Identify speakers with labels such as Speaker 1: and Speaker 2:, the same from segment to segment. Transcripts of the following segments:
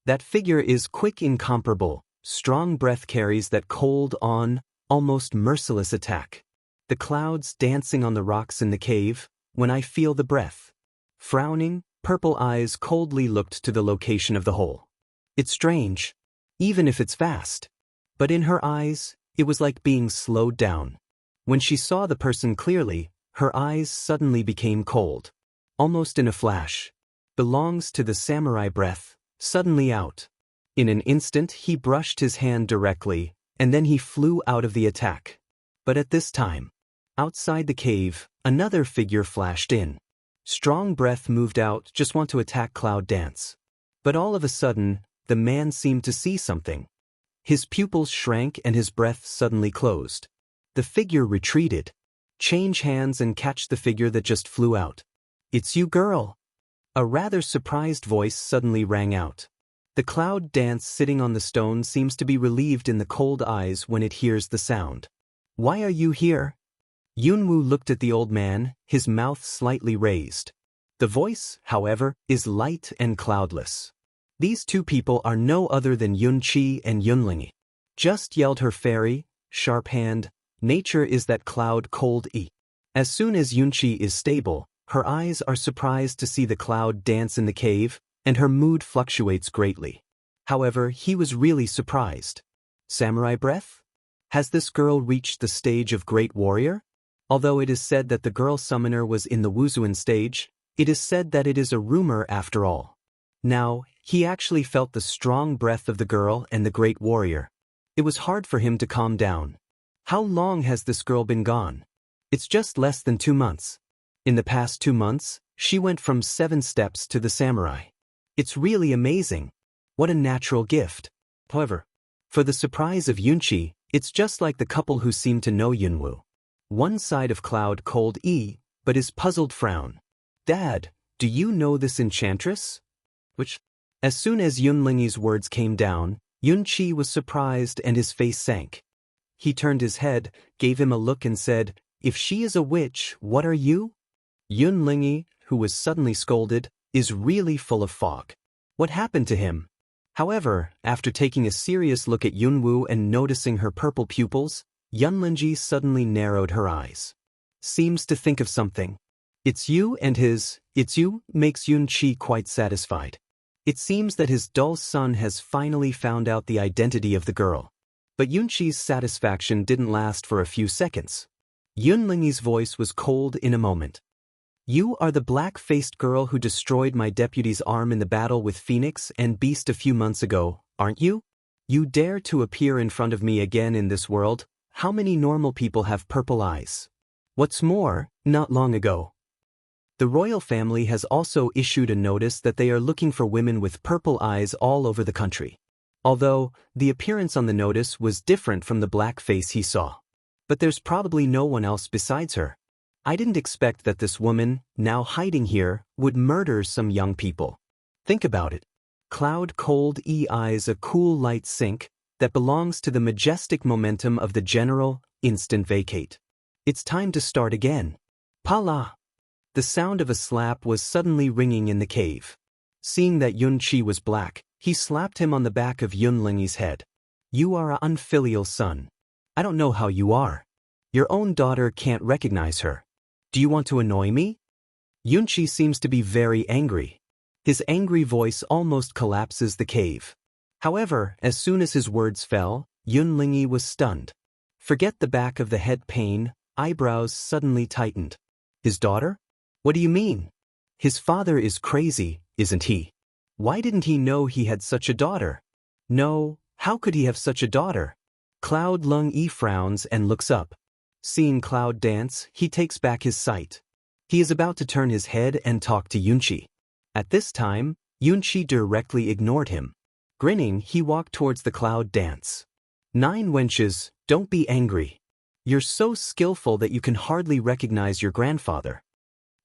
Speaker 1: That figure is quick, incomparable, strong breath carries that cold on, almost merciless attack. The clouds dancing on the rocks in the cave, when I feel the breath. Frowning, purple eyes coldly looked to the location of the hole. It's strange, even if it's fast. But in her eyes, it was like being slowed down. When she saw the person clearly, her eyes suddenly became cold. Almost in a flash. Belongs to the samurai breath, suddenly out. In an instant he brushed his hand directly, and then he flew out of the attack. But at this time, outside the cave, another figure flashed in. Strong breath moved out, just want to attack Cloud Dance. But all of a sudden, the man seemed to see something. His pupils shrank and his breath suddenly closed. The figure retreated. Change hands and catch the figure that just flew out. It's you, girl. A rather surprised voice suddenly rang out. The Cloud Dance sitting on the stone seems to be relieved in the cold eyes when it hears the sound. Why are you here? Yunwoo looked at the old man, his mouth slightly raised. The voice, however, is light and cloudless. These two people are no other than Yunqi and Yunlingi. Just yelled her fairy, sharp hand, nature is that cloud cold e. As soon as Yunqi is stable, her eyes are surprised to see the Cloud Dance in the cave, and her mood fluctuates greatly. However, he was really surprised. Samurai breath? Has this girl reached the stage of great warrior? Although it is said that the girl summoner was in the Wuzuan stage, it is said that it is a rumor after all. Now, he actually felt the strong breath of the girl and the great warrior. It was hard for him to calm down. How long has this girl been gone? It's just less than 2 months. In the past 2 months, she went from 7 steps to the samurai. It's really amazing. What a natural gift. However, for the surprise of Yunqi, it's just like the couple who seem to know Yunwoo. One side of Cloud cold E, but his puzzled frown. Dad, do you know this enchantress? Which? As soon as Yunlingi's words came down, Yunqi was surprised and his face sank. He turned his head, gave him a look and said, if she is a witch, what are you? Yunlingi, who was suddenly scolded, is really full of fog. What happened to him? However, after taking a serious look at Yunwoo and noticing her purple pupils, Yunlingi suddenly narrowed her eyes. Seems to think of something. It's you and his, it's you, makes Yunqi quite satisfied. It seems that his dull son has finally found out the identity of the girl. But Yunqi's satisfaction didn't last for a few seconds. Yunlingi's voice was cold in a moment. You are the black-faced girl who destroyed my deputy's arm in the battle with Phoenix and Beast a few months ago, aren't you? You dare to appear in front of me again in this world? How many normal people have purple eyes? What's more, not long ago, the royal family has also issued a notice that they are looking for women with purple eyes all over the country. Although, the appearance on the notice was different from the black face he saw. But there's probably no one else besides her. I didn't expect that this woman, now hiding here, would murder some young people. Think about it. Cloud cold E eyes a cool light sink that belongs to the majestic momentum of the general, instant vacate. It's time to start again. Pala! The sound of a slap was suddenly ringing in the cave. Seeing that Yunqi was black, he slapped him on the back of Yunlingi's head. You are an unfilial son. I don't know how you are. Your own daughter can't recognize her. Do you want to annoy me? Yunqi seems to be very angry. His angry voice almost collapses the cave. However, as soon as his words fell, Yunlingi was stunned. Forget the back of the head pain, eyebrows suddenly tightened. His daughter? What do you mean? His father is crazy, isn't he? Why didn't he know he had such a daughter? No, how could he have such a daughter? Cloud Lung E frowns and looks up. Seeing Cloud Dance, he takes back his sight. He is about to turn his head and talk to Yunqi. At this time, Yunqi directly ignored him. Grinning, he walked towards the Cloud Dance. 9 wenches, don't be angry. You're so skillful that you can hardly recognize your grandfather.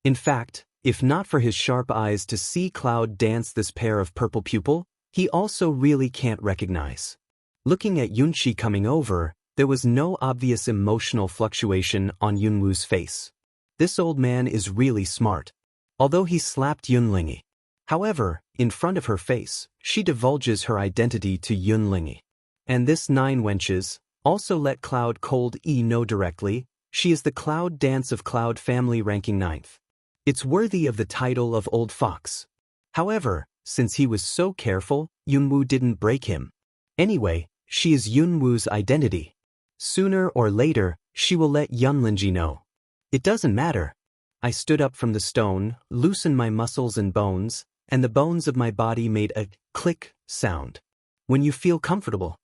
Speaker 1: In fact, if not for his sharp eyes to see Cloud Dance this pair of purple pupil, he also really can't recognize. Looking at Yunqi coming over, there was no obvious emotional fluctuation on Yunwoo's face. This old man is really smart. Although he slapped Yunlingi. However, In front of her face, she divulges her identity to Yunlingi. And this 9 wenches also let Cloud Cold E know directly, she is the Cloud Dance of Cloud family ranking 9th. It's worthy of the title of Old Fox. However, since he was so careful, Yunwoo didn't break him. Anyway, she is Yunwoo's identity. Sooner or later, she will let Yunlingi know. It doesn't matter. I stood up from the stone, loosened my muscles and bones, and the bones of my body made a click sound. When you feel comfortable.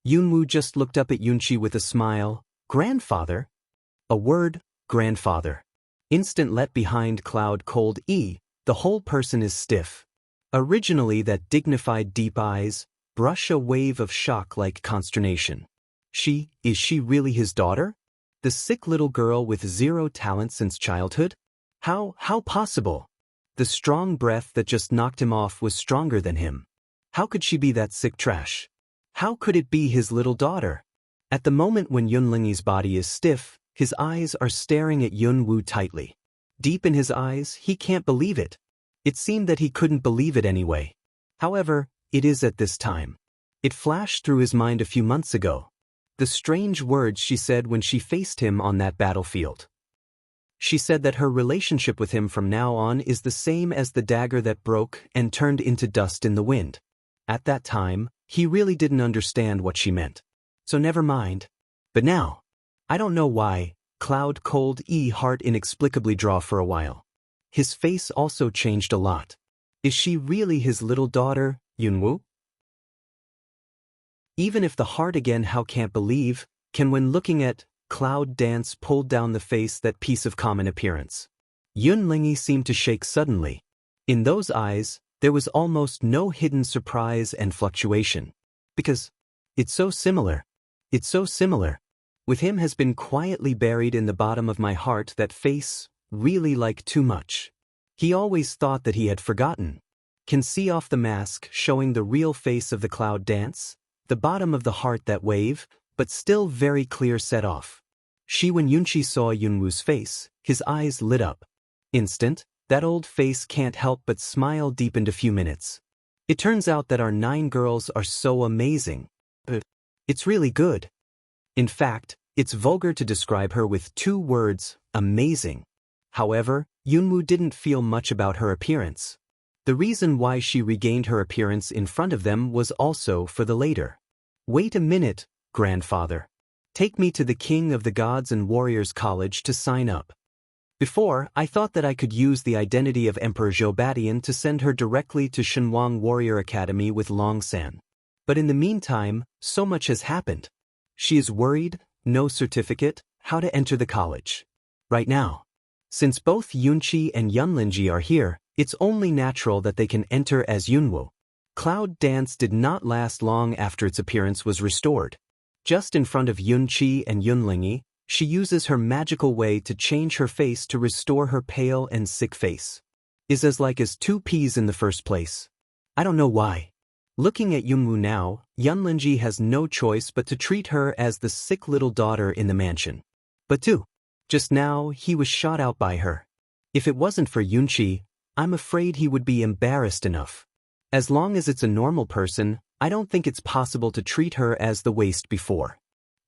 Speaker 1: Yunwoo just looked up at Yunchi with a smile. Grandfather? A word, grandfather. Instant let behind Cloud Cold E, the whole person is stiff. Originally that dignified deep eyes, brush a wave of shock like consternation. Is she really his daughter? The sick little girl with 0 talent since childhood? How possible? The strong breath that just knocked him off was stronger than him. How could she be that sick trash? How could it be his little daughter? At the moment when Yunlingi's body is stiff, his eyes are staring at Yunwoo tightly. Deep in his eyes, he can't believe it. It seemed that he couldn't believe it anyway. However, it is at this time. It flashed through his mind a few months ago. The strange words she said when she faced him on that battlefield. She said that her relationship with him from now on is the same as the dagger that broke and turned into dust in the wind. At that time, he really didn't understand what she meant. So never mind. But now, I don't know why, Cloud Cold E heart inexplicably draw for a while. His face also changed a lot. Is she really his little daughter, Yunwoo? Even if the heart again how can't believe, can when looking at Cloud Dance pulled down the face that piece of common appearance. Yunlingi seemed to shake suddenly. In those eyes, there was almost no hidden surprise and fluctuation. Because, it's so similar. It's so similar. With him has been quietly buried in the bottom of my heart that face, really like too much. He always thought that he had forgotten. Can see off the mask showing the real face of the Cloud Dance, the bottom of the heart that wave, but still very clear set off. When Yunchi saw Yunwoo's face, his eyes lit up. Instant, that old face can't help but smile deepened a few minutes. It turns out that our 9 girls are so amazing. But it's really good. In fact, it's vulgar to describe her with 2 words, amazing. However, Yunwoo didn't feel much about her appearance. The reason why she regained her appearance in front of them was also for the later. Wait a minute, grandfather. Take me to the King of the Gods and Warriors College to sign up. Before, I thought that I could use the identity of Emperor Zhou to send her directly to Shenwang Warrior Academy with Longsan. But in the meantime, so much has happened. She is worried, no certificate, how to enter the college. Right now. Since both Yunchi and Yunlingi are here, it's only natural that they can enter as Yunwoo. Cloud Dance did not last long after its appearance was restored. Just in front of Yunchi and Yunlingi, she uses her magical way to change her face to restore her pale and sick face. Is as like as 2 peas in the first place. I don't know why. Looking at Yunwoo now, Yunlingi has no choice but to treat her as the sick little daughter in the mansion. But just now he was shot out by her. If it wasn't for Yunchi, I'm afraid he would be embarrassed enough. As long as it's a normal person, I don't think it's possible to treat her as the waste before.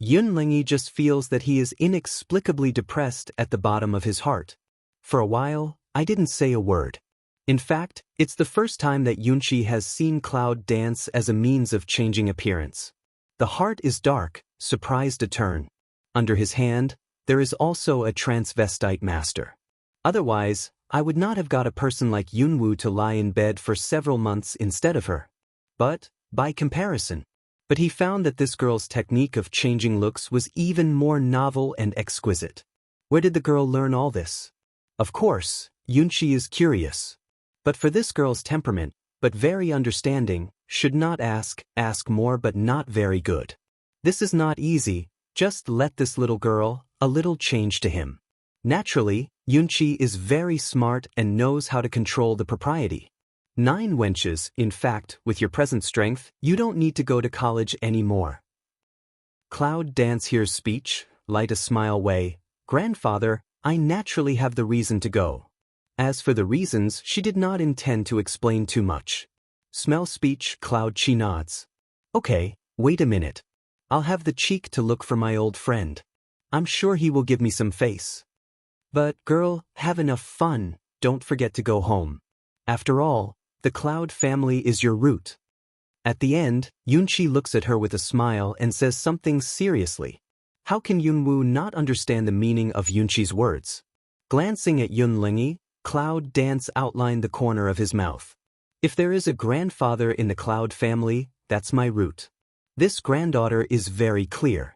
Speaker 1: Yunlingi just feels that he is inexplicably depressed at the bottom of his heart. For a while, I didn't say a word. In fact, it's the first time that Yunchi has seen Cloud Dance as a means of changing appearance. The heart is dark, surprised a turn. Under his hand, there is also a transvestite master. Otherwise, I would not have got a person like Yunwoo to lie in bed for several months instead of her. But, by comparison. But he found that this girl's technique of changing looks was even more novel and exquisite. Where did the girl learn all this? Of course, Yunchi is curious. But for this girl's temperament, but very understanding, should not ask more but not very good. This is not easy, just let this little girl, a little change to him. Naturally, Yunchi is very smart and knows how to control the propriety. 9 wenches, in fact, with your present strength, you don't need to go to college anymore. Cloud Dance hears speech, light a smile way, grandfather, I naturally have the reason to go. As for the reasons, she did not intend to explain too much. Smell speech, Cloud Chi nods. Okay, wait a minute. I'll have the cheek to look for my old friend. I'm sure he will give me some face. But, girl, have enough fun, don't forget to go home. After all, the Cloud family is your root. At the end, Yunchi looks at her with a smile and says something seriously. How can Yunwoo not understand the meaning of Yunchi's words? Glancing at Yunlingi, Cloud Dance outlined the corner of his mouth. If there is a grandfather in the Cloud family, that's my root. This granddaughter is very clear.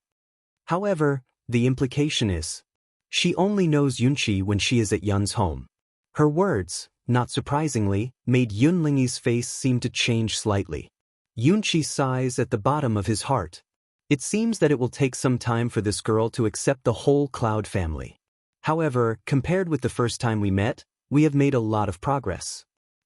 Speaker 1: However, the implication is, she only knows Yunchi when she is at Yun's home. Her words, not surprisingly, made Yunlingi's face seem to change slightly. Yunchi sighs at the bottom of his heart. It seems that it will take some time for this girl to accept the whole Cloud family. However, compared with the first time we met, we have made a lot of progress.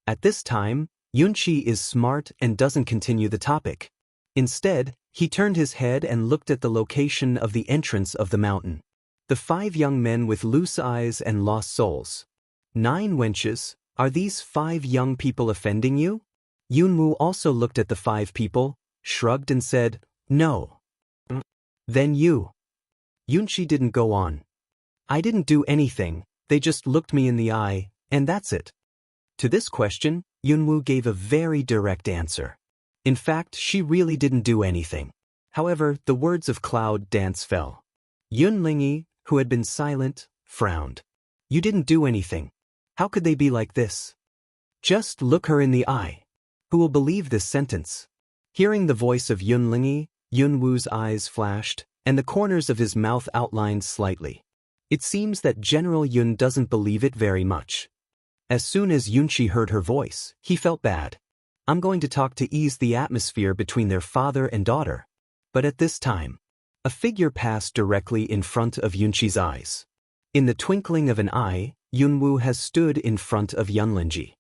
Speaker 1: At this time, Yunchi is smart and doesn't continue the topic. Instead, he turned his head and looked at the location of the entrance of the mountain. The 5 young men with loose eyes and lost souls. 9 wenches, are these 5 young people offending you? Yunwoo also looked at the 5 people, shrugged and said, no. Then you. Yunchi didn't go on. I didn't do anything, they just looked me in the eye, and that's it. To this question, Yunwoo gave a very direct answer. In fact, she really didn't do anything. However, the words of Cloud Dance fell. Yunlingi, who had been silent, frowned. You didn't do anything. How could they be like this? Just look her in the eye. Who will believe this sentence? Hearing the voice of Yunlingi, Yunwoo's eyes flashed, and the corners of his mouth outlined slightly. It seems that General Yun doesn't believe it very much. As soon as Yunchi heard her voice, he felt bad. I'm going to talk to ease the atmosphere between their father and daughter. But at this time, a figure passed directly in front of Yunchi's eyes. In the twinkling of an eye, Yunwoo has stood in front of Yunlingi.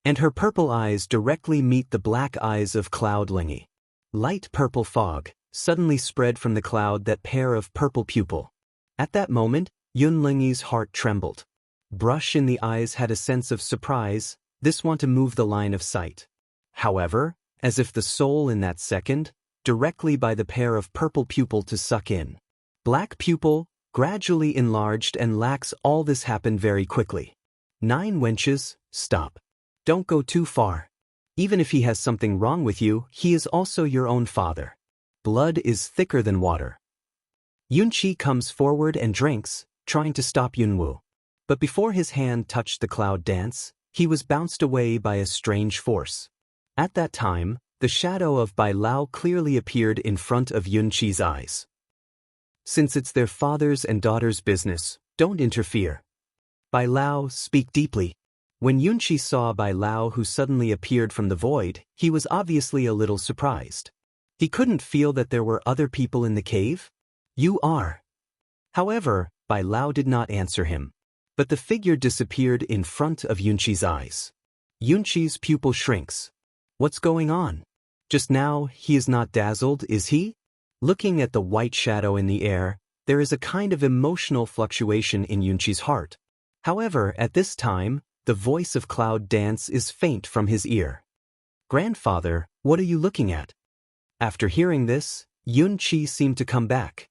Speaker 1: And her purple eyes directly meet the black eyes of Cloud Lingi. Light purple fog suddenly spread from the cloud that pair of purple pupil. At that moment, Yunlingi's heart trembled. Brush in the eyes had a sense of surprise, this want to move the line of sight. However, as if the soul in that second, directly by the pair of purple pupil to suck in. Black pupil, gradually enlarged and lax. All this happened very quickly. 9 wenches, stop. Don't go too far. Even if he has something wrong with you, he is also your own father. Blood is thicker than water. Yunchi comes forward and drinks, trying to stop Yunwoo. But before his hand touched the Cloud Dance, he was bounced away by a strange force. At that time, the shadow of Bai Lao clearly appeared in front of Yunchi's eyes. Since it's their father's and daughter's business, don't interfere. Bai Lao, speak deeply. When Yunchi saw Bai Lao who suddenly appeared from the void, he was obviously a little surprised. He couldn't feel that there were other people in the cave? You are. However, Bai Lao did not answer him. But the figure disappeared in front of Yunchi's eyes. Yunchi's pupil shrinks. What's going on? Just now, he is not dazzled, is he? Looking at the white shadow in the air, there is a kind of emotional fluctuation in Yunchi's heart. However, at this time, the voice of Cloud Dance is faint from his ear. Grandfather, what are you looking at? After hearing this, Yunchi seemed to come back.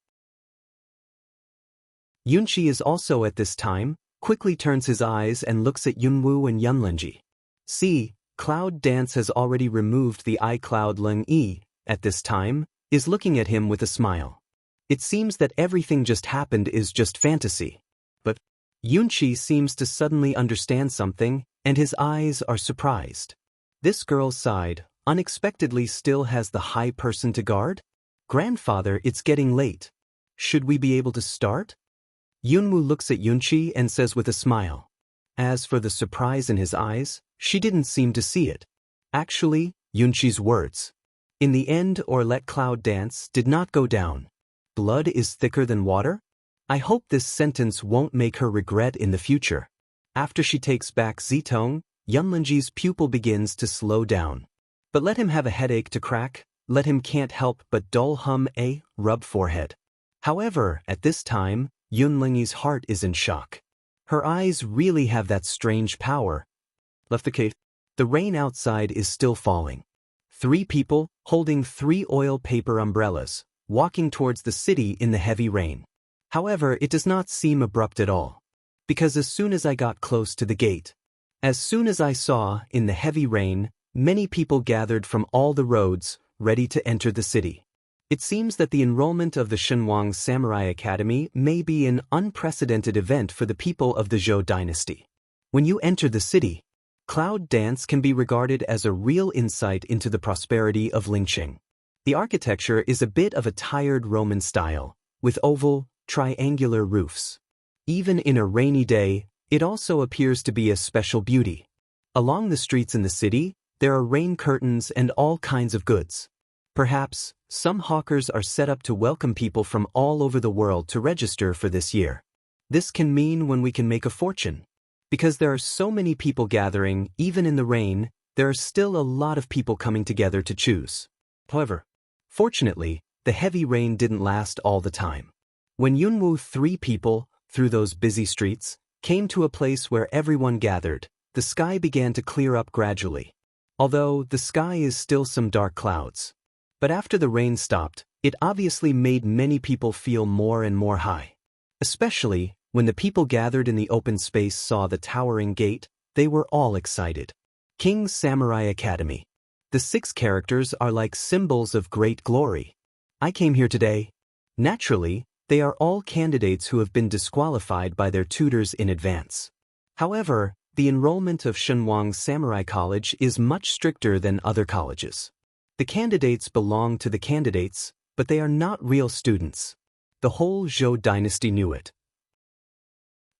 Speaker 1: Yunchi is also at this time, quickly turns his eyes and looks at Yunwoo and Yunlingi. See, Cloud Dance has already removed the eye. Cloud Lingi, at this time, is looking at him with a smile. It seems that everything just happened is just fantasy. But Yunchi seems to suddenly understand something, and his eyes are surprised. This girl's side, unexpectedly still has the high person to guard? Grandfather, it's getting late. Should we be able to start? Yunwoo looks at Yunchi and says with a smile. As for the surprise in his eyes, she didn't seem to see it. Actually, Yunchi's words, in the end or let Cloud Dance, did not go down. Blood is thicker than water? I hope this sentence won't make her regret in the future. After she takes back Zitong, Yunlingi's pupil begins to slow down. But let him have a headache to crack, let him can't help but dull hum a rub forehead. However, at this time, Yunlingi's heart is in shock. Her eyes really have that strange power. Left the cave. The rain outside is still falling. 3 people, holding 3 oil paper umbrellas, walking towards the city in the heavy rain. However, it does not seem abrupt at all. Because as soon as I got close to the gate, as soon as I saw, in the heavy rain, many people gathered from all the roads, ready to enter the city. It seems that the enrollment of the Shenhuang Samurai Academy may be an unprecedented event for the people of the Zhou dynasty. When you enter the city, cloud dance can be regarded as a real insight into the prosperity of Lingqing. The architecture is a bit of a tired Roman style, with oval, triangular roofs. Even in a rainy day, it also appears to be a special beauty. Along the streets in the city, there are rain curtains and all kinds of goods. Perhaps, some hawkers are set up to welcome people from all over the world to register for this year. This can mean when we can make a fortune. Because there are so many people gathering, even in the rain, there are still a lot of people coming together to choose. However, fortunately, the heavy rain didn't last all the time. When Yunwu 3 people, through those busy streets, came to a place where everyone gathered, the sky began to clear up gradually. Although the sky is still some dark clouds. But after the rain stopped, it obviously made many people feel more and more high. Especially, when the people gathered in the open space saw the towering gate, they were all excited. King's Samurai Academy. The 6 characters are like symbols of great glory. I came here today. Naturally, they are all candidates who have been disqualified by their tutors in advance. However, the enrollment of Shenhuang Samurai College is much stricter than other colleges. The candidates belong to the candidates, but they are not real students. The whole Zhou dynasty knew it.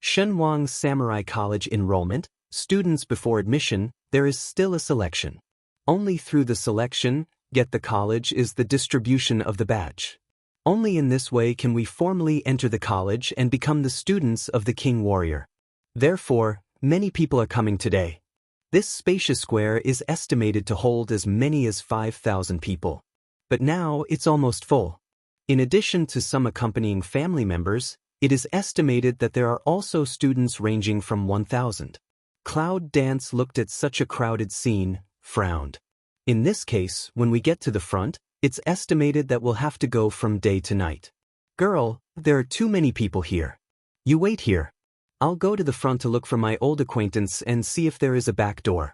Speaker 1: Shenhuang Samurai College enrollment, students before admission, there is still a selection. Only through the selection, get the college is the distribution of the badge. Only in this way can we formally enter the college and become the students of the King Warrior. Therefore, many people are coming today. This spacious square is estimated to hold as many as 5,000 people. But now it's almost full. In addition to some accompanying family members, it is estimated that there are also students ranging from 1,000. Cloud Dance looked at such a crowded scene, frowned. In this case, when we get to the front, it's estimated that we'll have to go from day to night. Girl, there are too many people here. You wait here. I'll go to the front to look for my old acquaintance and see if there is a back door.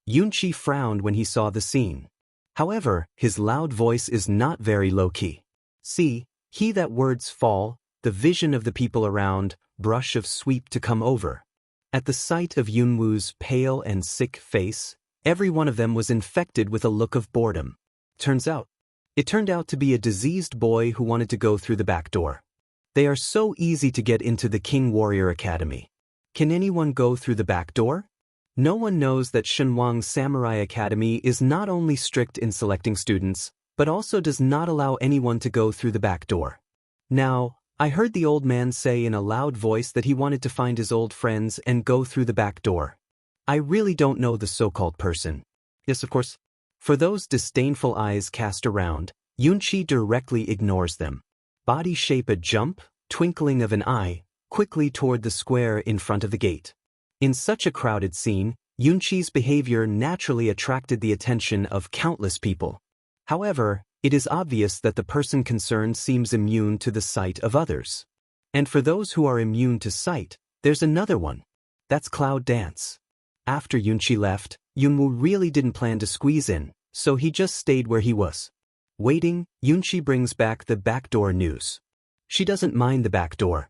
Speaker 1: Yunqi frowned when he saw the scene. However, his loud voice is not very low-key. See, he that words fall, the vision of the people around, brush of sweep to come over. At the sight of Yunwu's pale and sick face, every one of them was infected with a look of boredom. It turned out to be a diseased boy who wanted to go through the back door. They are so easy to get into the King Warrior Academy. Can anyone go through the back door? No one knows that Shenhuang Samurai Academy is not only strict in selecting students, but also does not allow anyone to go through the back door. Now, I heard the old man say in a loud voice that he wanted to find his old friends and go through the back door. I really don't know the so-called person. Yes, of course. For those disdainful eyes cast around, Yunqi directly ignores them. Body shape a jump, twinkling of an eye, quickly toward the square in front of the gate. In such a crowded scene, Yunqi's behavior naturally attracted the attention of countless people. However, it is obvious that the person concerned seems immune to the sight of others. And for those who are immune to sight, there's another one. That's Cloud Dance. After Yunqi left, Yunwu really didn't plan to squeeze in, so he just stayed where he was. Waiting, Yunqi brings back the backdoor news. She doesn't mind the back door.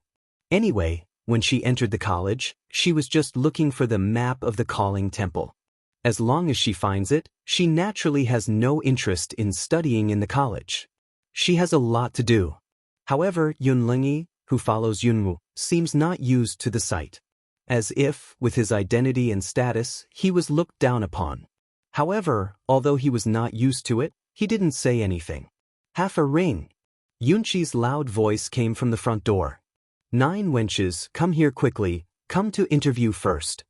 Speaker 1: Anyway, when she entered the college, she was just looking for the map of the Calling Temple. As long as she finds it, she naturally has no interest in studying in the college. She has a lot to do. However, Yunlingyi, who follows Yunwu, seems not used to the sight. As if, with his identity and status, he was looked down upon. However, although he was not used to it, he didn't say anything. Half a ring. Yunqi's loud voice came from the front door. 9 wenches, come here quickly, come to interview first.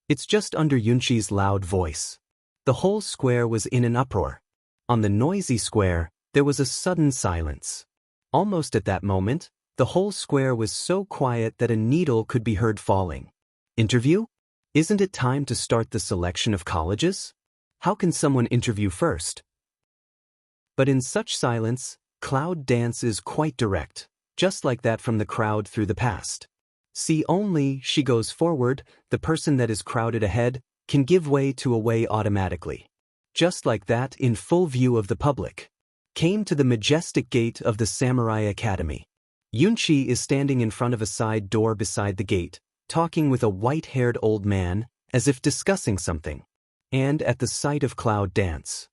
Speaker 1: It's just under Yunqi's loud voice. The whole square was in an uproar. On the noisy square, there was a sudden silence. Almost at that moment, the whole square was so quiet that a needle could be heard falling. Interview? Isn't it time to start the selection of colleges? How can someone interview first? But in such silence, Cloud Dance is quite direct, just like that from the crowd through the past. See only, she goes forward, the person that is crowded ahead can give way to a way automatically. Just like that, in full view of the public. Came to the majestic gate of the Samurai Academy. Yunchi is standing in front of a side door beside the gate, talking with a white-haired old man, as if discussing something. And at the sight of Cloud Dance,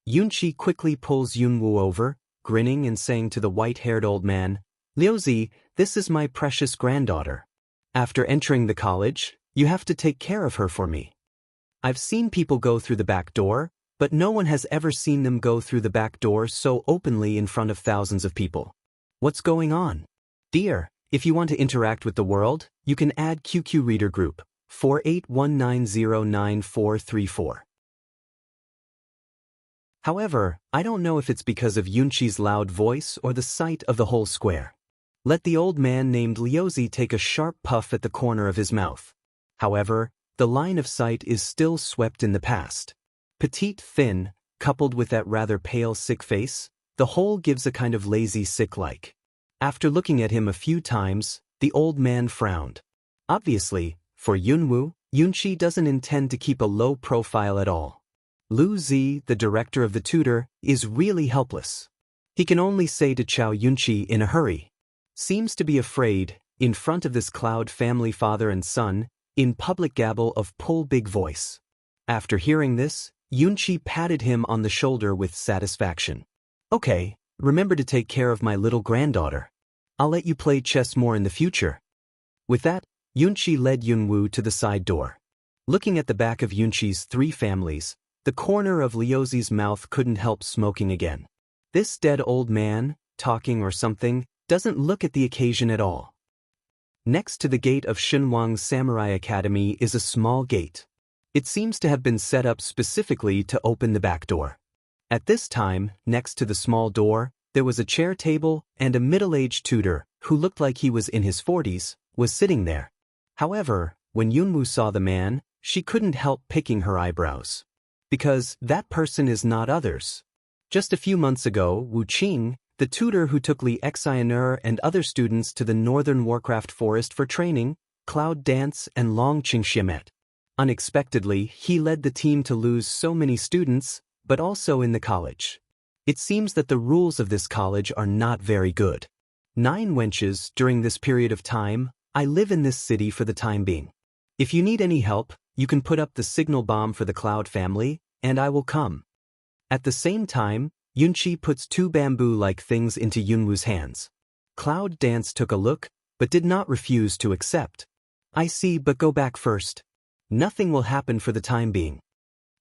Speaker 1: Yunchi quickly pulls Yunwoo over, grinning and saying to the white-haired old man, "Liuzi, this is my precious granddaughter. After entering the college, you have to take care of her for me. I've seen people go through the back door, but no one has ever seen them go through the back door so openly in front of thousands of people. What's going on? Dear, if you want to interact with the world, you can add QQ Reader Group, 4819099434. However, I don't know if it's because of Yunchi's loud voice or the sight of the whole square. Let the old man named Liuzi take a sharp puff at the corner of his mouth. However, the line of sight is still swept in the past. Petite, thin, coupled with that rather pale sick face, the whole gives a kind of lazy sick-like. After looking at him a few times, the old man frowned. Obviously, for Yunwoo, Yunchi doesn't intend to keep a low profile at all. Lu Zi, the director of the tutor, is really helpless. He can only say to Chow Yunchi in a hurry. Seems to be afraid, in front of this Cloud family father and son, in public gabble of pull big voice. After hearing this, Yunchi patted him on the shoulder with satisfaction. Okay, remember to take care of my little granddaughter. I'll let you play chess more in the future. With that, Yunchi led Yunwoo to the side door. Looking at the back of Yunchi's three families, the corner of Liuzi's mouth couldn't help smoking again. This dead old man, talking or something, doesn't look at the occasion at all. Next to the gate of Shinwang's Samurai Academy is a small gate. It seems to have been set up specifically to open the back door. At this time, next to the small door, there was a chair table and a middle-aged tutor, who looked like he was in his 40s, was sitting there. However, when Yunwoo saw the man, she couldn't help picking her eyebrows. Because that person is not others. Just a few months ago, Wu Qing, the tutor who took Li Xiner and other students to the Northern Warcraft Forest for training, Cloud Dance and Long Qingxie met. Unexpectedly, he led the team to lose so many students, but also in the college. It seems that the rules of this college are not very good. 9 wenches during this period of time. I live in this city for the time being. If you need any help, you can put up the signal bomb for the Cloud family, and I will come. At the same time, Yunchi puts 2 bamboo-like things into Yunwoo's hands. Cloud Dance took a look, but did not refuse to accept. I see, but go back first. Nothing will happen for the time being.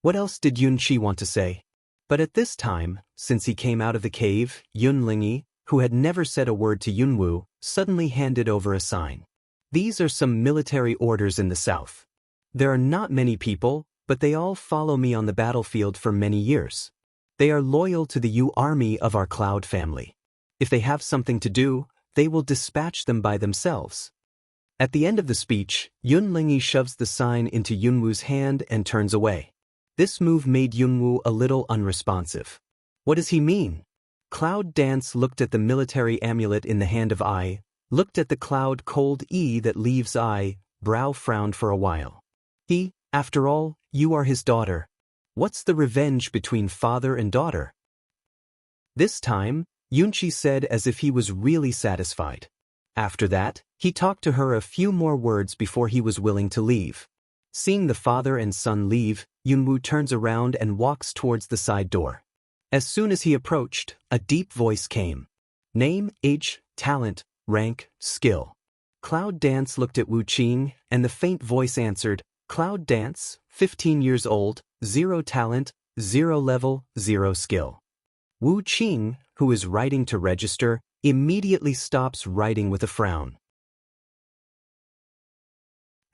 Speaker 1: What else did Yunchi want to say? But at this time, since he came out of the cave, Yunlingyi, who had never said a word to Yunwoo, suddenly handed over a sign. These are some military orders in the south. There are not many people, but they all follow me on the battlefield for many years. They are loyal to the Yu army of our Cloud family. If they have something to do, they will dispatch them by themselves. At the end of the speech, Yunlingyi shoves the sign into Yunwoo's hand and turns away. This move made Yunwoo a little unresponsive. What does he mean? Cloud Dance looked at the military amulet in the hand of Ai, looked at the cloud cold E that leaves Ai, brow frowned for a while. After all, you are his daughter. What's the revenge between father and daughter? This time, Yunchi said as if he was really satisfied. After that, he talked to her a few more words before he was willing to leave. Seeing the father and son leave, Yunwoo turns around and walks towards the side door. As soon as he approached, a deep voice came. Name, age, talent, rank, skill. Cloud Dance looked at Wu Qing, and the faint voice answered, Cloud Dance, 15 years old, 0 talent, 0 level, 0 skill. Wu Qing, who is writing to register, immediately stops writing with a frown.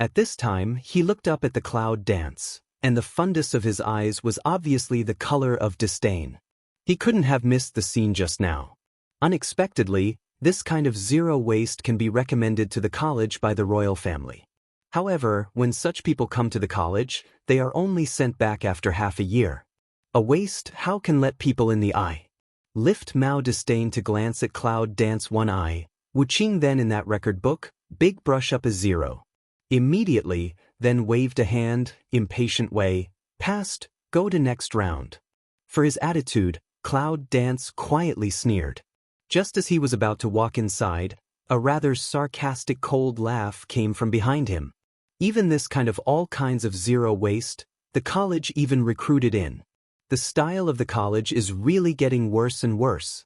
Speaker 1: At this time, he looked up at the Cloud Dance, and the fundus of his eyes was obviously the color of disdain. He couldn't have missed the scene just now. Unexpectedly, this kind of zero waste can be recommended to the college by the royal family. However, when such people come to the college, they are only sent back after half a year. A waist how can let people in the eye. Lift Mao disdain to glance at Cloud dance one eye. Wu Qing then in that record book, big brush up a 0. Immediately, then waved a hand, impatient way, passed, go to next round. For his attitude, Cloud dance quietly sneered. Just as he was about to walk inside, a rather sarcastic cold laugh came from behind him. Even this kind of all kinds of 0 waist, the college even recruited in. The style of the college is really getting worse and worse.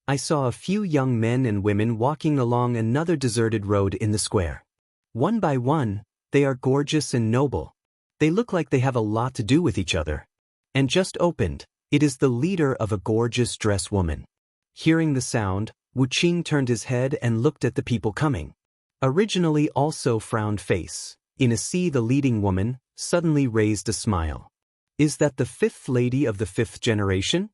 Speaker 1: I saw a few young men and women walking along another deserted road in the square. One by one, they are gorgeous and noble. They look like they have a lot to do with each other. And just opened, it is the leader of a gorgeous dress woman. Hearing the sound, Wu Qing turned his head and looked at the people coming. Originally also frowned face. In a see the leading woman, suddenly raised a smile. Is that the 5th lady of the 5th generation?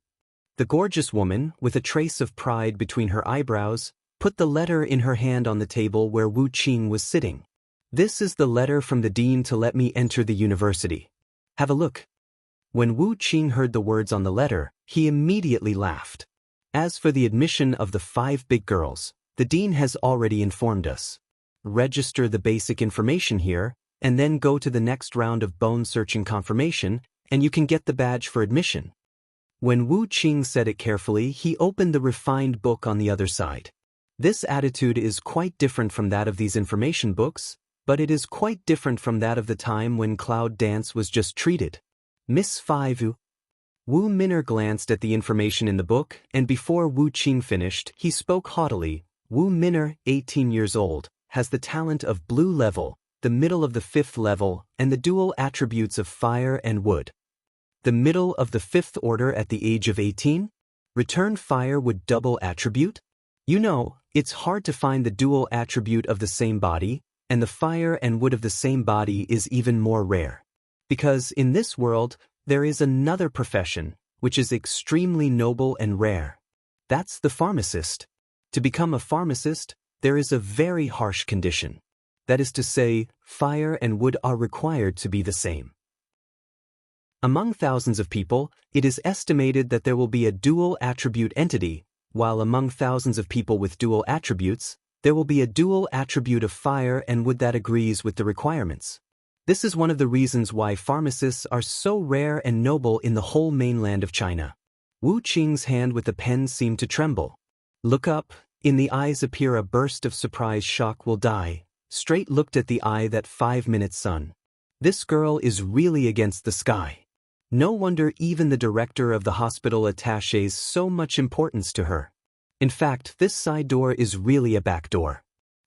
Speaker 1: The gorgeous woman, with a trace of pride between her eyebrows, put the letter in her hand on the table where Wu Qing was sitting. This is the letter from the dean to let me enter the university. Have a look. When Wu Qing heard the words on the letter, he immediately laughed. As for the admission of the 5 big girls, the dean has already informed us. Register the basic information here, and then go to the next round of bone-searching confirmation, and you can get the badge for admission. When Wu Qing said it carefully, he opened the refined book on the other side. This attitude is quite different from that of these information books, but it is quite different from that of the time when Cloud dance was just treated. Miss 5. Wu Minner glanced at the information in the book, and before Wu Qing finished, he spoke haughtily. Wu Minner, 18 years old, has the talent of blue level, the middle of the 5th level, and the dual attributes of fire and wood. The middle of the 5th order at the age of 18? Return fire would double attribute? You know, it's hard to find the dual attribute of the same body, and the fire and wood of the same body is even more rare. Because in this world, there is another profession, which is extremely noble and rare. That's the pharmacist. To become a pharmacist, there is a very harsh condition. That is to say, fire and wood are required to be the same. Among thousands of people, it is estimated that there will be a dual attribute entity, while among thousands of people with dual attributes, there will be a dual attribute of fire and wood that agrees with the requirements. This is one of the reasons why pharmacists are so rare and noble in the whole mainland of China. Wu Qing's hand with the pen seemed to tremble. Look up, in the eyes appear a burst of surprise shock will die. Straight looked at the eye that 5-minute sun. This girl is really against the sky. No wonder even the director of the hospital attaches so much importance to her. In fact, this side door is really a back door.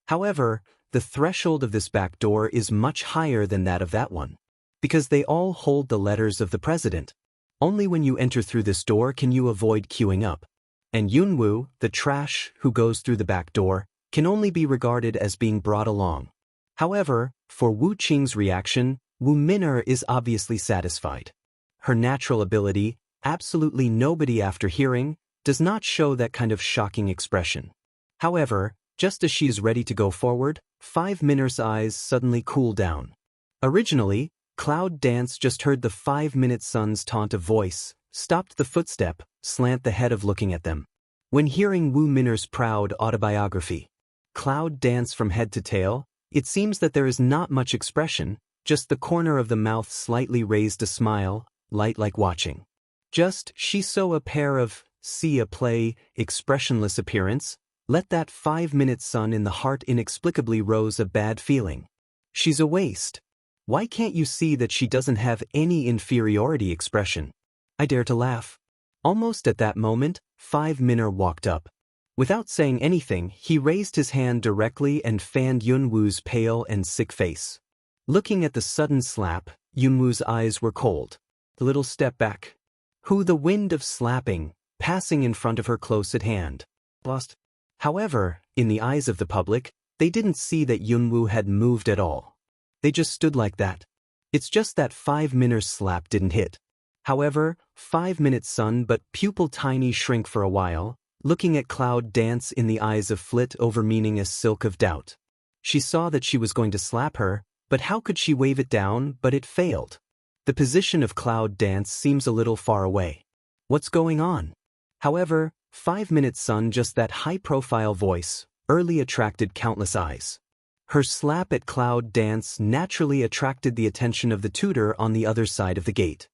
Speaker 1: However, the threshold of this back door is much higher than that of that one. Because they all hold the letters of the president. Only when you enter through this door can you avoid queuing up. And Yunwu, the trash who goes through the back door, can only be regarded as being brought along. However, for Wu Qing's reaction, Wu Minner is obviously satisfied. Her natural ability, absolutely nobody after hearing, does not show that kind of shocking expression. However, just as she is ready to go forward, 5 Minner's eyes suddenly cool down. Originally, Cloud dance just heard the 5-minute sun's taunt of voice, stopped the footstep, slant the head of looking at them. When hearing Wu Minner's proud autobiography, Cloud dance from head to tail, it seems that there is not much expression, just the corner of the mouth slightly raised a smile, light like watching. Just, she saw a pair of, see a play, expressionless appearance, let that 5-minute sun in the heart inexplicably rose a bad feeling. She's a waste. Why can't you see that she doesn't have any inferiority expression? I dare to laugh. Almost at that moment, 5 Minner walked up. Without saying anything, he raised his hand directly and fanned Yunwu's pale and sick face. Looking at the sudden slap, Yunwu's eyes were cold. A little step back. Who the wind of slapping, passing in front of her close at hand. Lost. However, in the eyes of the public, they didn't see that Yunwu had moved at all. They just stood like that. It's just that 5 Minner's slap didn't hit. However, 5-minute sun but pupil tiny shrink for a while, looking at Cloud dance in the eyes of flit over meaning a silk of doubt. She saw that she was going to slap her, but how could she wave it down, but it failed. The position of Cloud Dance seems a little far away. What's going on? However, 5-minute Sun, just that high-profile voice, early attracted countless eyes. Her slap at Cloud Dance naturally attracted the attention of the tutor on the other side of the gate.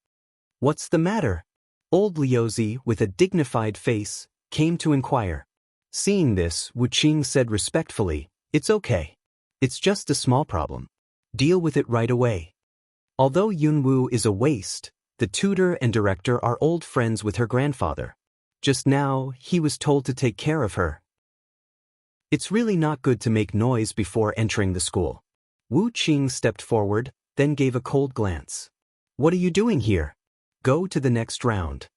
Speaker 1: What's the matter? Old Liuzi, with a dignified face, came to inquire. Seeing this, Wu Qing said respectfully, "It's okay. It's just a small problem. Deal with it right away." Although Yunwu is a waste, the tutor and director are old friends with her grandfather. Just now, he was told to take care of her. It's really not good to make noise before entering the school. Wu Qing stepped forward, then gave a cold glance. What are you doing here? Go to the next round.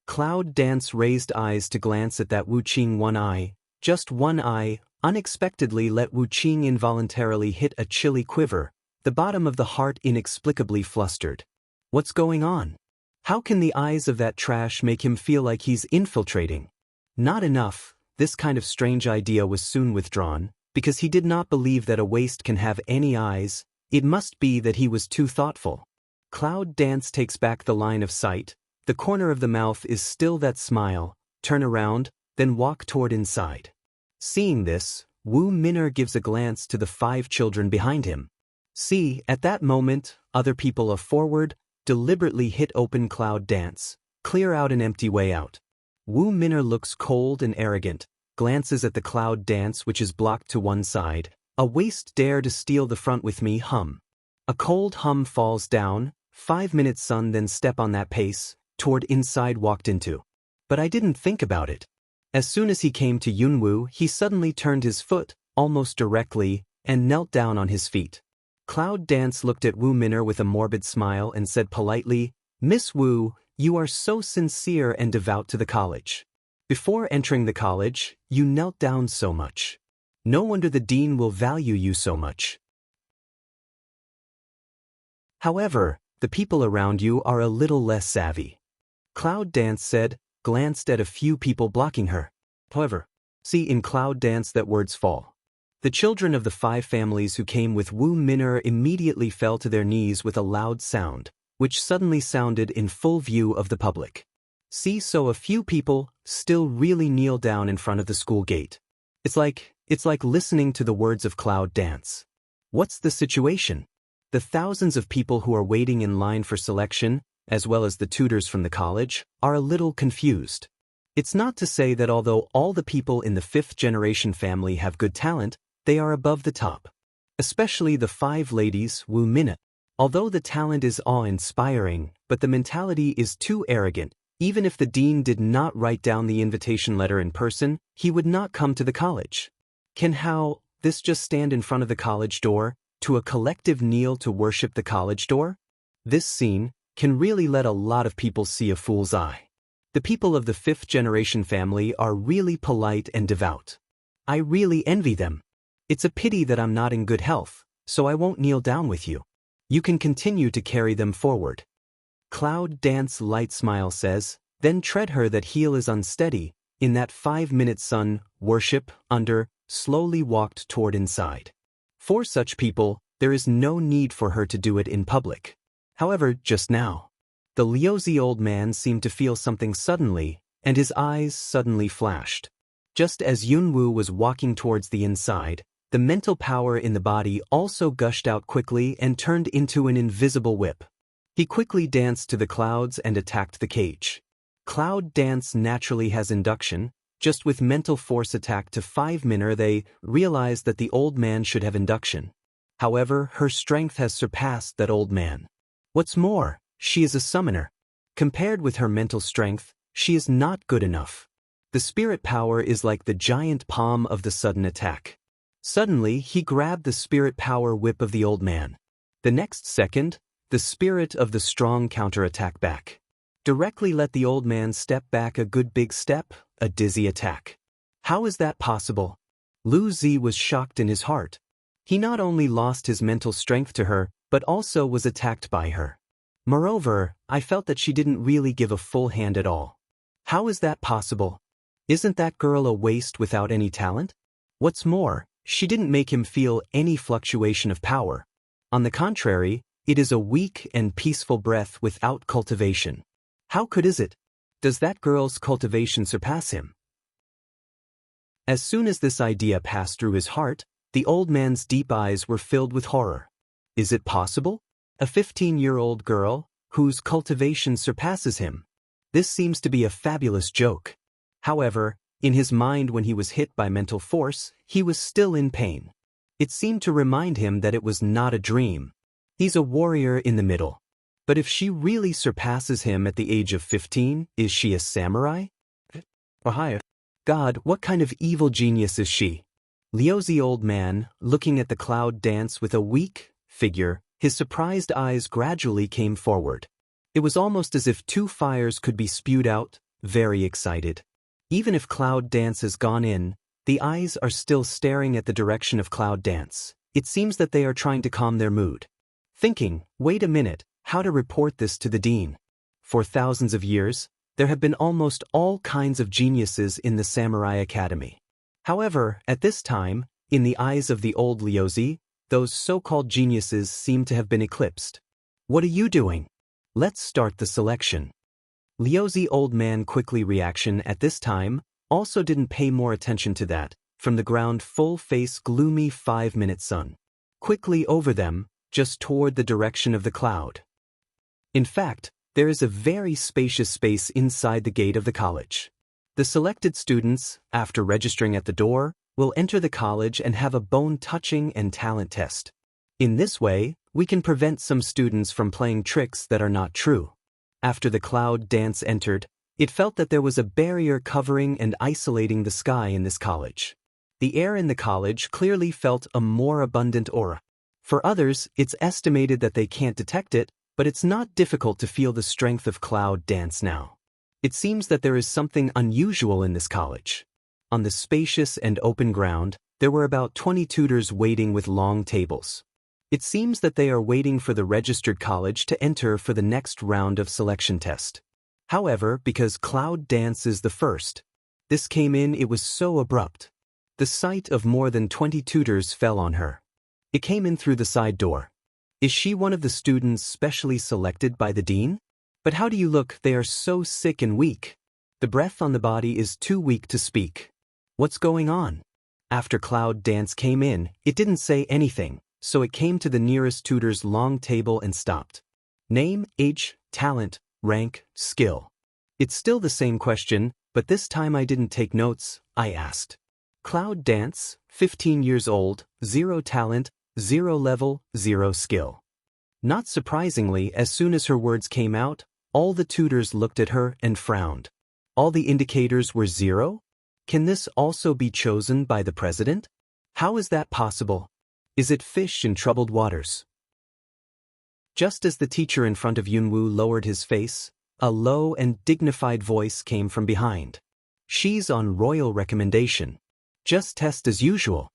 Speaker 1: Cloud Dance raised eyes to glance at that Wu Qing. One eye, just one eye, unexpectedly let Wu Qing involuntarily hit a chilly quiver, the bottom of the heart inexplicably flustered. What's going on? How can the eyes of that trash make him feel like he's infiltrating? Not enough, this kind of strange idea was soon withdrawn, because he did not believe that a waste can have any eyes. It must be that he was too thoughtful. Cloud Dance takes back the line of sight, the corner of the mouth is still that smile, turn around, then walk toward inside. Seeing this, Wu Min'er gives a glance to the 5 children behind him. See, at that moment, other people are forward, deliberately hit open Cloud Dance, clear out an empty way out. Wu Min'er looks cold and arrogant, glances at the Cloud Dance which is blocked to one side. A waste dare to steal the front with me, hum. A cold hum falls down, 5-minute Sun then step on that pace, toward inside walked into. But I didn't think about it. As soon as he came to Yunwu, he suddenly turned his foot, almost directly, and knelt down on his feet. Cloud Dance looked at Wu Min'er with a morbid smile and said politely, "Miss Wu, you are so sincere and devout to the college. Before entering the college, you knelt down so much. No wonder the dean will value you so much. However, the people around you are a little less savvy." Cloud Dance said, glanced at a few people blocking her. However, see in Cloud Dance that words fall. The children of the 5 families who came with Wu Min'er immediately fell to their knees with a loud sound, which suddenly sounded in full view of the public. See, so a few people still really kneel down in front of the school gate. It's like listening to the words of Cloud Dance. What's the situation? The thousands of people who are waiting in line for selection, as well as the tutors from the college, are a little confused. It's not to say that although all the people in the 5th-generation family have good talent, they are above the top. Especially the 5 ladies, Wu Min'er. Although the talent is awe-inspiring, but the mentality is too arrogant. Even if the dean did not write down the invitation letter in person, he would not come to the college. Can this just stand in front of the college door, to a collective kneel to worship the college door? This scene can really let a lot of people see a fool's eye. The people of the 5th-generation family are really polite and devout. I really envy them. It's a pity that I'm not in good health, so I won't kneel down with you. You can continue to carry them forward. Cloud Dance light smile says, then tread her that heel is unsteady, in that 5-minute Sun, worship, under, slowly walked toward inside. For such people, there is no need for her to do it in public. However, just now, the Liuzi old man seemed to feel something suddenly, and his eyes suddenly flashed. Just as Yunwu was walking towards the inside, the mental power in the body also gushed out quickly and turned into an invisible whip. He quickly danced to the clouds and attacked the cage. Cloud Dance naturally has induction. Just with mental force attack to 5 Min'er, they realized that the old man should have induction. However, her strength has surpassed that old man. What's more, she is a summoner. Compared with her mental strength, she is not good enough. The spirit power is like the giant palm of the sudden attack. Suddenly, he grabbed the spirit power whip of the old man. The next second, the spirit of the strong counterattack back. Directly let the old man step back a good big step, a dizzy attack. How is that possible? Lu Zi was shocked in his heart. He not only lost his mental strength to her, but also was attacked by her. Moreover, I felt that she didn't really give a full hand at all. How is that possible? Isn't that girl a waste without any talent? What's more, she didn't make him feel any fluctuation of power. On the contrary, It is a weak and peaceful breath without cultivation. How good is it? Does that girl's cultivation surpass him? As soon as this idea passed through his heart, the old man's deep eyes were filled with horror. Is it possible? A 15-year-old girl, whose cultivation surpasses him. This seems to be a fabulous joke. However, in his mind when he was hit by mental force, he was still in pain. It seemed to remind him that it was not a dream. He's a warrior in the middle. But if she really surpasses him at the age of 15, is she a samurai? Or higher? God, what kind of evil genius is she? Liu's old man, looking at the cloud dance with a weak figure, his surprised eyes gradually came forward. It was almost as if two fires could be spewed out, very excited. Even if cloud dance has gone in, the eyes are still staring at the direction of cloud dance. It seems that they are trying to calm their mood. Thinking, wait a minute, how to report this to the dean. For thousands of years, there have been almost all kinds of geniuses in the Samurai Academy. However, at this time, in the eyes of the old Liu, those so-called geniuses seem to have been eclipsed. What are you doing? Let's start the selection. Liu's old man quickly reaction at this time also didn't pay more attention to that, from the ground full-face gloomy 5-minute sun. Quickly over them, just toward the direction of the cloud. In fact, there is a very spacious space inside the gate of the college. The selected students, after registering at the door, will enter the college and have a bone-touching and talent test. In this way, we can prevent some students from playing tricks that are not true. After the cloud dance entered, it felt that there was a barrier covering and isolating the sky in this college. The air in the college clearly felt a more abundant aura. For others, it's estimated that they can't detect it, but it's not difficult to feel the strength of cloud dance now. It seems that there is something unusual in this college. On the spacious and open ground, there were about 20 tutors waiting with long tables. It seems that they are waiting for the registered college to enter for the next round of selection test. However, because cloud dance is the first, this came in, it was so abrupt. The sight of more than 20 tutors fell on her. It came in through the side door. Is she one of the students specially selected by the dean? But how do you look? They are so sick and weak. The breath on the body is too weak to speak. What's going on? After cloud dance came in, it didn't say anything, so it came to the nearest tutor's long table and stopped. Name, age, talent, rank, skill. It's still the same question, but this time I didn't take notes, I asked. Cloud dance, 15 years old, 0 talent, 0 level, 0 skill. Not surprisingly, as soon as her words came out, all the tutors looked at her and frowned. All the indicators were 0? Can this also be chosen by the president? How is that possible? Is it fish in troubled waters? Just as the teacher in front of Yunwoo lowered his face, a low and dignified voice came from behind. She's on royal recommendation. Just test as usual.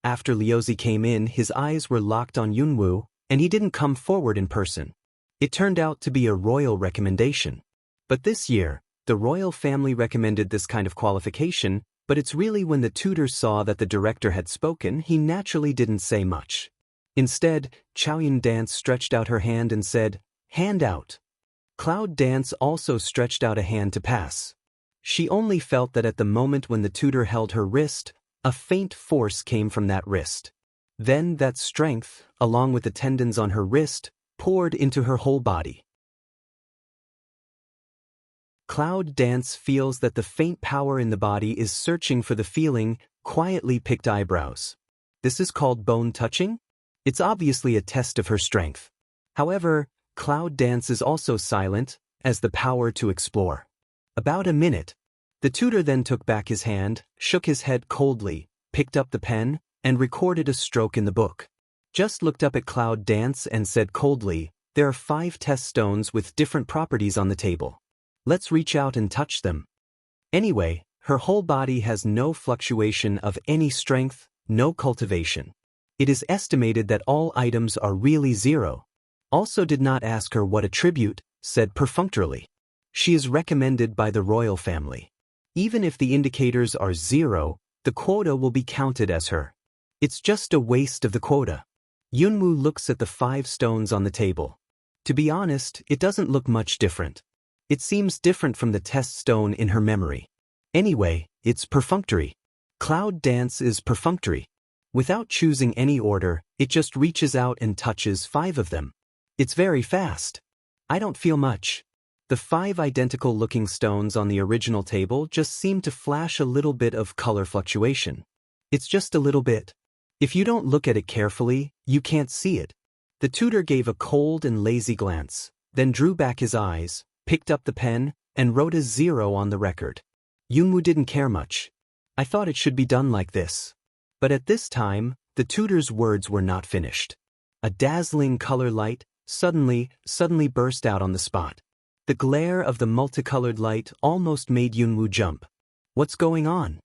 Speaker 1: After Liuzi came in, his eyes were locked on Yunwoo, and he didn't come forward in person. It turned out to be a royal recommendation. But this year, the royal family recommended this kind of qualification, but it's really when the tutor saw that the director had spoken, he naturally didn't say much. Instead, Chaoyun Dance stretched out her hand and said, "Hand out." Cloud Dance also stretched out a hand to pass. She only felt that at the moment when the tutor held her wrist, a faint force came from that wrist. Then that strength, along with the tendons on her wrist, poured into her whole body. Cloud Dance feels that the faint power in the body is searching for the feeling, quietly picked eyebrows. This is called bone touching? It's obviously a test of her strength. However, Cloud Dance is also silent, as the power to explore. About a minute. The tutor then took back his hand, shook his head coldly, picked up the pen, and recorded a stroke in the book. Just looked up at Cloud Dance and said coldly, "There are 5 test stones with different properties on the table. Let's reach out and touch them." Anyway, her whole body has no fluctuation of any strength, no cultivation. It is estimated that all items are really 0. Also did not ask her what attribute, said perfunctorily. She is recommended by the royal family. Even if the indicators are 0, the quota will be counted as her. It's just a waste of the quota. Yunwoo looks at the 5 stones on the table. To be honest, it doesn't look much different. It seems different from the test stone in her memory. Anyway, it's perfunctory. Cloud dance is perfunctory. Without choosing any order, it just reaches out and touches 5 of them. It's very fast. I don't feel much. The 5 identical-looking stones on the original table just seem to flash a little bit of color fluctuation. It's just a little bit. If you don't look at it carefully, you can't see it. The tutor gave a cold and lazy glance, then drew back his eyes, picked up the pen, and wrote a 0 on the record. Yunwoo didn't care much. I thought it should be done like this. But at this time, the tutor's words were not finished. A dazzling color light suddenly burst out on the spot. The glare of the multicolored light almost made Yunwoo jump. What's going on?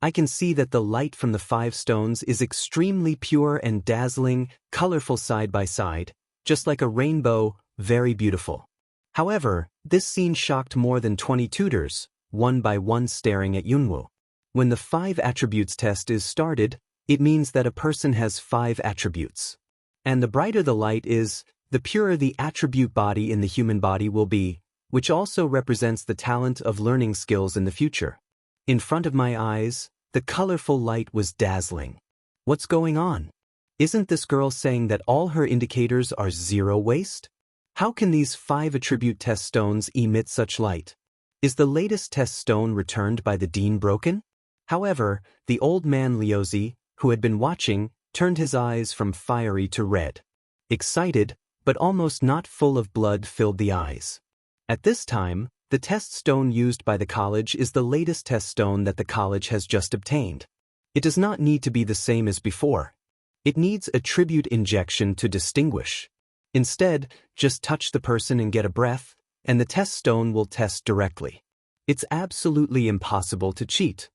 Speaker 1: I can see that the light from the 5 stones is extremely pure and dazzling, colorful side by side, just like a rainbow, very beautiful. However, this scene shocked more than 20 tutors, one by one staring at Yunwoo. When the 5 attributes test is started, it means that a person has 5 attributes. And the brighter the light is, the purer the attribute body in the human body will be, which also represents the talent of learning skills in the future. In front of my eyes, the colorful light was dazzling. What's going on? Isn't this girl saying that all her indicators are zero waste? How can these 5 attribute test stones emit such light? Is the latest test stone returned by the dean broken? However, the old man Liuzi, who had been watching, turned his eyes from fiery to red. Excited, but almost not full of blood filled the eyes. At this time, the test stone used by the college is the latest test stone that the college has just obtained. It does not need to be the same as before. It needs a tribute injection to distinguish. Instead, just touch the person and get a breath, and the test stone will test directly. It's absolutely impossible to cheat.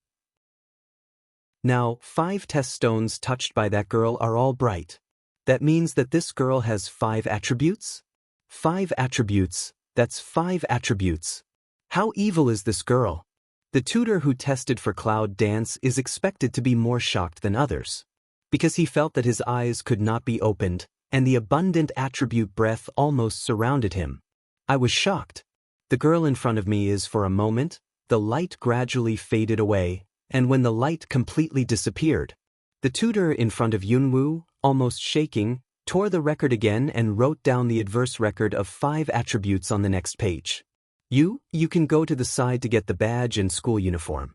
Speaker 1: Now, 5 test stones touched by that girl are all bright. That means that this girl has 5 attributes? 5 attributes, that's 5 attributes. How evil is this girl? The tutor who tested for cloud dance is expected to be more shocked than others. Because he felt that his eyes could not be opened, and the abundant attribute breath almost surrounded him. I was shocked. The girl in front of me is for a moment, the light gradually faded away, and when the light completely disappeared, the tutor in front of Yunwoo, almost shaking, tore the record again and wrote down the adverse record of 5 attributes on the next page. You can go to the side to get the badge and school uniform.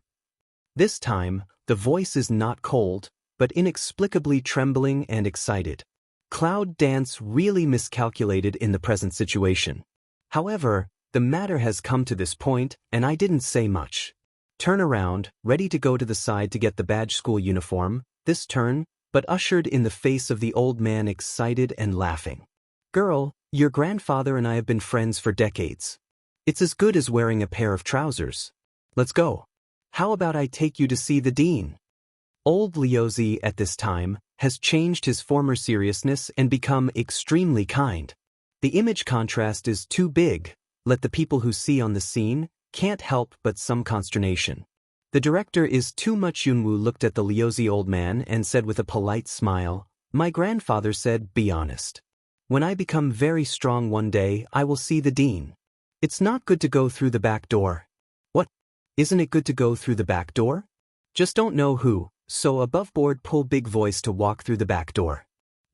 Speaker 1: This time, the voice is not cold, but inexplicably trembling and excited. Cloud dance really miscalculated in the present situation. However, the matter has come to this point, and I didn't say much. Turn around, ready to go to the side to get the badge school uniform, this turn, but ushered in the face of the old man excited and laughing. Girl, your grandfather and I have been friends for decades. It's as good as wearing a pair of trousers. Let's go. How about I take you to see the dean? Old Liuzi at this time has changed his former seriousness and become extremely kind. The image contrast is too big, let the people who see on the scene can't help but some consternation. The director is too much. Yunwoo looked at the Liuzi old man and said with a polite smile, "My grandfather said, be honest. When I become very strong one day, I will see the dean. It's not good to go through the back door." What? Isn't it good to go through the back door? Just don't know who, so above board pull big voice to walk through the back door.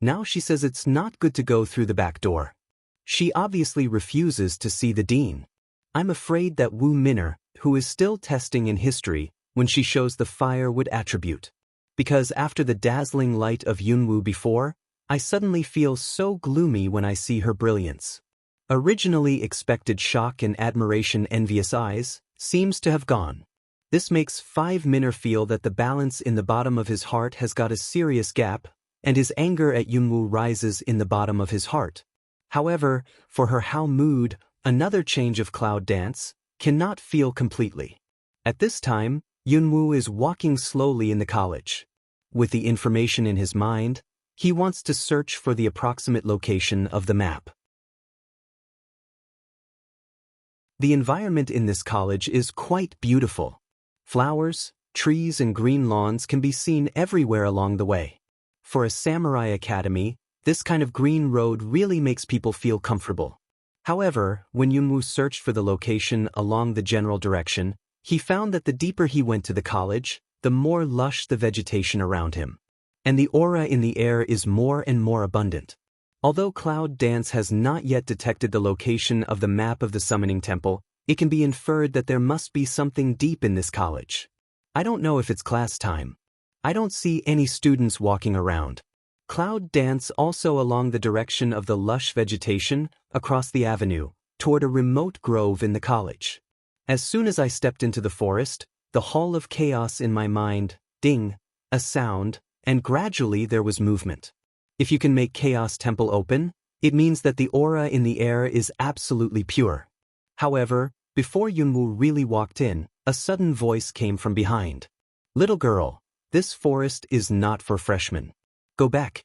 Speaker 1: Now she says it's not good to go through the back door. She obviously refuses to see the dean. I'm afraid that Wu Minner, who is still testing in history, when she shows the firewood attribute. Because after the dazzling light of Yunwoo before, I suddenly feel so gloomy when I see her brilliance. Originally expected shock and admiration envious eyes, seems to have gone. This makes 5 Minner feel that the balance in the bottom of his heart has got a serious gap, and his anger at Yunwoo rises in the bottom of his heart. However, for her How mood, another change of cloud dance, cannot feel completely. At this time, Yunwoo is walking slowly in the college. With the information in his mind, he wants to search for the approximate location of the map. The environment in this college is quite beautiful. Flowers, trees and green lawns can be seen everywhere along the way. For a samurai academy, This kind of green road really makes people feel comfortable. However, when Yunwoo searched for the location along the general direction, he found that the deeper he went to the college, the more lush the vegetation around him. And the aura in the air is more and more abundant. Although Cloud Dance has not yet detected the location of the map of the summoning temple, it can be inferred that there must be something deep in this college. I don't know if it's class time. I don't see any students walking around. Cloud Dance also along the direction of the lush vegetation, across the avenue, toward a remote grove in the college. As soon as I stepped into the forest, the hall of chaos in my mind, ding, a sound, and gradually there was movement. If you can make Chaos Temple open, it means that the aura in the air is absolutely pure. However, before Yunwoo really walked in, a sudden voice came from behind. Little girl, this forest is not for freshmen. Go back.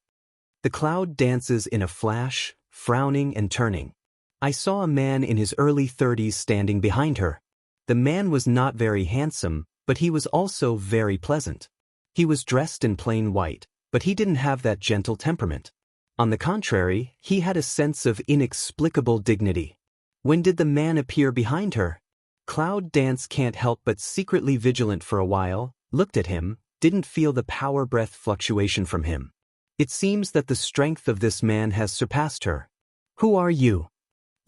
Speaker 1: The cloud dances in a flash, frowning and turning. I saw a man in his early 30s standing behind her. The man was not very handsome, but he was also very pleasant. He was dressed in plain white, but he didn't have that gentle temperament. On the contrary, he had a sense of inexplicable dignity. When did the man appear behind her? Cloud Dance can't help but secretly vigilant for a while, looked at him, didn't feel the power breath fluctuation from him. It seems that the strength of this man has surpassed her. Who are you?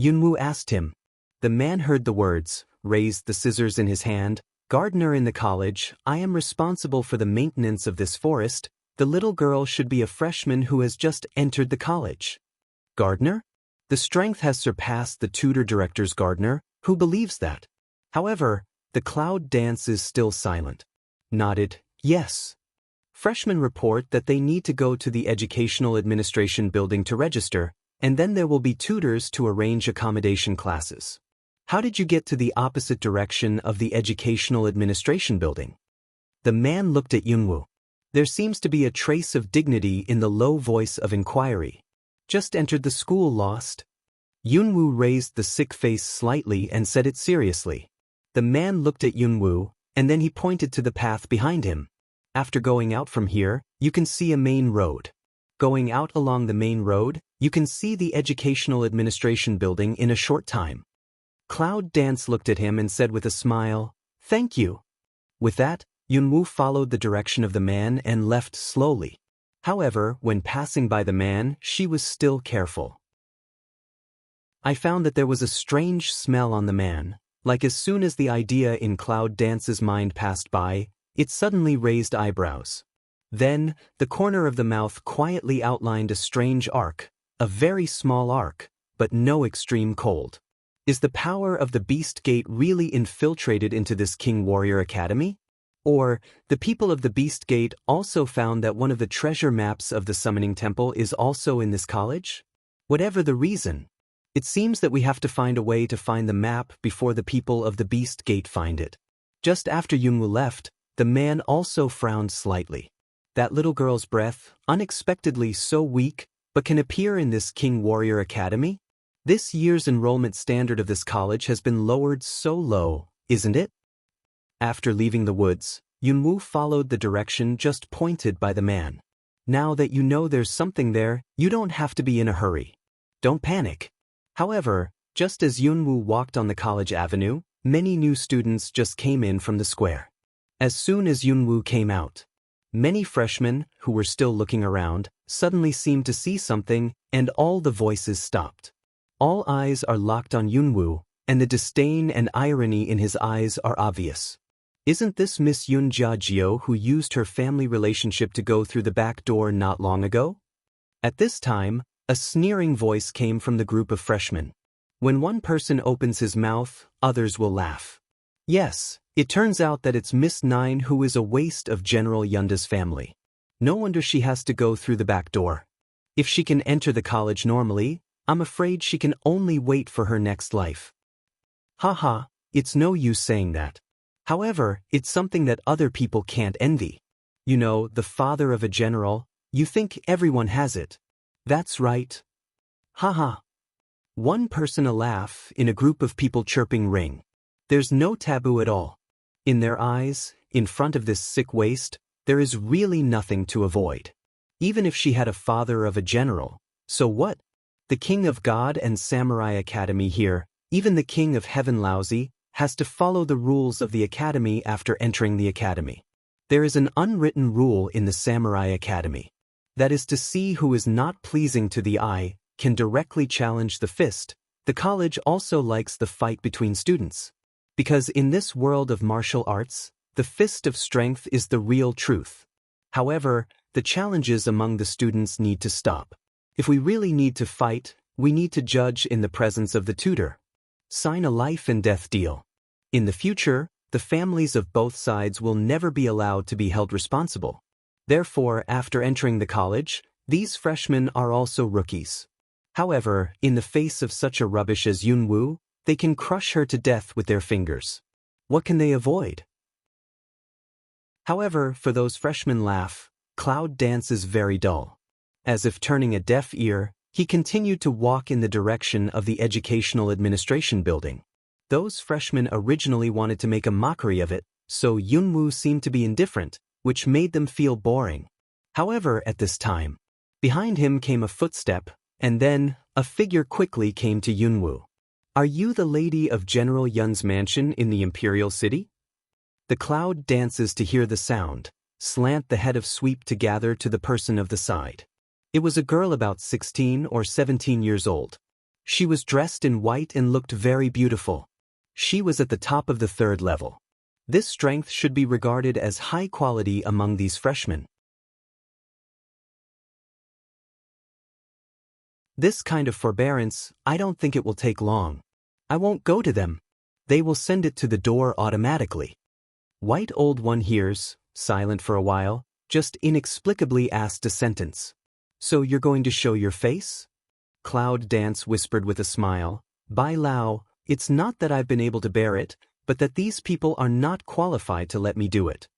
Speaker 1: Yunwoo asked him. The man heard the words, raised the scissors in his hand. Gardener in the college, I am responsible for the maintenance of this forest. The little girl should be a freshman who has just entered the college. Gardener? The strength has surpassed the tutor director's gardener, who believes that. However, the cloud dance is still silent. Nodded, yes. Freshmen report that they need to go to the educational administration building to register, and then there will be tutors to arrange accommodation classes. How did you get to the opposite direction of the educational administration building? The man looked at Yunwoo. There seems to be a trace of dignity in the low voice of inquiry. Just entered the school, lost. Yunwoo raised the sick face slightly and said it seriously. The man looked at Yunwoo, and then he pointed to the path behind him. After going out from here, you can see a main road. Going out along the main road, you can see the educational administration building in a short time. Cloud Dance looked at him and said with a smile, thank you. With that, Yunwoo followed the direction of the man and left slowly. However, when passing by the man, she was still careful. I found that there was a strange smell on the man, like as soon as the idea in Cloud Dance's mind passed by, it suddenly raised eyebrows. Then, the corner of the mouth quietly outlined a strange arc, a very small arc, but no extreme cold. Is the power of the Beast Gate really infiltrated into this King Warrior Academy? Or, the people of the Beast Gate also found that one of the treasure maps of the Summoning Temple is also in this college? Whatever the reason, it seems that we have to find a way to find the map before the people of the Beast Gate find it. Just after Yunwoo left, the man also frowned slightly. That little girl's breath, unexpectedly so weak, but can appear in this King Warrior Academy? This year's enrollment standard of this college has been lowered so low, isn't it? After leaving the woods, Yunwoo followed the direction just pointed by the man. Now that you know there's something there, you don't have to be in a hurry. Don't panic. However, just as Yunwoo walked on the college avenue, many new students just came in from the square. As soon as Yunwoo came out, many freshmen, who were still looking around, suddenly seemed to see something, and all the voices stopped. All eyes are locked on Yunwoo, and the disdain and irony in his eyes are obvious. Isn't this Miss Yun Jiajio who used her family relationship to go through the back door not long ago? At this time, a sneering voice came from the group of freshmen. When one person opens his mouth, others will laugh. Yes, it turns out that it's Miss Nine who is a waste of General Yunda's family. No wonder she has to go through the back door. If she can enter the college normally, I'm afraid she can only wait for her next life. Haha, it's no use saying that. However, it's something that other people can't envy. You know, the father of a general, you think everyone has it. That's right. Haha. One person a laugh in a group of people chirping ring. There's no taboo at all. In their eyes, in front of this sick waste, there is really nothing to avoid. Even if she had a father of a general, So what? The king of God and Samurai Academy here, even the king of Heaven Lousy, has to follow the rules of the academy after entering the academy. There is an unwritten rule in the Samurai Academy. That is to see who is not pleasing to the eye, can directly challenge the fist. The college also likes the fight between students. Because in this world of martial arts, the fist of strength is the real truth. However, the challenges among the students need to stop. If we really need to fight, we need to judge in the presence of the tutor. Sign a life and death deal. In the future, the families of both sides will never be allowed to be held responsible. Therefore, after entering the college, these freshmen are also rookies. However, in the face of such a rubbish as Yunwoo, they can crush her to death with their fingers. What can they avoid? However, for those freshmen laugh, Cloud Dance is very dull. As if turning a deaf ear, he continued to walk in the direction of the Educational Administration building. Those freshmen originally wanted to make a mockery of it, so Yunwoo seemed to be indifferent, which made them feel boring. However, at this time, behind him came a footstep, and then, a figure quickly came to Yunwoo. Are you the lady of General Yun's mansion in the Imperial City? The Cloud dances to hear the sound, slant the head of sweep to gather to the person of the side. It was a girl about 16 or 17 years old. She was dressed in white and looked very beautiful. She was at the top of the 3rd level. This strength should be regarded as high quality among these freshmen. This kind of forbearance, I don't think it will take long. I won't go to them. They will send it to the door automatically. White old one hears, silent for a while, just inexplicably asked a sentence. So you're going to show your face? Cloud Dance whispered with a smile. Bai Lao, it's not that I've been able to bear it, but that these people are not qualified to let me do it.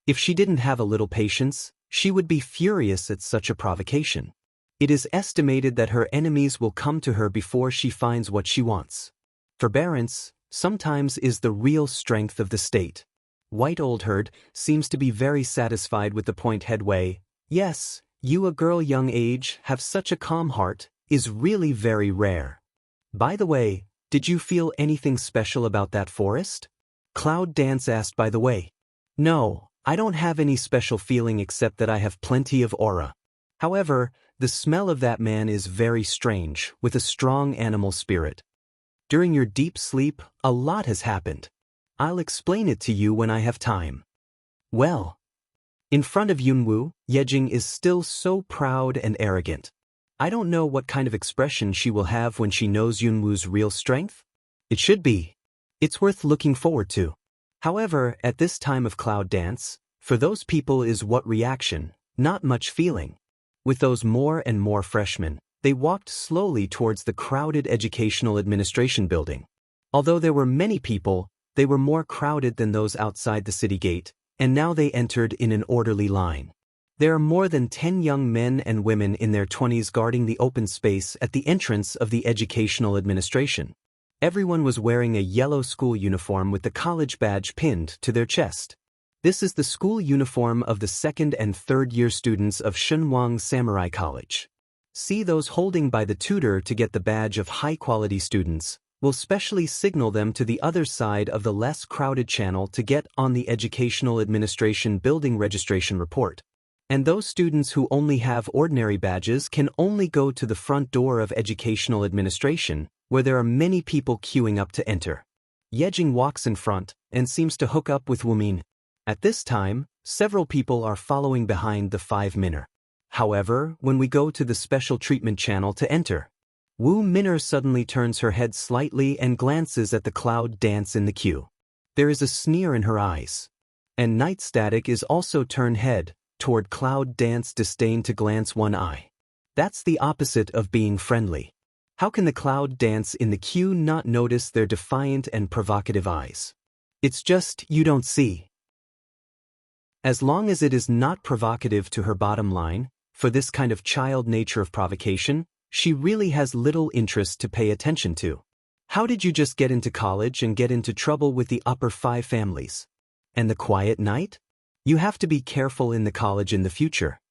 Speaker 1: If she didn't have a little patience, she would be furious at such a provocation. It is estimated that her enemies will come to her before she finds what she wants. Forbearance, sometimes, is the real strength of the state. White Old Herd seems to be very satisfied with the point headway. Yes, you, a girl young age, have such a calm heart, is really very rare. By the way, did you feel anything special about that forest? Cloud Dance asked by the way. No, I don't have any special feeling except that I have plenty of aura. However, the smell of that man is very strange, with a strong animal spirit. During your deep sleep, a lot has happened. I'll explain it to you when I have time. Well, in front of Yunwoo, Yejing is still so proud and arrogant. I don't know what kind of expression she will have when she knows Yunwoo's real strength. It should be. It's worth looking forward to. However, at this time of Cloud Dance, for those people is what reaction, not much feeling. With those more and more freshmen, they walked slowly towards the crowded Educational Administration building. Although there were many people, they were more crowded than those outside the city gate, and now they entered in an orderly line. There are more than 10 young men and women in their 20s guarding the open space at the entrance of the Educational Administration. Everyone was wearing a yellow school uniform with the college badge pinned to their chest. This is the school uniform of the 2nd and 3rd year students of Shunwang Samurai College. See, those holding by the tutor to get the badge of high-quality students will specially signal them to the other side of the less crowded channel to get on the Educational Administration building registration report. And those students who only have ordinary badges can only go to the front door of Educational Administration, where there are many people queuing up to enter. Yejing walks in front and seems to hook up with Wumin. At this time, several people are following behind the 5 Minner. However, when we go to the special treatment channel to enter, Wu Minner suddenly turns her head slightly and glances at the Cloud Dance in the queue. There is a sneer in her eyes. And Night Static is also turned head toward Cloud Dance, disdain to glance one eye. That's the opposite of being friendly. How can the Cloud Dance in the queue not notice their defiant and provocative eyes? It's just you don't see. As long as it is not provocative to her bottom line, for this kind of child nature of provocation, she really has little interest to pay attention to. How did you just get into college and get into trouble with the upper 5 families? And the quiet night? You have to be careful in the college in the future.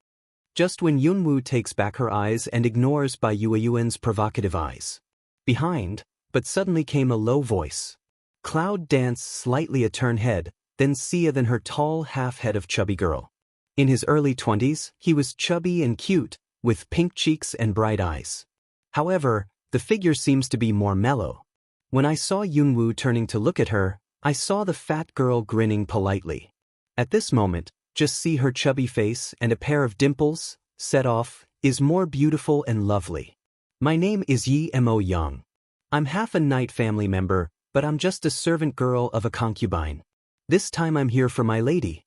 Speaker 1: Just when Yunwoo takes back her eyes and ignores Bai Yueyuan's provocative eyes. Behind, but suddenly came a low voice. Cloud danced slightly a turn head, then Sia than her tall half-head of chubby girl. In his early 20s, he was chubby and cute, with pink cheeks and bright eyes. However, the figure seems to be more mellow. When I saw Yunwoo turning to look at her, I saw the fat girl grinning politely. At this moment, just see her chubby face and a pair of dimples, set off, is more beautiful and lovely. My name is Yi Mo Young. I'm half a Knight family member, but I'm just a servant girl of a concubine. This time I'm here for my lady.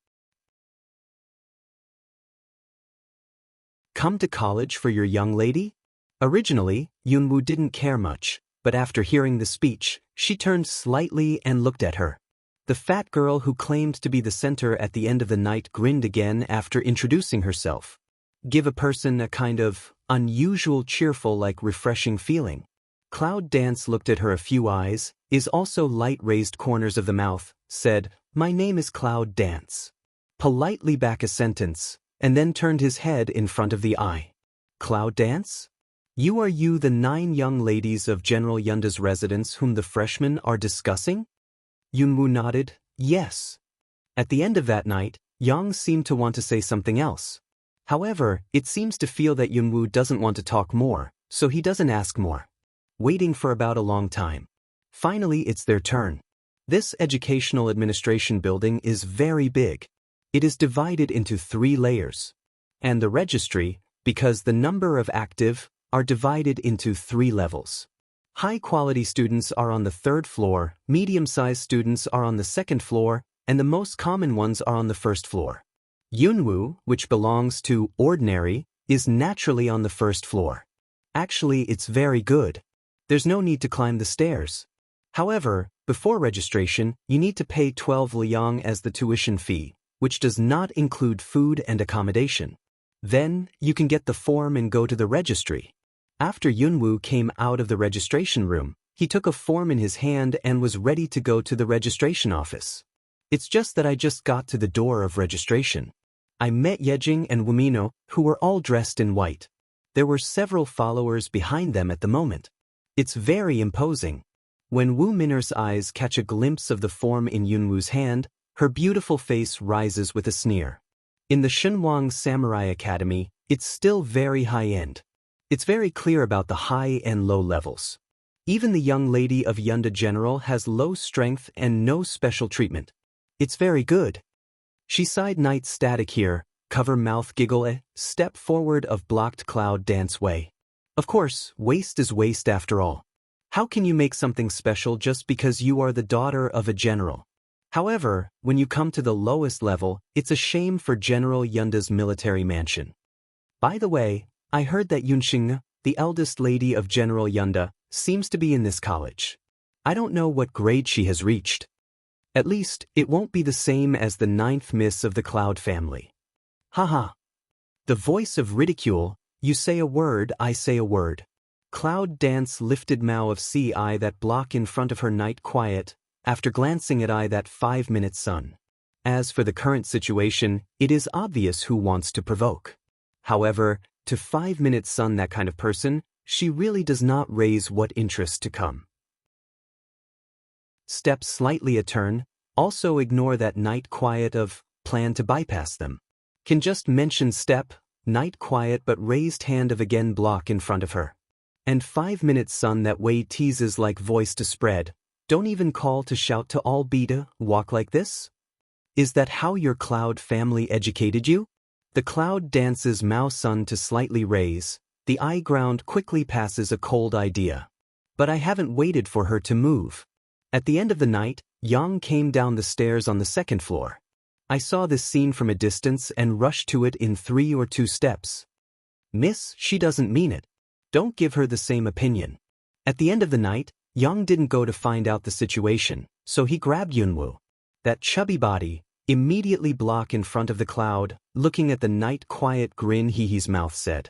Speaker 1: Come to college for your young lady? Originally, Yunwoo didn't care much, but after hearing the speech, she turned slightly and looked at her. The fat girl who claimed to be the center at the end of the night grinned again after introducing herself. Give a person a kind of unusual cheerful like refreshing feeling. Cloud Dance looked at her a few eyes, is also light raised corners of the mouth, said, "My name is Cloud Dance." Politely back a sentence, and then turned his head in front of the eye. Cloud Dance? You are you the 9 young ladies of General Yunda's residence whom the freshmen are discussing? Yunwoo nodded, yes. At the end of that night, Yang seemed to want to say something else. However, it seems to feel that Yunwoo doesn't want to talk more, so he doesn't ask more. Waiting for about a long time. Finally, it's their turn. This educational administration building is very big. It is divided into 3 layers. And the registry, because the number of active, are divided into 3 levels. High-quality students are on the 3rd floor, medium-sized students are on the 2nd floor, and the most common ones are on the 1st floor. Yunwoo, which belongs to ordinary, is naturally on the 1st floor. Actually, it's very good. There's no need to climb the stairs. However, before registration, you need to pay 12 liang as the tuition fee, which does not include food and accommodation. Then, you can get the form and go to the registry. After Yunwoo came out of the registration room, he took a form in his hand and was ready to go to the registration office. It's just that I just got to the door of registration. I met Yejing and Wumino, who were all dressed in white. There were several followers behind them at the moment. It's very imposing. When Wu Minner's eyes catch a glimpse of the form in Yunwoo's hand, her beautiful face rises with a sneer. In the Shenwang Samurai Academy, it's still very high-end. It's very clear about the high and low levels. Even the young lady of Yunda General has low strength and no special treatment. It's very good. She sighed night static here, cover mouth giggle step forward of blocked Cloud Dance way. Of course, waste is waste after all. How can you make something special just because you are the daughter of a general? However, when you come to the lowest level, it's a shame for General Yunda's military mansion. By the way, I heard that Yunxing, the eldest lady of General Yunda, seems to be in this college. I don't know what grade she has reached. At least, it won't be the same as the 9th miss of the Cloud family. Haha. The voice of ridicule, you say a word, I say a word. Cloud Dance lifted Mao of Ci that block in front of her night quiet, after glancing at I that 5-minute sun. As for the current situation, it is obvious who wants to provoke. However, to 5-minute sun that kind of person, she really does not raise what interest to come. Step slightly a turn, also ignore that night quiet of, plan to bypass them. Can just mention step, night quiet but raised hand of again block in front of her. And 5-minute sun that way teases like voice to spread, don't even call to shout to all beta, walk like this? Is that how your Cloud family educated you? The Cloud Dance's Mao sun to slightly raise, the eye ground quickly passes a cold idea. But I haven't waited for her to move. At the end of the night, Yang came down the stairs on the 2nd floor. I saw this scene from a distance and rushed to it in 3 or 2 steps. Miss, she doesn't mean it. Don't give her the same opinion. At the end of the night, Yang didn't go to find out the situation, so he grabbed Yunwoo. That chubby body, immediately block in front of the Cloud, looking at the night quiet grin his mouth said.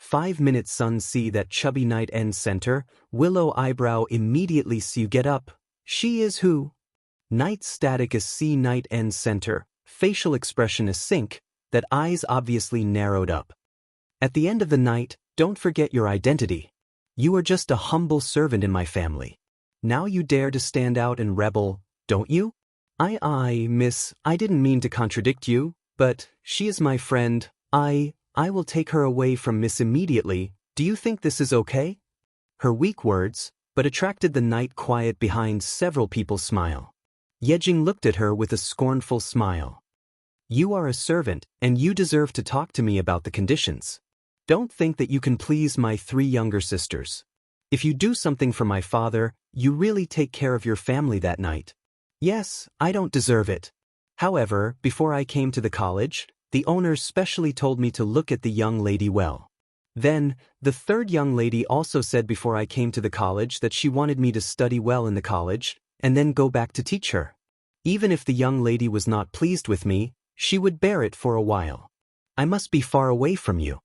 Speaker 1: 5-minute sun see that chubby night end center, willow eyebrow immediately see you get up. She is who? Night static is see night end center, facial expression is sync, that eyes obviously narrowed up. At the end of the night, don't forget your identity. You are just a humble servant in my family. Now you dare to stand out and rebel, don't you? Miss, I didn't mean to contradict you, but she is my friend. I will take her away from Miss immediately. Do you think this is okay? Her weak words, but attracted the night quiet behind several people's smile. Yejing looked at her with a scornful smile. You are a servant, and you deserve to talk to me about the conditions. Don't think that you can please my 3 younger sisters. If you do something for my father, you really take care of your family that night. Yes, I don't deserve it. However, before I came to the college, the owner specially told me to look at the young lady well. Then, the 3rd young lady also said before I came to the college that she wanted me to study well in the college, and then go back to teach her. Even if the young lady was not pleased with me, she would bear it for a while. I must be far away from you.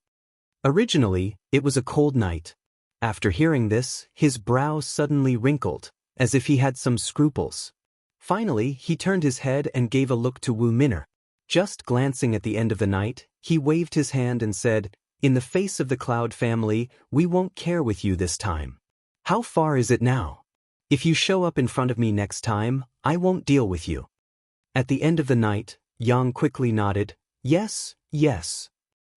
Speaker 1: Originally, it was a cold night. After hearing this, his brow suddenly wrinkled, as if he had some scruples. Finally, he turned his head and gave a look to Wu Minner. Just glancing at the end of the night, he waved his hand and said, "In the face of the Cloud family, we won't care with you this time. How far is it now? If you show up in front of me next time, I won't deal with you." At the end of the night, Yang quickly nodded, "Yes, yes."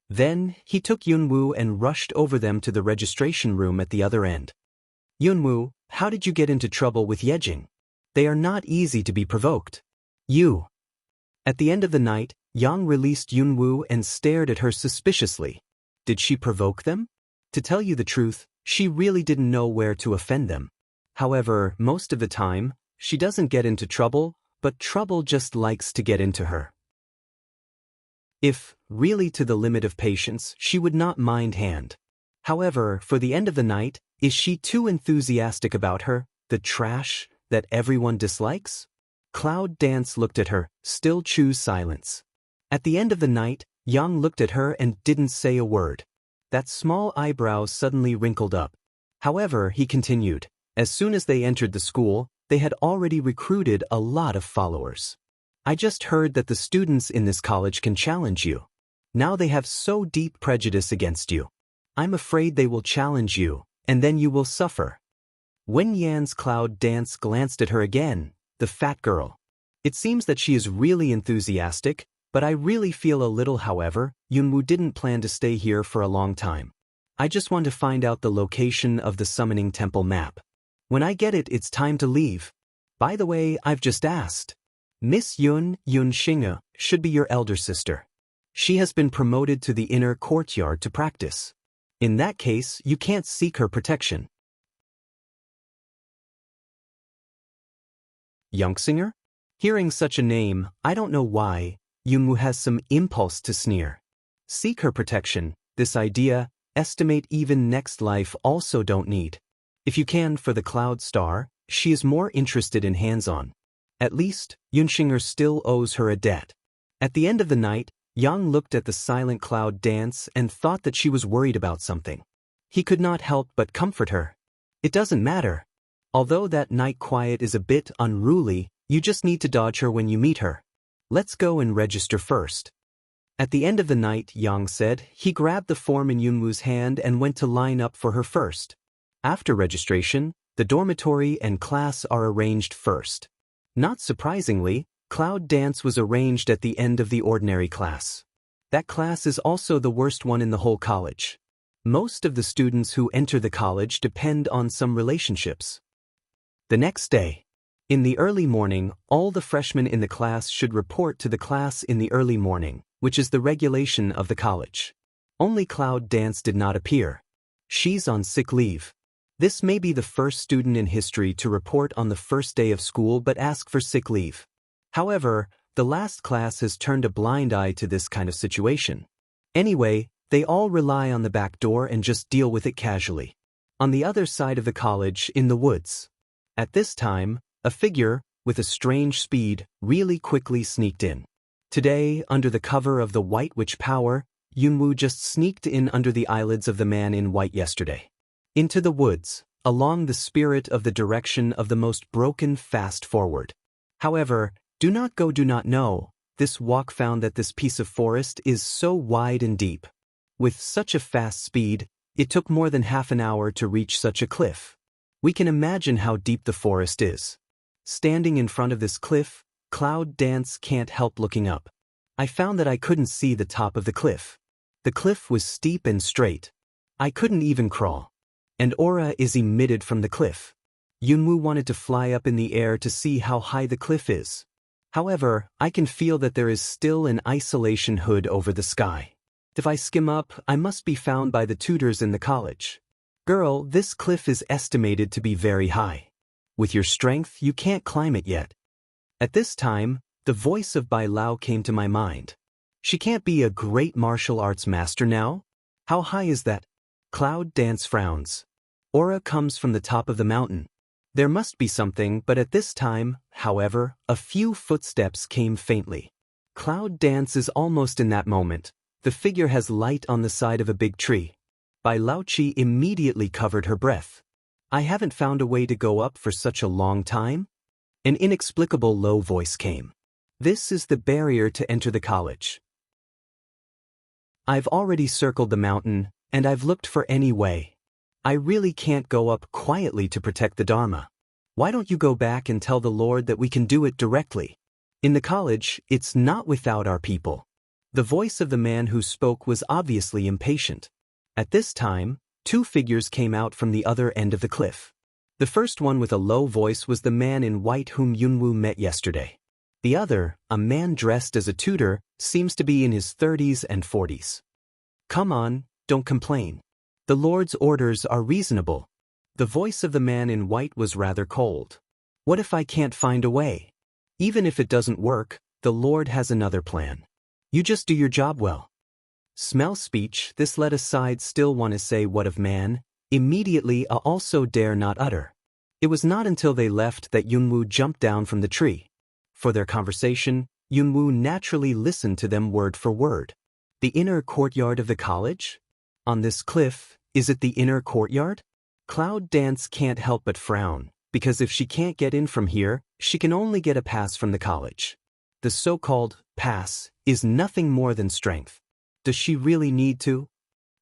Speaker 1: Then, he took Yunwoo and rushed over them to the registration room at the other end. "Yunwoo, how did you get into trouble with Yejing? They are not easy to be provoked." "You." At the end of the night, Yang released Yunwoo and stared at her suspiciously. Did she provoke them? To tell you the truth, she really didn't know where to offend them. However, most of the time, she doesn't get into trouble, but trouble just likes to get into her. If, really to the limit of patience, she would not mind hand. However, for the end of the night, is she too enthusiastic about her, the trash, that everyone dislikes? Cloud Dance looked at her, still choose silence. At the end of the night, Yang looked at her and didn't say a word. That small eyebrows suddenly wrinkled up. However, he continued, as soon as they entered the school, they had already recruited a lot of followers. I just heard that the students in this college can challenge you. Now they have so deep prejudice against you. I'm afraid they will challenge you, and then you will suffer. When Yan's Cloud Dance glanced at her again, the fat girl. It seems that she is really enthusiastic, but I really feel a little. However, Yunwoo didn't plan to stay here for a long time. I just want to find out the location of the summoning temple map. When I get it, it's time to leave. By the way, I've just asked. Miss Yun Xinge should be your elder sister. She has been promoted to the inner courtyard to practice. In that case, you can't seek her protection. Youngsinger? Hearing such a name, I don't know why, Yunwoo has some impulse to sneer. Seek her protection, this idea, estimate even next life also don't need. If you can for the Cloud Star, she is more interested in hands-on. At least, Yunxinger still owes her a debt. At the end of the night, Yang looked at the silent Cloud Dance and thought that she was worried about something. He could not help but comfort her. It doesn't matter. Although that night quiet is a bit unruly, you just need to dodge her when you meet her. Let's go and register first. At the end of the night, Yang said, he grabbed the form in Yunwoo's hand and went to line up for her first. After registration, the dormitory and class are arranged first. Not surprisingly, Cloud Dance was arranged at the end of the ordinary class. That class is also the worst one in the whole college. Most of the students who enter the college depend on some relationships. The next day. In the early morning, all the freshmen in the class should report to the class in the early morning, which is the regulation of the college. Only Cloud Dance did not appear. She's on sick leave. This may be the first student in history to report on the first day of school but ask for sick leave. However, the last class has turned a blind eye to this kind of situation. Anyway, they all rely on the back door and just deal with it casually. On the other side of the college, in the woods. At this time, a figure, with a strange speed, really quickly sneaked in. Today, under the cover of the White Witch power, Yunwoo just sneaked in under the eyelids of the man in white yesterday. Into the woods, along the spirit of the direction of the most broken fast forward. However, do not go do not know, this walk found that this piece of forest is so wide and deep. With such a fast speed, it took more than half an hour to reach such a cliff. We can imagine how deep the forest is. Standing in front of this cliff, Cloud Dance can't help looking up. I found that I couldn't see the top of the cliff. The cliff was steep and straight. I couldn't even crawl. An aura is emitted from the cliff. Yunwoo wanted to fly up in the air to see how high the cliff is. However, I can feel that there is still an isolation hood over the sky. If I skim up, I must be found by the tutors in the college. Girl, this cliff is estimated to be very high. With your strength, you can't climb it yet. At this time, the voice of Bai Lao came to my mind. She can't be a great martial arts master now? How high is that? Cloud Dance frowns. Aura comes from the top of the mountain. There must be something, but at this time, however, a few footsteps came faintly. Cloud Dance is almost in that moment. The figure has light on the side of a big tree. Bai Laochi immediately covered her breath. I haven't found a way to go up for such a long time? An inexplicable low voice came. This is the barrier to enter the college. I've already circled the mountain, and I've looked for any way. I really can't go up quietly to protect the Dharma. Why don't you go back and tell the Lord that we can do it directly? In the college, it's not without our people. The voice of the man who spoke was obviously impatient. At this time, two figures came out from the other end of the cliff. The first one with a low voice was the man in white whom Yunwoo met yesterday. The other, a man dressed as a tutor, seems to be in his 30s and 40s. Come on, don't complain. The Lord's orders are reasonable. The voice of the man in white was rather cold. What if I can't find a way? Even if it doesn't work, the Lord has another plan. You just do your job well. Smell speech, this let aside still want to say what of man, immediately I also dare not utter. It was not until they left that Yunwoo jumped down from the tree. For their conversation, Yunwoo naturally listened to them word for word. The inner courtyard of the college? On this cliff, is it the inner courtyard? Cloud Dance can't help but frown, because if she can't get in from here, she can only get a pass from the college. The so-called pass is nothing more than strength. Does she really need to?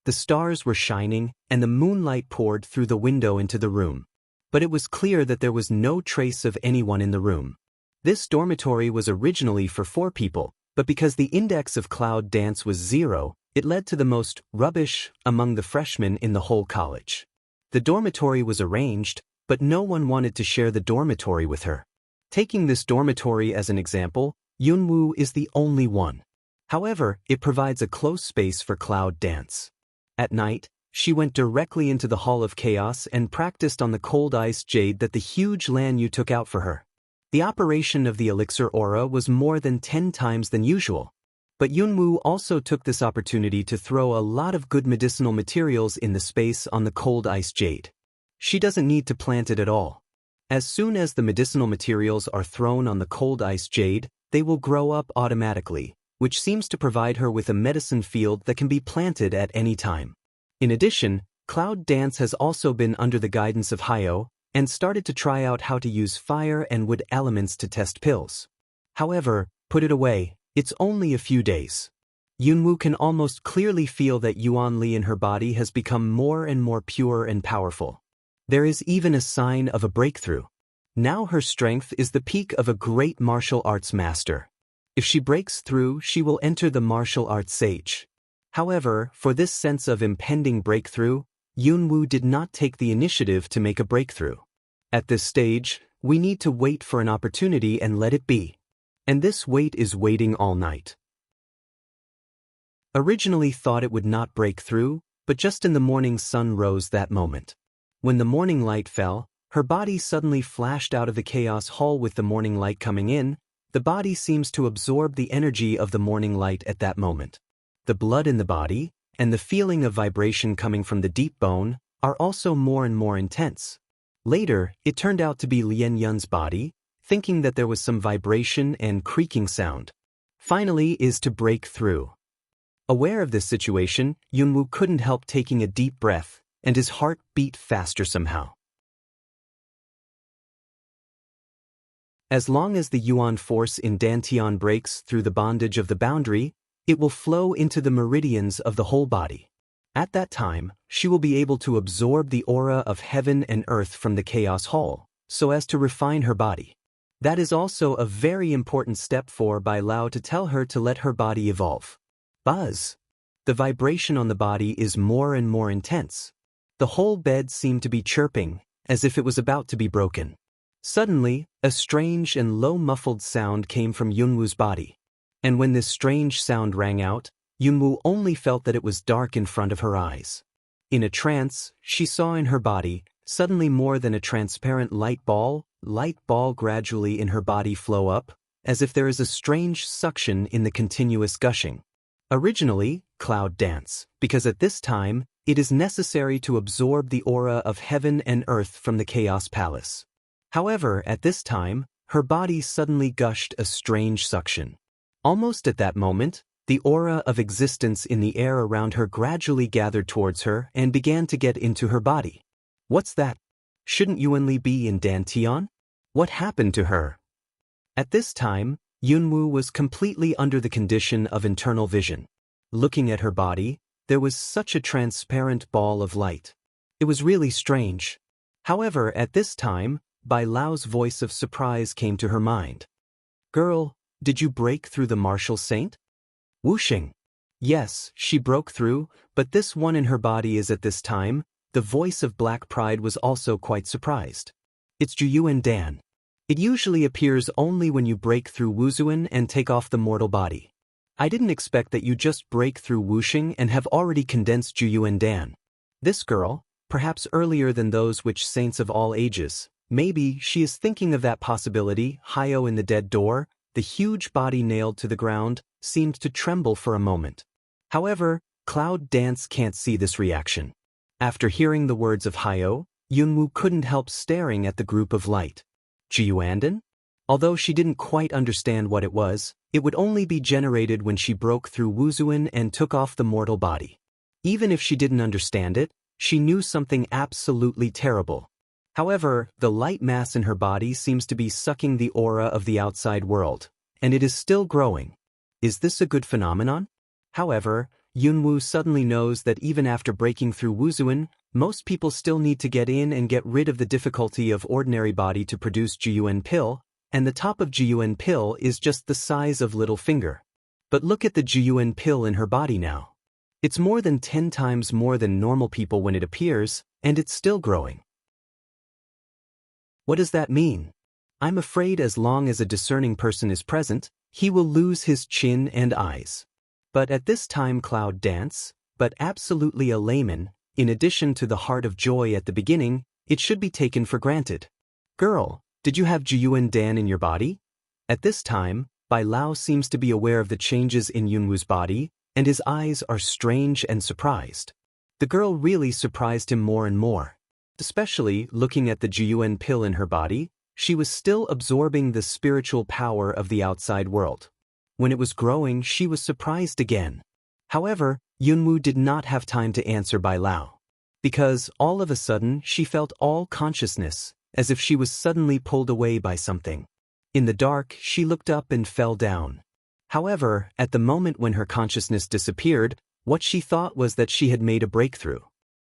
Speaker 1: The stars were shining, and the moonlight poured through the window into the room. But it was clear that there was no trace of anyone in the room. This dormitory was originally for 4 people, but because the index of Cloud Dance was 0, it led to the most rubbish among the freshmen in the whole college. The dormitory was arranged, but no one wanted to share the dormitory with her. Taking this dormitory as an example, Yunwoo is the only one. However, it provides a close space for Cloud Dance. At night, she went directly into the Hall of Chaos and practiced on the cold ice jade that the huge Lan Yu took out for her. The operation of the elixir aura was more than 10 times than usual. But Yunwoo also took this opportunity to throw a lot of good medicinal materials in the space on the cold ice jade. She doesn't need to plant it at all. As soon as the medicinal materials are thrown on the cold ice jade, they will grow up automatically, which seems to provide her with a medicine field that can be planted at any time. In addition, Cloud Dance has also been under the guidance of Hyo, and started to try out how to use fire and wood elements to test pills. However, put it away, it's only a few days. Yunwoo can almost clearly feel that Yuan Li in her body has become more and more pure and powerful. There is even a sign of a breakthrough. Now her strength is the peak of a great martial arts master. If she breaks through, she will enter the martial arts sage. However, for this sense of impending breakthrough, Yunwoo did not take the initiative to make a breakthrough. At this stage, we need to wait for an opportunity and let it be. And this wait is waiting all night. Originally thought it would not break through, but just in the morning sun rose that moment. When the morning light fell, her body suddenly flashed out of the chaos hall with the morning light coming in. The body seems to absorb the energy of the morning light at that moment. The blood in the body, and the feeling of vibration coming from the deep bone, are also more and more intense. Later, it turned out to be Lien Yun's body, thinking that there was some vibration and creaking sound. Finally is to break through. Aware of this situation, Yunwoo couldn't help taking a deep breath, and his heart beat faster somehow. As long as the Yuan force in Dantian breaks through the bondage of the boundary, it will flow into the meridians of the whole body. At that time, she will be able to absorb the aura of heaven and earth from the chaos hall, so as to refine her body. That is also a very important step for Bai Lao to tell her to let her body evolve. Buzz. The vibration on the body is more and more intense. The whole bed seemed to be chirping, as if it was about to be broken. Suddenly, a strange and low muffled sound came from Yunwoo's body. And when this strange sound rang out, Yunwoo only felt that it was dark in front of her eyes. In a trance, she saw in her body, suddenly more than a transparent light ball gradually in her body flow up, as if there is a strange suction in the continuous gushing. Originally, cloud dance, because at this time, it is necessary to absorb the aura of heaven and earth from the Chaos Palace. However, at this time, her body suddenly gushed a strange suction. Almost at that moment, the aura of existence in the air around her gradually gathered towards her and began to get into her body. What's that? Shouldn't Yuanli be in Dantian? What happened to her? At this time, Yunwoo was completely under the condition of internal vision. Looking at her body, there was such a transparent ball of light. It was really strange. However, at this time, Bai Lao's voice of surprise came to her mind. Girl, did you break through the martial saint? Wuxing. Yes, she broke through, but this one in her body is at this time. The voice of Black Pride was also quite surprised. It's Juyuan Dan. It usually appears only when you break through Wuzuan and take off the mortal body. I didn't expect that you just break through Wuxing and have already condensed Juyuan Dan. This girl, perhaps earlier than those which saints of all ages, maybe she is thinking of that possibility. Hyo in the dead door, the huge body nailed to the ground, seemed to tremble for a moment. However, Cloud Dance can't see this reaction. After hearing the words of Hyo, Yunwoo couldn't help staring at the group of light. Jiyuandan? Although she didn't quite understand what it was, it would only be generated when she broke through Wuzuan and took off the mortal body. Even if she didn't understand it, she knew something absolutely terrible. However, the light mass in her body seems to be sucking the aura of the outside world, and it is still growing. Is this a good phenomenon? However, Yunwoo suddenly knows that even after breaking through Wuzuan, most people still need to get in and get rid of the difficulty of ordinary body to produce Jiyuan pill, and the top of Jiyuan pill is just the size of little finger. But look at the Jiyuan pill in her body now. It's more than 10 times more than normal people when it appears, and it's still growing. What does that mean? I'm afraid as long as a discerning person is present, he will lose his chin and eyes. But at this time Cloud Dance, but absolutely a layman, in addition to the heart of joy at the beginning, it should be taken for granted. Girl, did you have Jiyuan Dan in your body? At this time, Bai Lao seems to be aware of the changes in Yunwoo's body, and his eyes are strange and surprised. The girl really surprised him more and more. Especially looking at the Jiyuan pill in her body, she was still absorbing the spiritual power of the outside world. When it was growing, she was surprised again. However, Yunwoo did not have time to answer Bai Lao. Because all of a sudden she felt all consciousness, as if she was suddenly pulled away by something. In the dark, she looked up and fell down. However, at the moment when her consciousness disappeared, what she thought was that she had made a breakthrough.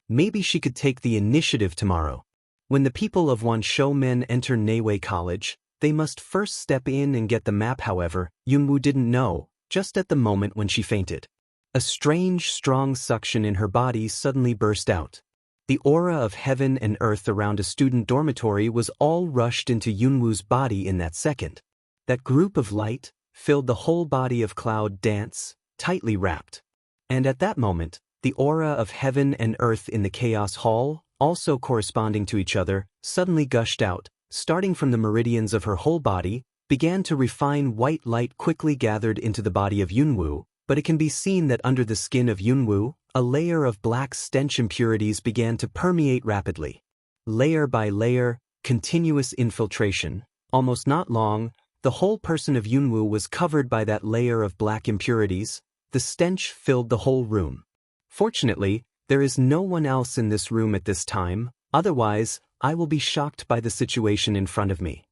Speaker 1: Maybe she could take the initiative tomorrow. When the people of Wanshou men enter Neiwei College, they must first step in and get the map. However, Yunwoo didn't know, just at the moment when she fainted. A strange, strong suction in her body suddenly burst out. The aura of heaven and earth around a student dormitory was all rushed into Yunwoo's body in that second. That group of light filled the whole body of Cloud Dance, tightly wrapped. And at that moment, the aura of heaven and earth in the Chaos Hall, also corresponding to each other, suddenly gushed out, starting from the meridians of her whole body, began to refine. White light quickly gathered into the body of Yunwoo, but it can be seen that under the skin of Yunwoo, a layer of black stench impurities began to permeate rapidly. Layer by layer, continuous infiltration. Almost not long, the whole person of Yunwoo was covered by that layer of black impurities. The stench filled the whole room. Fortunately, there is no one else in this room at this time, otherwise, I will be shocked by the situation in front of me.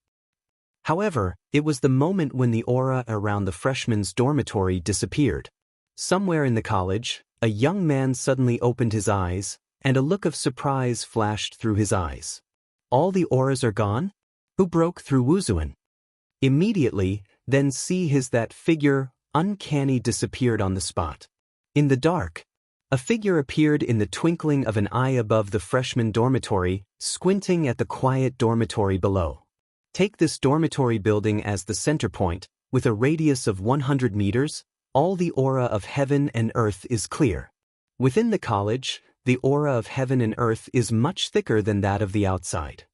Speaker 1: However, it was the moment when the aura around the freshmen's dormitory disappeared. Somewhere in the college, a young man suddenly opened his eyes, and a look of surprise flashed through his eyes. All the auras are gone? Who broke through Wuzuan? Immediately, then that figure, uncanny, disappeared on the spot. In the dark, a figure appeared in the twinkling of an eye above the freshman dormitory, squinting at the quiet dormitory below. Take this dormitory building as the center point, with a radius of 100 meters, all the aura of heaven and earth is clear. Within the college, the aura of heaven and earth is much thicker than that of the outside.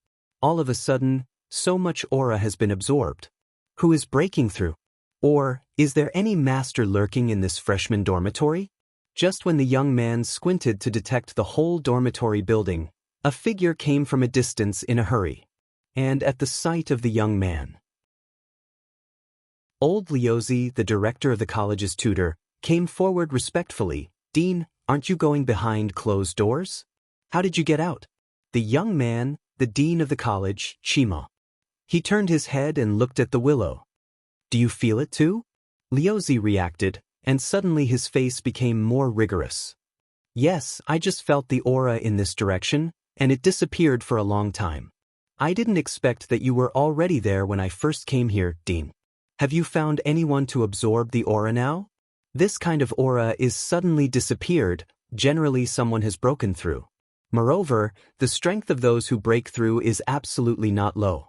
Speaker 1: All of a sudden, so much aura has been absorbed. Who is breaking through? Or, is there any master lurking in this freshman dormitory? Just when the young man squinted to detect the whole dormitory building, a figure came from a distance in a hurry. And at the sight of the young man, old Liozzi, the director of the college's tutor, came forward respectfully. "Dean, aren't you going behind closed doors? How did you get out?" The young man, the dean of the college, Chima. He turned his head and looked at the willow. "Do you feel it too?" Liozzi reacted, and suddenly his face became more rigorous. "Yes, I just felt the aura in this direction, and it disappeared for a long time. I didn't expect that you were already there when I first came here, Dean. Have you found anyone to absorb the aura now? This kind of aura is suddenly disappeared, generally someone has broken through. Moreover, the strength of those who break through is absolutely not low."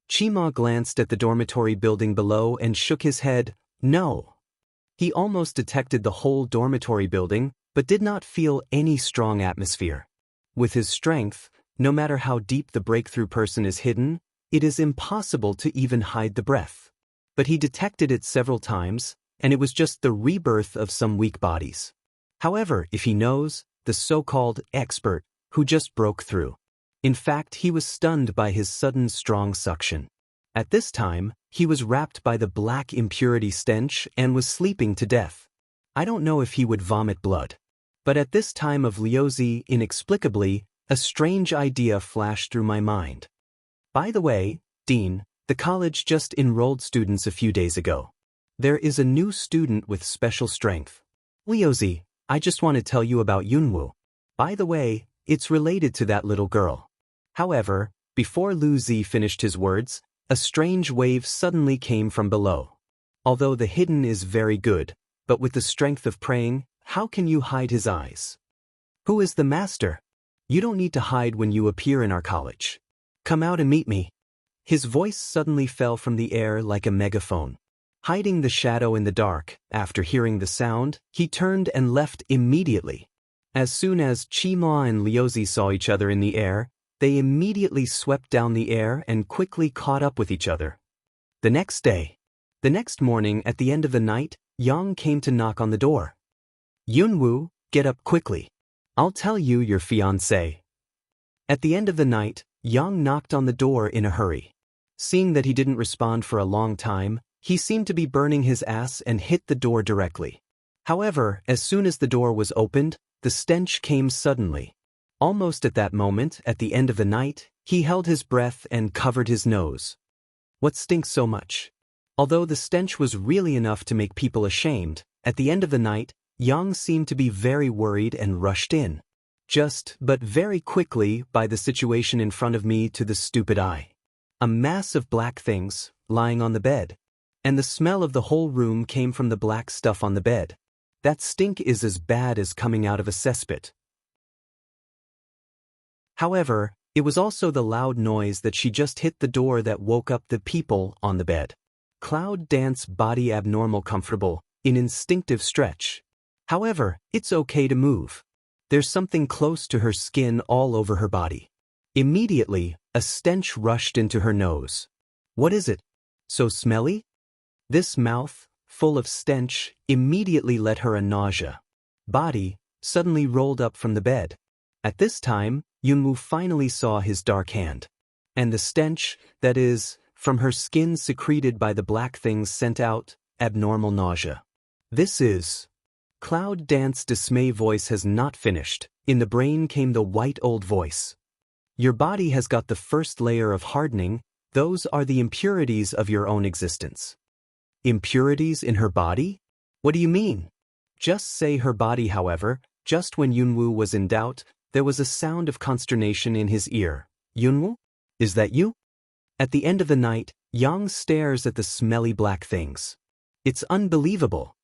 Speaker 1: Chima glanced at the dormitory building below and shook his head. "No." He almost detected the whole dormitory building, but did not feel any strong atmosphere. With his strength, no matter how deep the breakthrough person is hidden, it is impossible to even hide the breath. But he detected it several times, and it was just the rebirth of some weak bodies. However, if he knows, the so-called expert, who just broke through. In fact, he was stunned by his sudden strong suction. At this time, he was wrapped by the black impurity stench and was sleeping to death. I don't know if he would vomit blood. But at this time of Liozzi, inexplicably, a strange idea flashed through my mind. "By the way, Dean, the college just enrolled students a few days ago. There is a new student with special strength. Liozzi, I just want to tell you about Yunwu. By the way, it's related to that little girl." However, before Lu Zi finished his words, a strange wave suddenly came from below. Although the hidden is very good, but with the strength of praying, how can you hide his eyes? "Who is the master? You don't need to hide when you appear in our college. Come out and meet me." His voice suddenly fell from the air like a megaphone. Hiding the shadow in the dark, after hearing the sound, he turned and left immediately. As soon as Chima and Liozzi saw each other in the air, they immediately swept down the air and quickly caught up with each other. The next morning at the end of the night, Yang came to knock on the door. "Yunwu, get up quickly. I'll tell you your fiancé." At the end of the night, Yang knocked on the door in a hurry. Seeing that he didn't respond for a long time, he seemed to be burning his ass and hit the door directly. However, as soon as the door was opened, the stench came suddenly. Almost at that moment, at the end of the night, he held his breath and covered his nose. What stinks so much? Although the stench was really enough to make people ashamed, at the end of the night, Yang seemed to be very worried and rushed in. But very quickly, by the situation in front of me to the stupid eye. A mass of black things, lying on the bed. And the smell of the whole room came from the black stuff on the bed. That stink is as bad as coming out of a cesspit. However, it was also the loud noise that she just hit the door that woke up the people on the bed. Cloud dance body abnormal comfortable, in instinctive stretch. However, it's okay to move. There's something close to her skin all over her body. Immediately, a stench rushed into her nose. What is it? So smelly? This mouth, full of stench, immediately led her a nausea. Body suddenly rolled up from the bed. At this time, Yunwu finally saw his dark hand. And the stench, that is, from her skin secreted by the black things sent out, abnormal nausea. This is... Cloud Dance dismay voice has not finished. In the brain came the white old voice. Your body has got the first layer of hardening, those are the impurities of your own existence. Impurities in her body? What do you mean? Just say her body, however. Just when Yunwoo was in doubt, there was a sound of consternation in his ear. Yunwoo? Is that you? At the end of the night, Yang stares at the smelly black things. It's unbelievable.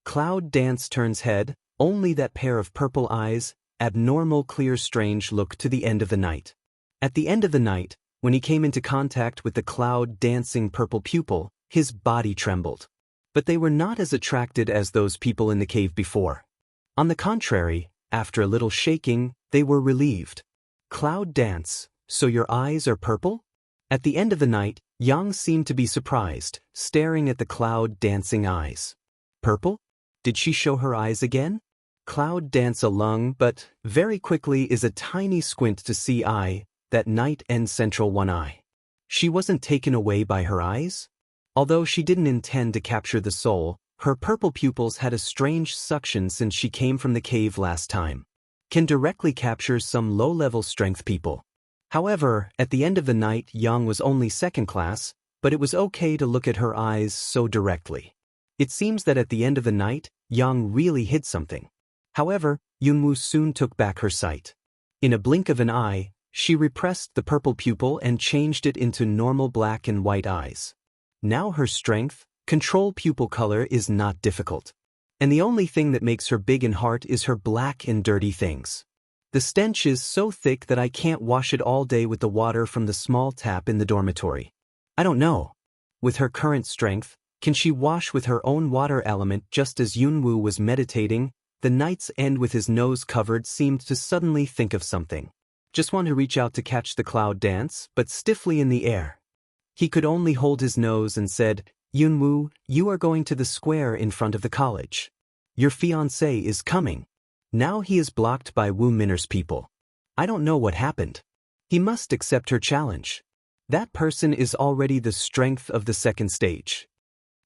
Speaker 1: Cloud Dance turns head, only that pair of purple eyes, abnormal clear strange look to the end of the night. At the end of the night, when he came into contact with the Cloud Dancing purple pupil, his body trembled. But they were not as attracted as those people in the cave before. On the contrary, after a little shaking, they were relieved. Cloud Dance, so your eyes are purple? At the end of the night, Yang seemed to be surprised, staring at the Cloud Dancing eyes. Purple? Did she show her eyes again? Cloud Dance along, but very quickly is a tiny squint to see eye, that night and central one eye. She wasn't taken away by her eyes? Although she didn't intend to capture the soul, her purple pupils had a strange suction since she came from the cave last time. Can directly capture some low-level strength people. However, at the end of the night Yang was only second class, but it was okay to look at her eyes so directly. It seems that at the end of the night, Yang really hid something. However, Yunwoo soon took back her sight. In a blink of an eye, she repressed the purple pupil and changed it into normal black and white eyes. Now her strength, control pupil color is not difficult. And the only thing that makes her big in heart is her black and dirty things. The stench is so thick that I can't wash it all day with the water from the small tap in the dormitory. I don't know. With her current strength, can she wash with her own water element? Just as Yunwoo was meditating, the night's end with his nose covered seemed to suddenly think of something. Just want to reach out to catch the Cloud Dance, but stiffly in the air. He could only hold his nose and said, Yunwoo, you are going to the square in front of the college. Your fiancé is coming. Now he is blocked by Wu Minner's people. I don't know what happened. He must accept her challenge. That person is already the strength of the second stage.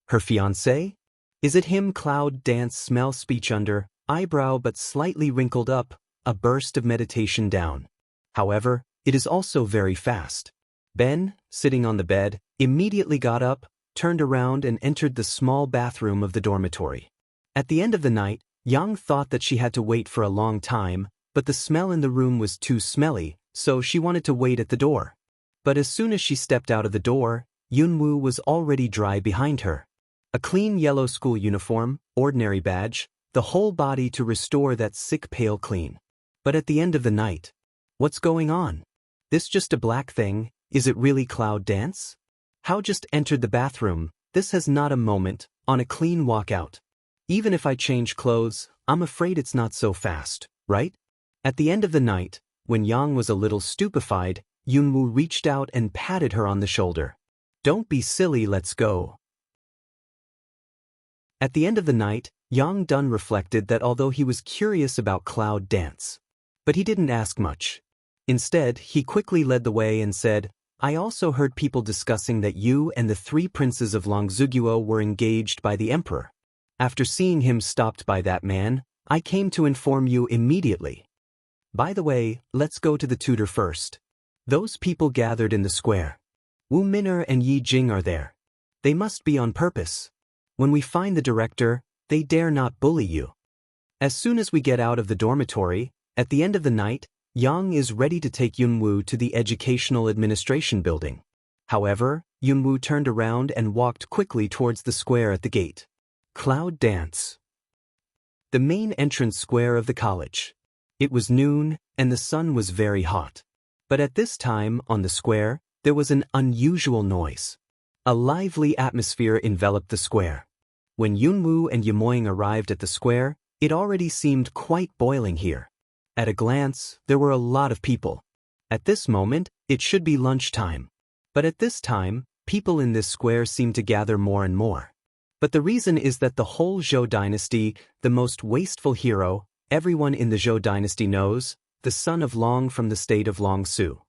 Speaker 1: Her fiancé? Is it him? Cloud Dance smell speech under, eyebrow but slightly wrinkled up, a burst of meditation down. However, it is also very fast. Ben, sitting on the bed, immediately got up, turned around and entered the small bathroom of the dormitory. At the end of the night, Yang thought that she had to wait for a long time, but the smell in the room was too smelly, so she wanted to wait at the door. But as soon as she stepped out of the door, Yunwoo was already dry behind her. A clean yellow school uniform, ordinary badge, the whole body to restore that sick pale clean. But at the end of the night, what's going on? This just a black thing? Is it really Cloud Dance? How just entered the bathroom? This has not a moment, on a clean walkout. Even if I change clothes, I'm afraid it's not so fast, right? At the end of the night, when Yang was a little stupefied, Yunwoo reached out and patted her on the shoulder. Don't be silly, let's go. At the end of the night, Yang Dun reflected that although he was curious about Cloud Dance, but he didn't ask much. Instead, he quickly led the way and said, I also heard people discussing that you and the three princes of Longzuguo were engaged by the emperor. After seeing him stopped by that man, I came to inform you immediately. By the way, let's go to the tutor first. Those people gathered in the square. Wu Minner and Yi Jing are there. They must be on purpose. When we find the director, they dare not bully you. As soon as we get out of the dormitory, at the end of the night, Yang is ready to take Yunwoo to the Educational Administration building. However, Yunwoo turned around and walked quickly towards the square at the gate. Cloud Dance. The main entrance square of the college. It was noon, and the sun was very hot. But at this time, on the square, there was an unusual noise. A lively atmosphere enveloped the square. When Yunwoo and Yamoying arrived at the square, it already seemed quite boiling here. At a glance, there were a lot of people. At this moment, it should be lunchtime. But at this time, people in this square seem to gather more and more. But the reason is that the whole Zhou dynasty, the most wasteful hero, everyone in the Zhou dynasty knows, the son of Long from the state of Longsu.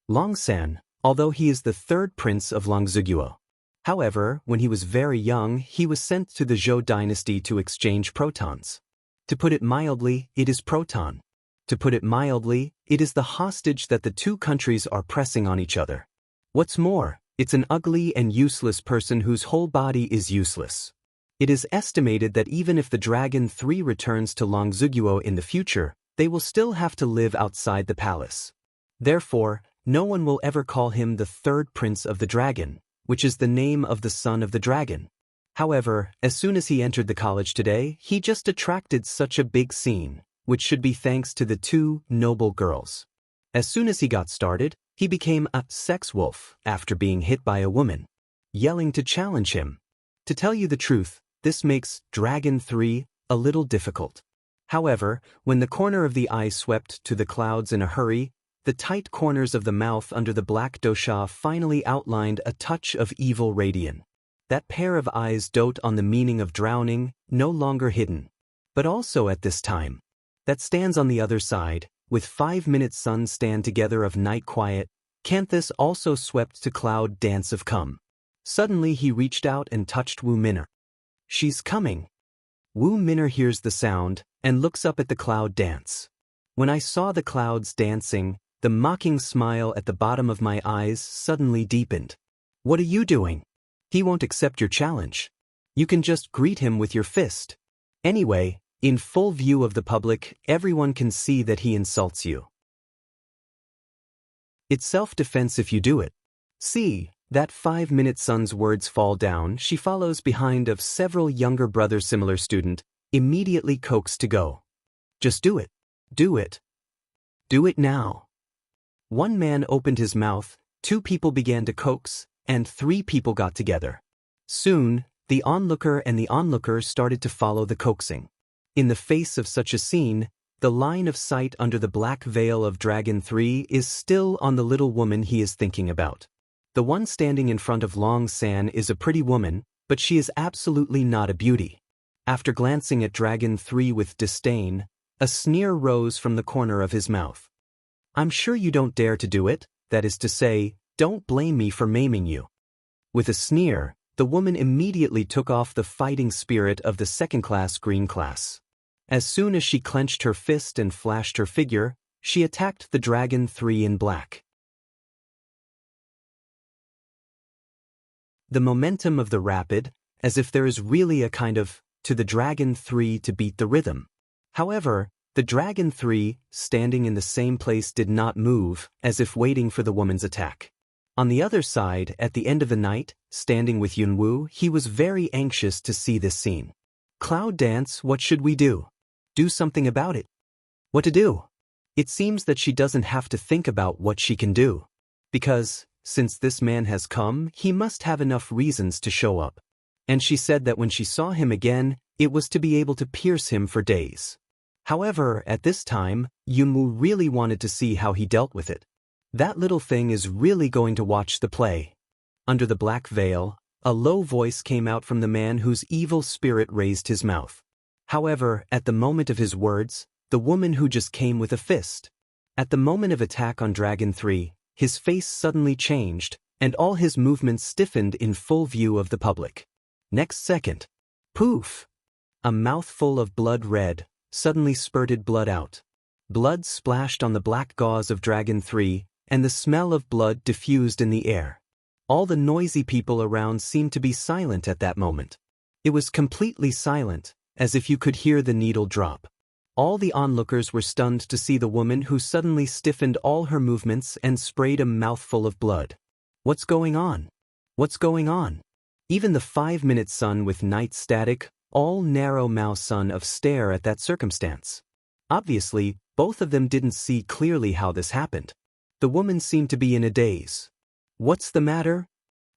Speaker 1: Longsan, although he is the third prince of Longzuguo. However, when he was very young, he was sent to the Zhou dynasty to exchange protons. To put it mildly, it is proton. To put it mildly, it is the hostage that the two countries are pressing on each other. What's more, It's an ugly and useless person whose whole body is useless. It is estimated that even if the Dragon 3 returns to Longzuguo in the future, they will still have to live outside the palace. Therefore, no one will ever call him the third prince of the dragon, which is the name of the son of the dragon. However, as soon as he entered the college today, he just attracted such a big scene, which should be thanks to the two noble girls. As soon as he got started, he became a sex wolf after being hit by a woman, yelling to challenge him. To tell you the truth, this makes Dragon 3 a little difficult. However, when the corner of the eye swept to the clouds in a hurry, the tight corners of the mouth under the black dosha finally outlined a touch of evil radian. That pair of eyes dote on the meaning of drowning, no longer hidden. But also at this time. That stands on the other side, with 5-minute sun stand together of night quiet, Canthus also swept to cloud dance of come. Suddenly he reached out and touched Wu Minner. She's coming. Wu Minner hears the sound, and looks up at the cloud dance. When I saw the clouds dancing, the mocking smile at the bottom of my eyes suddenly deepened. What are you doing? He won't accept your challenge. You can just greet him with your fist. Anyway, in full view of the public, everyone can see that he insults you. It's self-defense if you do it. See, that 5-minute sun's words fall down, she follows behind of several younger brother similar student, immediately coaxed to go. Just do it. Do it. Do it now. One man opened his mouth, 2 people began to coax, and 3 people got together. Soon, the onlooker and the onlooker started to follow the coaxing. In the face of such a scene, the line of sight under the black veil of Dragon 3 is still on the little woman he is thinking about. The one standing in front of Long San is a pretty woman, but she is absolutely not a beauty. After glancing at Dragon 3 with disdain, a sneer rose from the corner of his mouth. I'm sure you don't dare to do it, that is to say, don't blame me for maiming you. With a sneer, the woman immediately took off the fighting spirit of the second-class green class. As soon as she clenched her fist and flashed her figure, she attacked the Dragon 3 in black. The momentum of the rapid, as if there is really a kind of, to the Dragon 3 to beat the rhythm. However, the Dragon 3, standing in the same place, did not move, as if waiting for the woman's attack. On the other side, at the end of the night, standing with Yunwu, he was very anxious to see this scene. Cloud dance, what should we do? Do something about it. What to do? It seems that she doesn't have to think about what she can do. Because, since this man has come, he must have enough reasons to show up. And she said that when she saw him again, it was to be able to pierce him for days. However, at this time, Yunwu really wanted to see how he dealt with it. That little thing is really going to watch the play. Under the black veil, a low voice came out from the man whose evil spirit raised his mouth. However, at the moment of his words, the woman who just came with a fist. At the moment of attack on Dragon 3, his face suddenly changed, and all his movements stiffened in full view of the public. Next second, poof! A mouthful of blood red suddenly spurted blood out. Blood splashed on the black gauze of Dragon 3, and the smell of blood diffused in the air. All the noisy people around seemed to be silent at that moment. It was completely silent, as if you could hear the needle drop. All the onlookers were stunned to see the woman who suddenly stiffened all her movements and sprayed a mouthful of blood. What's going on? What's going on? Even the 5-minute sun with night static, all narrow Mao sun of stare at that circumstance. Obviously, both of them didn't see clearly how this happened. The woman seemed to be in a daze. What's the matter?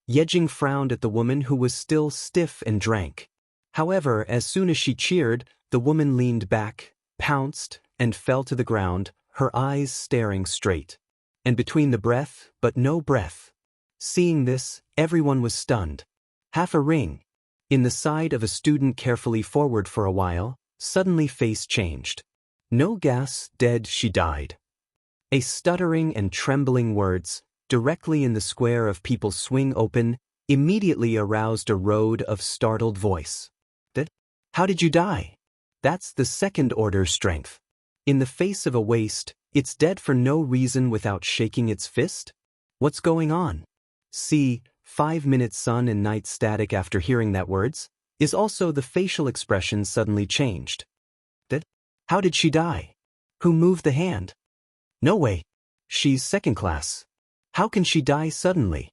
Speaker 1: Yejing frowned at the woman who was still stiff and drank. However, as soon as she cheered, the woman leaned back, pounced, and fell to the ground, her eyes staring straight. And between the breath, but no breath. Seeing this, everyone was stunned. Half a ring. In the side of a student carefully forward for a while, suddenly face changed. No gas, dead, she died. A stuttering and trembling words, directly in the square of people swing open, immediately aroused a road of startled voice. How did you die? That's the second-order strength. In the face of a waste, it's dead for no reason without shaking its fist? What's going on? See, 5-minute sun and night static after hearing that words, is also the facial expression suddenly changed. That? How did she die? Who moved the hand? No way. She's second class. How can she die suddenly?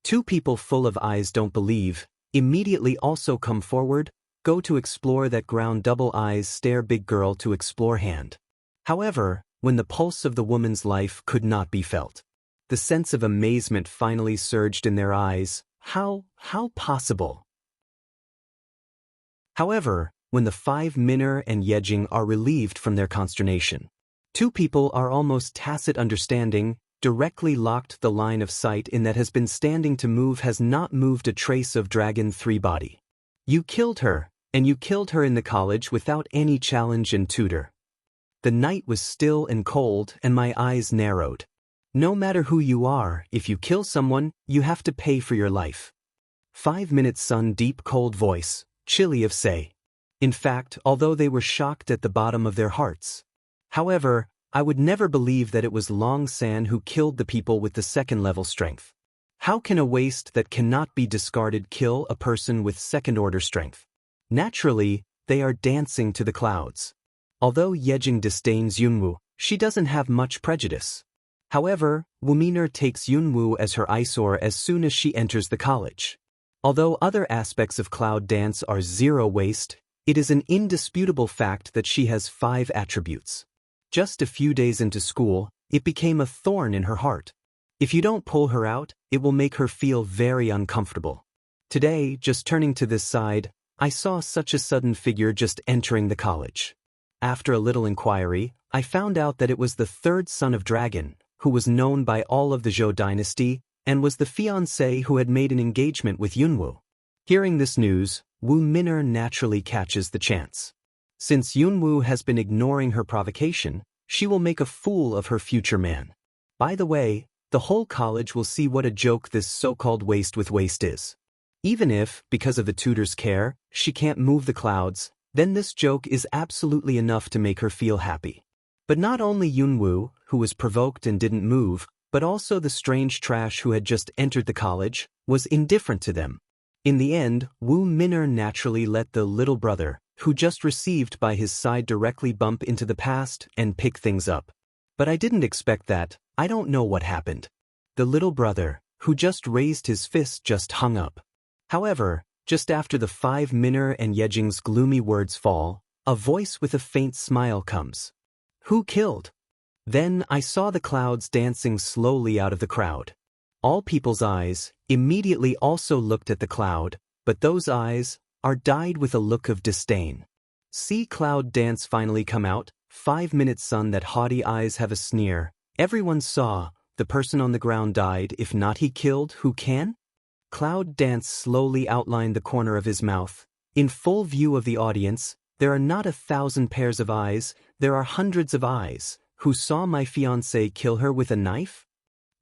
Speaker 1: Two people full of eyes don't believe, immediately also come forward, go to explore that ground double eyes stare big girl to explore hand. However, when the pulse of the woman's life could not be felt. The sense of amazement finally surged in their eyes. How possible? However, when the 5-minner and Yejing are relieved from their consternation. Two people are almost tacit understanding, directly locked the line of sight in that has been standing to move has not moved a trace of Dragon 3 body. You killed her, and you killed her in the college without any challenge and tutor. The night was still and cold and my eyes narrowed. No matter who you are, if you kill someone, you have to pay for your life. 5-minute sun deep cold voice, chilly of say. In fact, although they were shocked at the bottom of their hearts. However, I would never believe that it was Long San who killed the people with the second-level strength. How can a waste that cannot be discarded kill a person with second-order strength? Naturally, they are dancing to the clouds. Although Yejing disdains Yunwu, she doesn't have much prejudice. However, Wuminer takes Yunwu as her eyesore as soon as she enters the college. Although other aspects of cloud dance are zero waste, it is an indisputable fact that she has 5 attributes. Just a few days into school, it became a thorn in her heart. If you don't pull her out, it will make her feel very uncomfortable. Today, just turning to this side, I saw such a sudden figure just entering the college. After a little inquiry, I found out that it was the 3rd son of Dragon, who was known by all of the Zhou dynasty, and was the fiancé who had made an engagement with Yunwu. Hearing this news, Wu Min'er naturally catches the chance. Since Yunwu has been ignoring her provocation, she will make a fool of her future man. By the way, the whole college will see what a joke this so-called waste with waste is. Even if, because of the tutor's care, she can't move the clouds, then this joke is absolutely enough to make her feel happy. But not only Yunwu, who was provoked and didn't move, but also the strange trash who had just entered the college, was indifferent to them. In the end, Wu Min'er naturally let the little brother, who just received by his side directly bump into the past and pick things up. But I didn't expect that. I don't know what happened. The little brother, who just raised his fist, just hung up. However, just after the 5-minner and Yejing's gloomy words fall, a voice with a faint smile comes. Who killed? Then I saw the clouds dancing slowly out of the crowd. All people's eyes immediately also looked at the cloud, but those eyes are dyed with a look of disdain. See cloud dance finally come out, 5-minute sun that haughty eyes have a sneer. Everyone saw, the person on the ground died, if not he killed, who can? Cloud dance slowly outlined the corner of his mouth. In full view of the audience, there are not 1,000 pairs of eyes, there are hundreds of eyes, who saw my fiancé kill her with a knife?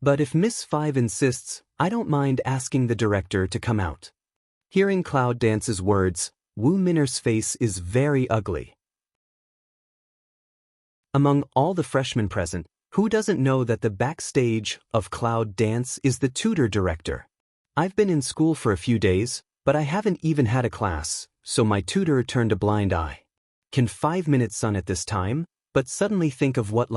Speaker 1: But if Miss 5 insists, I don't mind asking the director to come out. Hearing Cloud Dance's words, Wu Min'er's face is very ugly. Among all the freshmen present, who doesn't know that the backstage of Cloud Dance is the tutor director? I've been in school for a few days, but I haven't even had a class, so my tutor turned a blind eye. Can 5-minute sun at this time, but suddenly think of what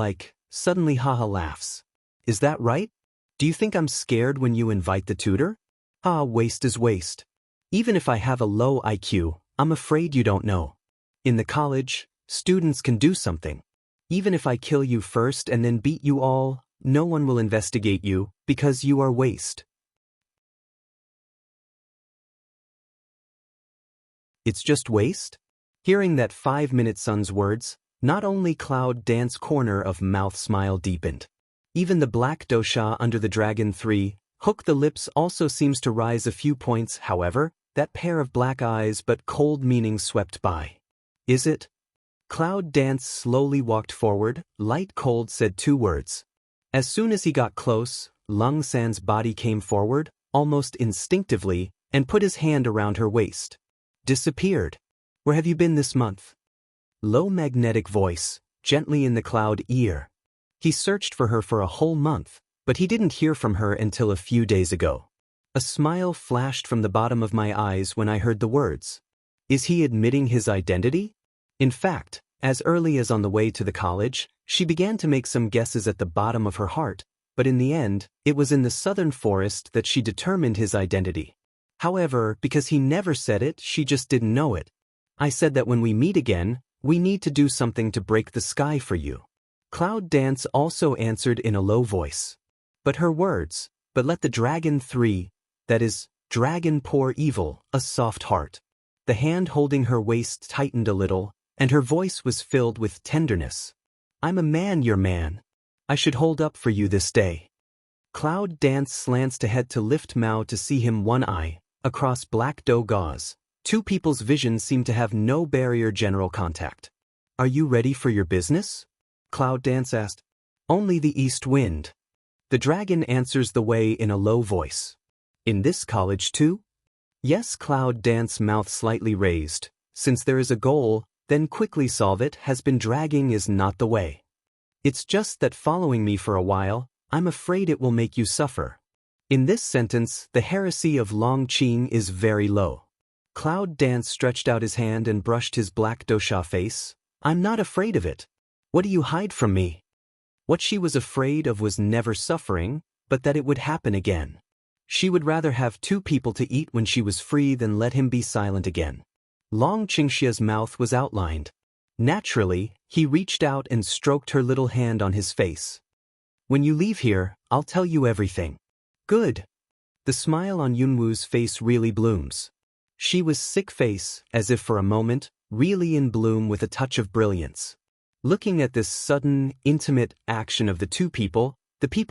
Speaker 1: suddenly haha laughs. Is that right? Do you think I'm scared when you invite the tutor? Ah, waste is waste. Even if I have a low IQ, I'm afraid you don't know. In the college, students can do something. Even if I kill you first and then beat you all, no one will investigate you, because you are waste. It's just waste? Hearing that 5-minute sun's words, not only Cloud Dance corner of mouth smile deepened. Even the black dosha under the Dragon 3, hook the lips also seems to rise a few points. However, that pair of black eyes but cold meaning swept by. Is it? Cloud Dance slowly walked forward, light cold said 2 words. As soon as he got close, Lung San's body came forward, almost instinctively, and put his hand around her waist. Disappeared. Where have you been this month? Low magnetic voice, gently in the cloud ear. He searched for her for a whole month, But he didn't hear from her until a few days ago. A smile flashed from the bottom of my eyes when I heard the words. Is he admitting his identity? In fact, as early as on the way to the college, she began to make some guesses at the bottom of her heart, but in the end, it was in the southern forest that she determined his identity. However, because he never said it, she just didn't know it. I said that when we meet again, we need to do something to break the sky for you. Cloud Dance also answered in a low voice. But her words, but let the dragon 3, that is, dragon pour evil, a soft heart. The hand holding her waist tightened a little, and her voice was filled with tenderness. I'm a man, your man. I should hold up for you this day. Cloud Dance slants ahead to lift Mao to see him one eye, across black dough gauze. Two people's vision seemed to have no barrier general contact. Are you ready for your business? Cloud Dance asked. Only the east wind. The dragon answers the way in a low voice. In this college too? Yes, Cloud Dance, mouth slightly raised. Since there is a goal, then quickly solve it. Has been dragging is not the way. It's just that following me for a while, I'm afraid it will make you suffer. In this sentence, the heresy of Long Qing is very low. Cloud Dance stretched out his hand and brushed his black dosha face. I'm not afraid of it. What do you hide from me? What she was afraid of was never suffering, but that it would happen again. She would rather have two people to eat when she was free than let him be silent again. Long Qingxia's mouth was outlined. Naturally, he reached out and stroked her little hand on his face. When you leave here, I'll tell you everything. Good. The smile on Yunwu's face really blooms. She was sick face, as if for a moment, really in bloom with a touch of brilliance. Looking at this sudden, intimate action of the people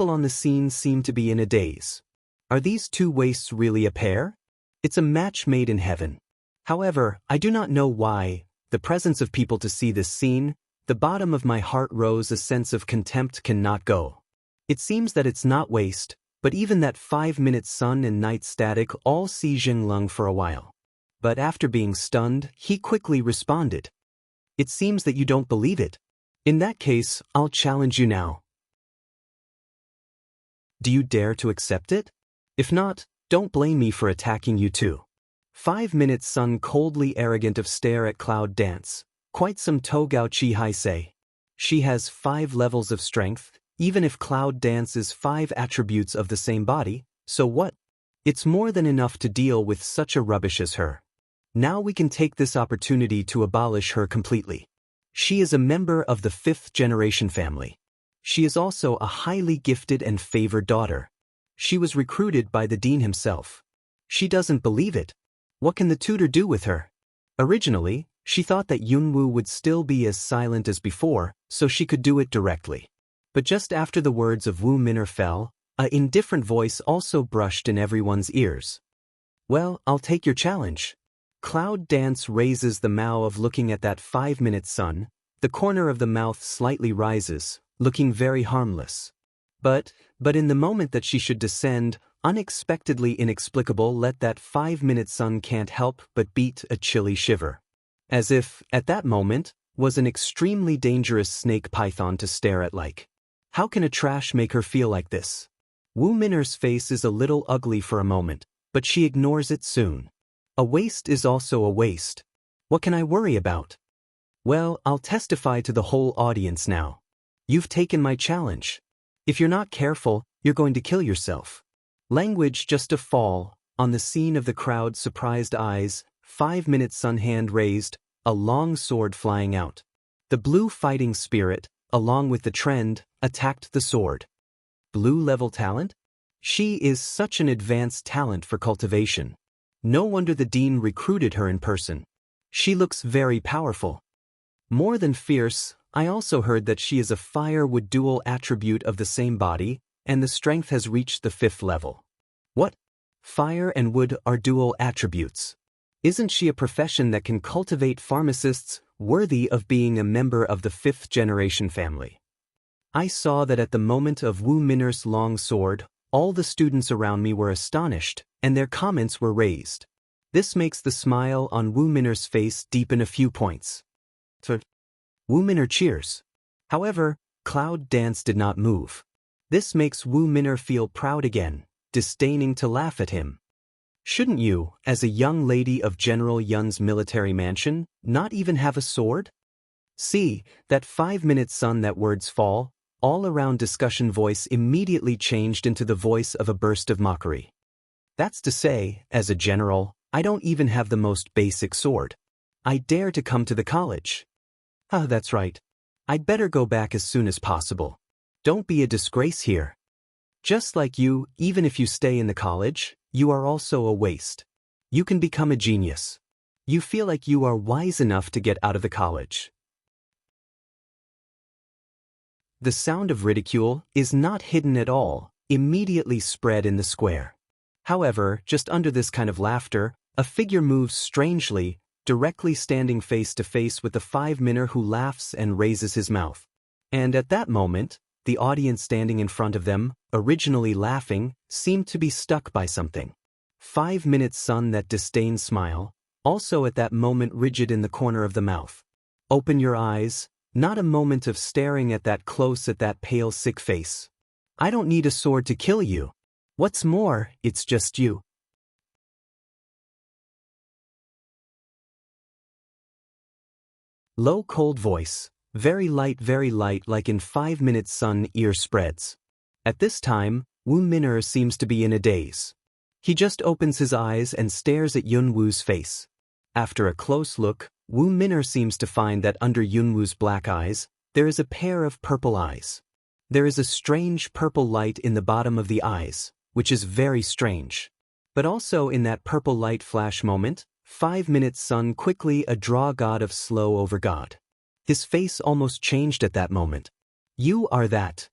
Speaker 1: on the scene seemed to be in a daze. Are these two waists really a pair? It's a match made in heaven. However, I do not know why, the presence of people to see this scene, the bottom of my heart rose a sense of contempt cannot go. It seems that it's not waste, but even that 5-minute sun and night static all see Jinglong for a while. But after being stunned, he quickly responded. It seems that you don't believe it. In that case, I'll challenge you now. Do you dare to accept it? If not, don't blame me for attacking you too. 5-minute sun coldly arrogant of stare at Cloud Dance. Quite some Togao Chi Hai say. She has 5 levels of strength, even if Cloud Dance is 5 attributes of the same body, so what? It's more than enough to deal with such a rubbish as her. Now we can take this opportunity to abolish her completely. She is a member of the 5th generation family. She is also a highly gifted and favored daughter. She was recruited by the dean himself. She doesn't believe it. What can the tutor do with her? Originally, she thought that Yunwu would still be as silent as before, so she could do it directly. But just after the words of Wu Min'er fell, an indifferent voice also brushed in everyone's ears. Well, I'll take your challenge. Cloud Dance raises the mouth of looking at that 5-minute sun. The corner of the mouth slightly rises, looking very harmless. But in the moment that she should descend, unexpectedly inexplicable, let that 5-minute sun can't help but beat a chilly shiver. As if, at that moment, was an extremely dangerous snake python to stare at like. How can a trash make her feel like this? Wu Min'er's face is a little ugly for a moment, but she ignores it soon. A waste is also a waste. What can I worry about? Well, I'll testify to the whole audience now. You've taken my challenge. If you're not careful, you're going to kill yourself. Language just a fall, on the scene of the crowd's surprised eyes, 5-minute sun hand raised, a long sword flying out. The blue fighting spirit, along with the trend, attacked the sword. Blue level talent? She is such an advanced talent for cultivation. No wonder the dean recruited her in person. She looks very powerful. More than fierce, I also heard that she is a fire wood dual attribute of the same body, and the strength has reached the 5th level. What? Fire and wood are dual attributes. Isn't she a profession that can cultivate pharmacists worthy of being a member of the 5th generation family? I saw that at the moment of Wu Min'er's long sword, all the students around me were astonished, and their comments were raised. This makes the smile on Wu Min'er's face deepen a few points. Wu Min'er cheers. However, Cloud Dance did not move. This makes Wu Min'er feel proud again, disdaining to laugh at him. Shouldn't you, as a young lady of General Yun's military mansion, not even have a sword? See, that 5-minute sun that words fall, all-around discussion voice immediately changed into the voice of a burst of mockery. That's to say, as a general, I don't even have the most basic sword. I dare to come to the college. Ah, that's right. I'd better go back as soon as possible. Don't be a disgrace here. Just like you, even if you stay in the college, you are also a waste. You can become a genius. You feel like you are wise enough to get out of the college. The sound of ridicule is not hidden at all, immediately spread in the square. However, just under this kind of laughter, a figure moves strangely, directly standing face to face with the 5-minner who laughs and raises his mouth. And at that moment, the audience standing in front of them, originally laughing, seemed to be stuck by something. 5-minute sun that disdain smile, also at that moment rigid in the corner of the mouth. Open your eyes, not a moment of staring at that close at that pale sick face. I don't need a sword to kill you. What's more, it's just you. Low cold voice, very light like in 5-minute sun ear spreads. At this time, Wu Min'er seems to be in a daze. He just opens his eyes and stares at Yun Wu's face. After a close look, Wu Min'er seems to find that under Yun Wu's black eyes, there is a pair of purple eyes. There is a strange purple light in the bottom of the eyes, which is very strange. But also in that purple light flash moment, 5-minute sun quickly a draw god of slow over god. His face almost changed at that moment. You are that.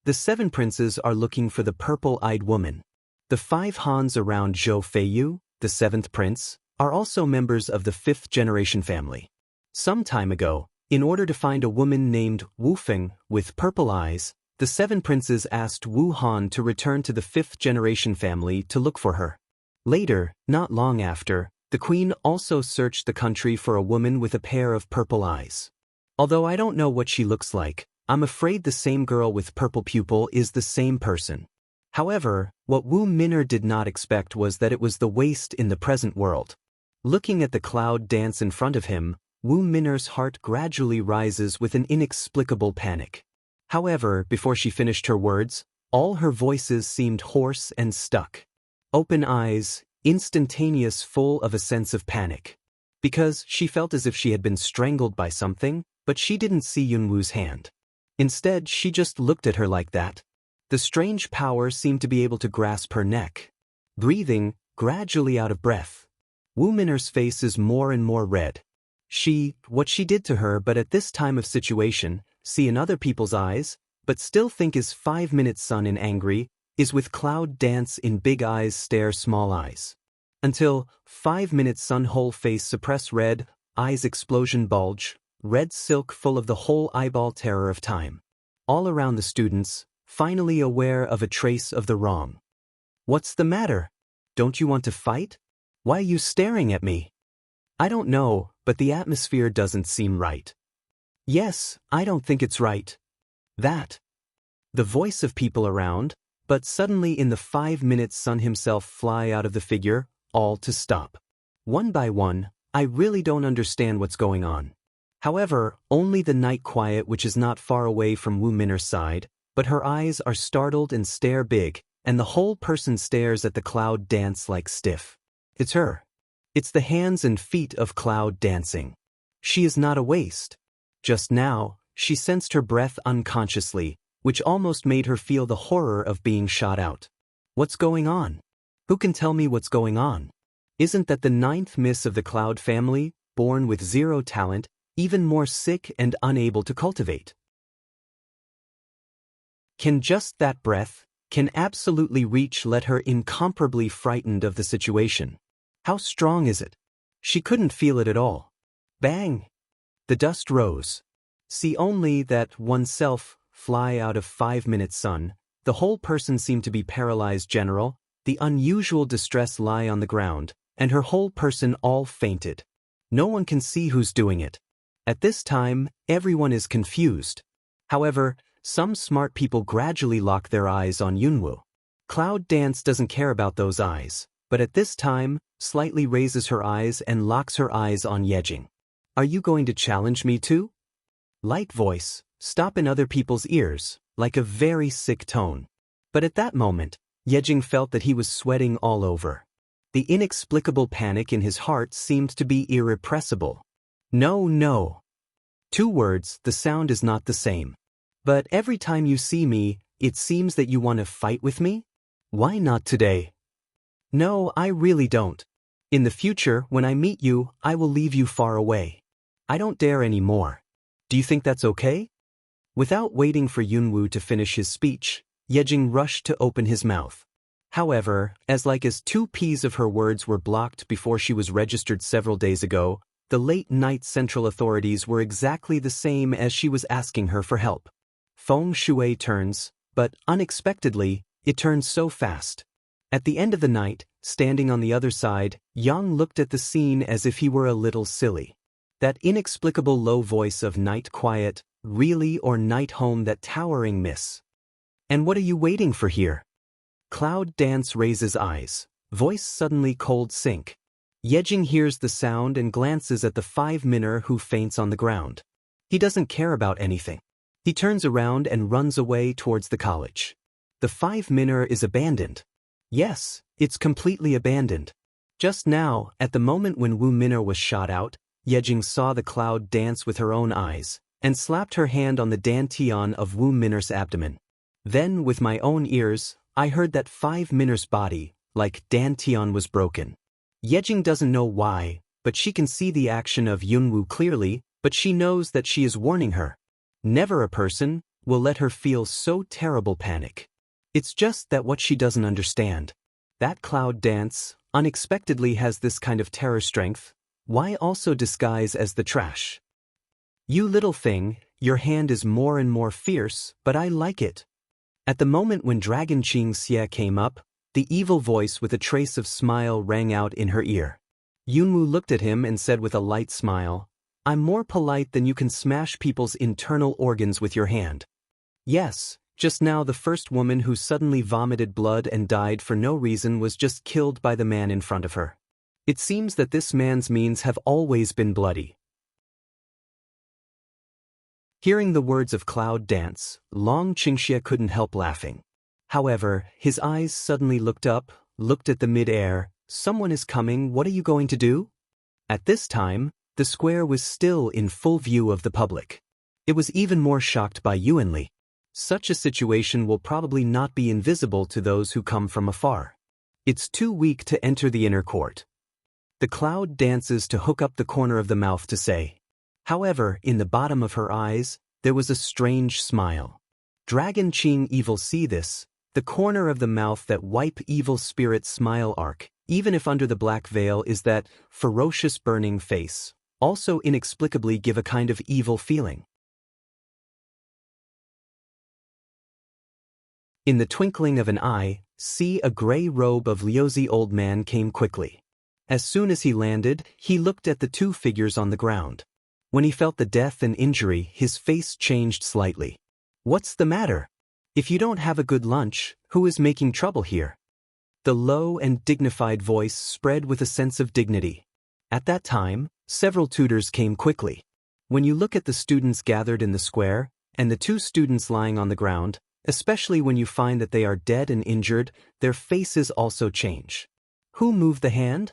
Speaker 1: The 7 princes are looking for the purple-eyed woman. The 5 Hans around Zhou Feiyu, the 7th prince, are also members of the 5th generation family. Some time ago, in order to find a woman named Wu Feng with purple eyes, the 7 princes asked Wu Han to return to the 5th generation family to look for her. Later, not long after, the queen also searched the country for a woman with a pair of purple eyes. Although I don't know what she looks like, I'm afraid the same girl with purple pupil is the same person. However, what Wu Min'er did not expect was that it was the waste in the present world. Looking at the cloud dance in front of him, Wu Min'er's heart gradually rises with an inexplicable panic. However, before she finished her words, all her voices seemed hoarse and stuck. Open eyes, instantaneous, full of a sense of panic. Because she felt as if she had been strangled by something, but she didn't see Yun Wu's hand. Instead, she just looked at her like that. The strange power seemed to be able to grasp her neck. Breathing, gradually out of breath. Wu Min'er's face is more and more red. What she did to her, but at this time of situation, see in other people's eyes, but still think is 5-minute sun in angry, is with cloud dance in big eyes stare small eyes. Until 5-minute sun whole face suppress red, eyes explosion bulge, red silk full of the whole eyeball terror of time. All around the students, finally aware of a trace of the wrong. What's the matter? Don't you want to fight? Why are you staring at me? I don't know, but the atmosphere doesn't seem right. Yes, I don't think it's right. That. The voice of people around, but suddenly in the 5-minute sun himself fly out of the figure, all to stop. One by one, I really don't understand what's going on. However, only the night quiet which is not far away from Wu Min'er's side, but her eyes are startled and stare big, and the whole person stares at the cloud dance like stiff. It's her. It's the hands and feet of cloud dancing. She is not a waste. Just now, she sensed her breath unconsciously, which almost made her feel the horror of being shot out. What's going on? Who can tell me what's going on? Isn't that the 9th miss of the Cloud family, born with 0 talent, even more sick and unable to cultivate? Can just that breath, can absolutely reach let her incomparably frightened of the situation? How strong is it? She couldn't feel it at all. Bang! The dust rose. See only that oneself fly out of 5-minute sun, the whole person seemed to be paralyzed general, the unusual distress lie on the ground, and her whole person all fainted. No one can see who's doing it. At this time, everyone is confused. However, some smart people gradually lock their eyes on Yunwoo. Cloud Dance doesn't care about those eyes, but at this time, slightly raises her eyes and locks her eyes on Yejing. Are you going to challenge me too? Light voice, stop in other people's ears, like a very sick tone. But at that moment, Yejing felt that he was sweating all over. The inexplicable panic in his heart seemed to be irrepressible. No, no. 2 words, the sound is not the same. But every time you see me, it seems that you want to fight with me? Why not today? No, I really don't. In the future, when I meet you, I will leave you far away. I don't dare anymore. Do you think that's okay? Without waiting for Yunwoo to finish his speech, Yejing rushed to open his mouth. However, as 2 P's of her words were blocked before she was registered several days ago, the late-night central authorities were exactly the same as she was asking her for help. Feng Shui turns, but unexpectedly, it turns so fast. At the end of the night, standing on the other side, Yang looked at the scene as if he were a little silly. That inexplicable low voice of night quiet, really, or night home, that towering miss. And what are you waiting for here? Cloud Dance raises eyes, voice suddenly cold sink. Yejing hears the sound and glances at the 5-minor who faints on the ground. He doesn't care about anything. He turns around and runs away towards the college. The 5-minor is abandoned. Yes, it's completely abandoned. Just now, at the moment when Wu Minor was shot out, Yejing saw the Cloud Dance with her own eyes, and slapped her hand on the dantian of Wu Minor's abdomen. Then, with my own ears, I heard that 5-minor's body, like dantian, was broken. Yejing doesn't know why, but she can see the action of Yunwoo clearly, but she knows that she is warning her. Never a person will let her feel so terrible panic. It's just that what she doesn't understand. That Cloud Dance unexpectedly has this kind of terror strength. Why also disguise as the trash? You little thing, your hand is more and more fierce, but I like it. At the moment when Dragon Qing Xie came up, the evil voice with a trace of smile rang out in her ear. Yunwoo looked at him and said with a light smile, I'm more polite than you can smash people's internal organs with your hand. Yes, just now the first woman who suddenly vomited blood and died for no reason was just killed by the man in front of her. It seems that this man's means have always been bloody. Hearing the words of Cloud Dance, Long Qingxie couldn't help laughing. However, his eyes suddenly looked up, looked at the mid-air. Someone is coming, what are you going to do? At this time, the square was still in full view of the public. It was even more shocked by Yuanli. Such a situation will probably not be invisible to those who come from afar. It's too weak to enter the inner court. The Cloud dances to hook up the corner of the mouth to say. However, in the bottom of her eyes, there was a strange smile. Dragon Qing Evil see this, the corner of the mouth that wipe evil spirit smile arc, even if under the black veil is that ferocious burning face, also inexplicably give a kind of evil feeling. In the twinkling of an eye, see a gray robe of Liuzi old man came quickly. As soon as he landed, he looked at the 2 figures on the ground. When he felt the death and injury, his face changed slightly. What's the matter? If you don't have a good lunch, who is making trouble here? The low and dignified voice spread with a sense of dignity. At that time, several tutors came quickly. When you look at the students gathered in the square, and the 2 students lying on the ground, especially when you find that they are dead and injured, their faces also change. Who moved the hand?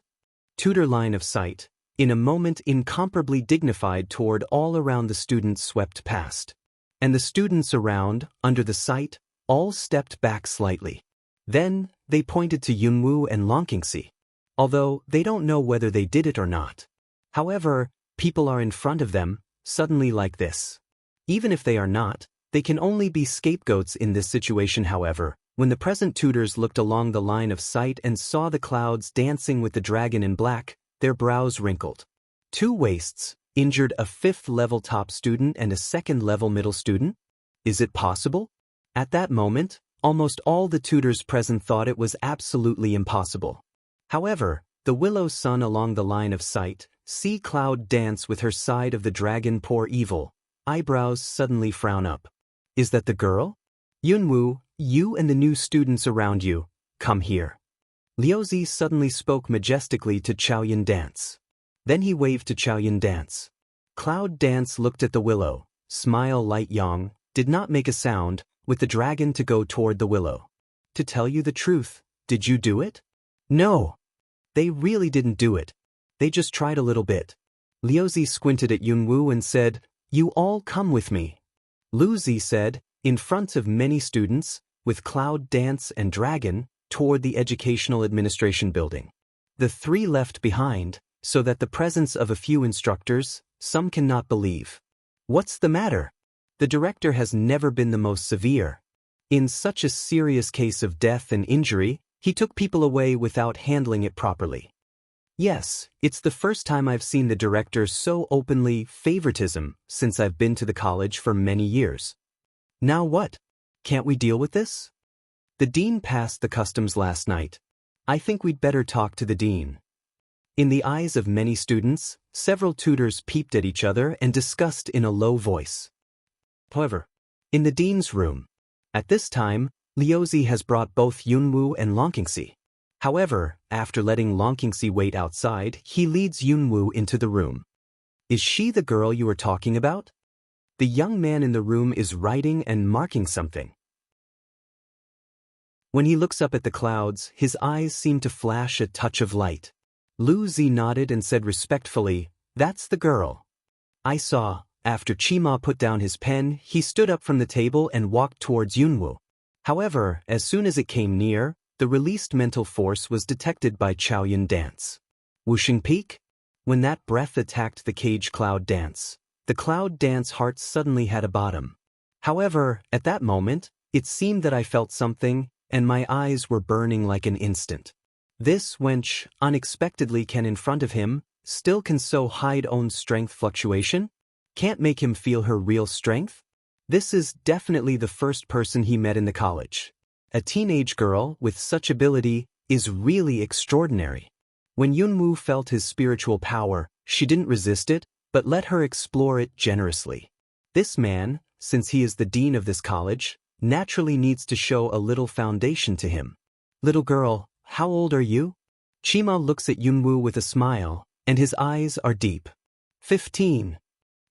Speaker 1: Tutor line of sight, in a moment incomparably dignified toward all around the students swept past. And the students around, under the sight, all stepped back slightly. Then, they pointed to Yunwoo and Longqingxi. Although, they don't know whether they did it or not. However, people are in front of them, suddenly like this. Even if they are not, they can only be scapegoats in this situation. However, when the present tutors looked along the line of sight and saw the clouds dancing with the dragon in black, their brows wrinkled. 2 waists, injured a 5th-level top student and a 2nd-level middle student? Is it possible? At that moment, almost all the tutors present thought it was absolutely impossible. However, the willow sun along the line of sight, see Cloud dance with her side of the dragon pour evil, eyebrows suddenly frown up. Is that the girl? Yunwoo, you and the new students around you, come here. Liuzi suddenly spoke majestically to Chaoyun Dance. Then he waved to Chaoyun Dance. Cloud Dance looked at the willow, smile Light Yang, did not make a sound, with the dragon to go toward the willow. To tell you the truth, did you do it? No. They really didn't do it. They just tried a little bit. Liuzi squinted at Yunwoo and said, You all come with me. Liuzi said, in front of many students, with Cloud Dance and Dragon, toward the Educational Administration building. The three left behind, so that the presence of a few instructors, some cannot believe. What's the matter? The director has never been the most severe. In such a serious case of death and injury, he took people away without handling it properly. Yes, it's the first time I've seen the director so openly favoritism since I've been to the college for many years. Now what? Can't we deal with this? The dean passed the customs last night. I think we'd better talk to the dean. In the eyes of many students, several tutors peeped at each other and discussed in a low voice. However, in the dean's room, at this time, Liuzi has brought both Yunwoo and Longqingxi. However, after letting Longqingxi wait outside, he leads Yunwoo into the room. Is she the girl you were talking about? The young man in the room is writing and marking something. When he looks up at the clouds, his eyes seem to flash a touch of light. Liuzi nodded and said respectfully, That's the girl. I saw. After Chima put down his pen, he stood up from the table and walked towards Yunwoo. However, as soon as it came near, the released mental force was detected by Chaoyun Dance. Whooshing peak? When that breath attacked the cage Cloud Dance, the Cloud Dance heart suddenly had a bottom. However, at that moment, it seemed that I felt something, and my eyes were burning like an instant. This wench, unexpectedly can in front of him, still can so hide own strength fluctuation? Can't make him feel her real strength? This is definitely the first person he met in the college. A teenage girl with such ability is really extraordinary. When Yunwoo felt his spiritual power, she didn't resist it, but let her explore it generously. This man, since he is the dean of this college, naturally needs to show a little foundation to him. Little girl, how old are you? Chima looks at Yunwoo with a smile, and his eyes are deep. 15.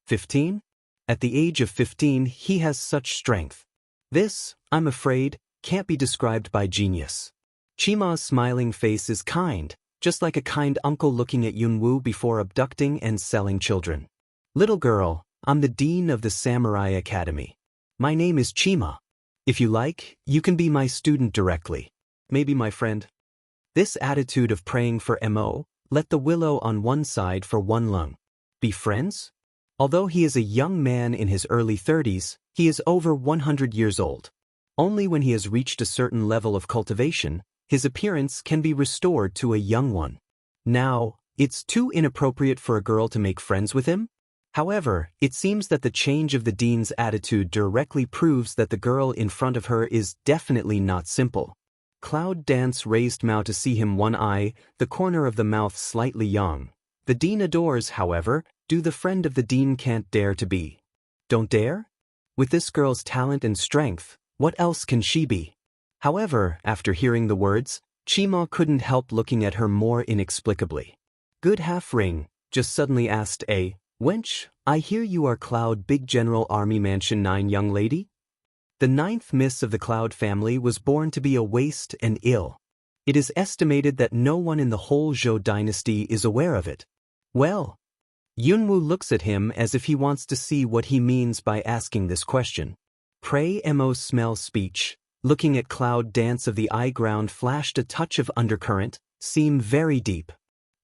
Speaker 1: 15? At the age of 15, he has such strength. This, I'm afraid, can't be described by genius. Chima's smiling face is kind, just like a kind uncle looking at Yunwoo before abducting and selling children. Little girl, I'm the dean of the Samurai Academy. My name is Chima. If you like, you can be my student directly. Maybe my friend. This attitude of praying for Mo, let the willow on one side for one lung. Be friends? Although he is a young man in his early 30s, he is over 100 years old. Only when he has reached a certain level of cultivation, his appearance can be restored to a young one. Now, it's too inappropriate for a girl to make friends with him? However, it seems that the change of the dean's attitude directly proves that the girl in front of her is definitely not simple. Cloud Dance raised mouth to see him one eye, the corner of the mouth slightly young. The dean adores, however, do the friend of the dean can't dare to be. Don't dare? With this girl's talent and strength, what else can she be? However, after hearing the words, Chima couldn't help looking at her more inexplicably. Good half ring, just suddenly asked a, Wench, I hear you are Cloud Big General Army Mansion 9 young lady? The 9th Miss of the Cloud family was born to be a waste and ill. It is estimated that no one in the whole Zhou dynasty is aware of it. Well, Yunwoo looks at him as if he wants to see what he means by asking this question. Pray Mo smell speech, looking at Cloud Dance of the eye ground flashed a touch of undercurrent, seem very deep.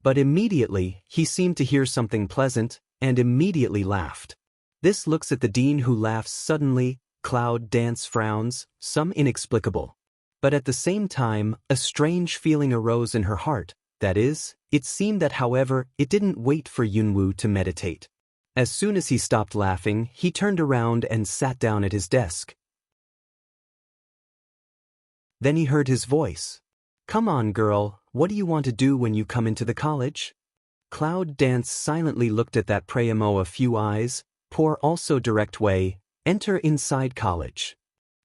Speaker 1: But immediately, he seemed to hear something pleasant, and immediately laughed. This looks at the dean who laughs suddenly, Cloud Dance frowns, some inexplicable. But at the same time, a strange feeling arose in her heart, that is, it seemed that however, it didn't wait for Yunwoo to meditate. As soon as he stopped laughing, he turned around and sat down at his desk. Then he heard his voice. Come on, girl, what do you want to do when you come into the college? Cloud Dance silently looked at that Prayamo a few eyes, poor also direct way, Enter inside college.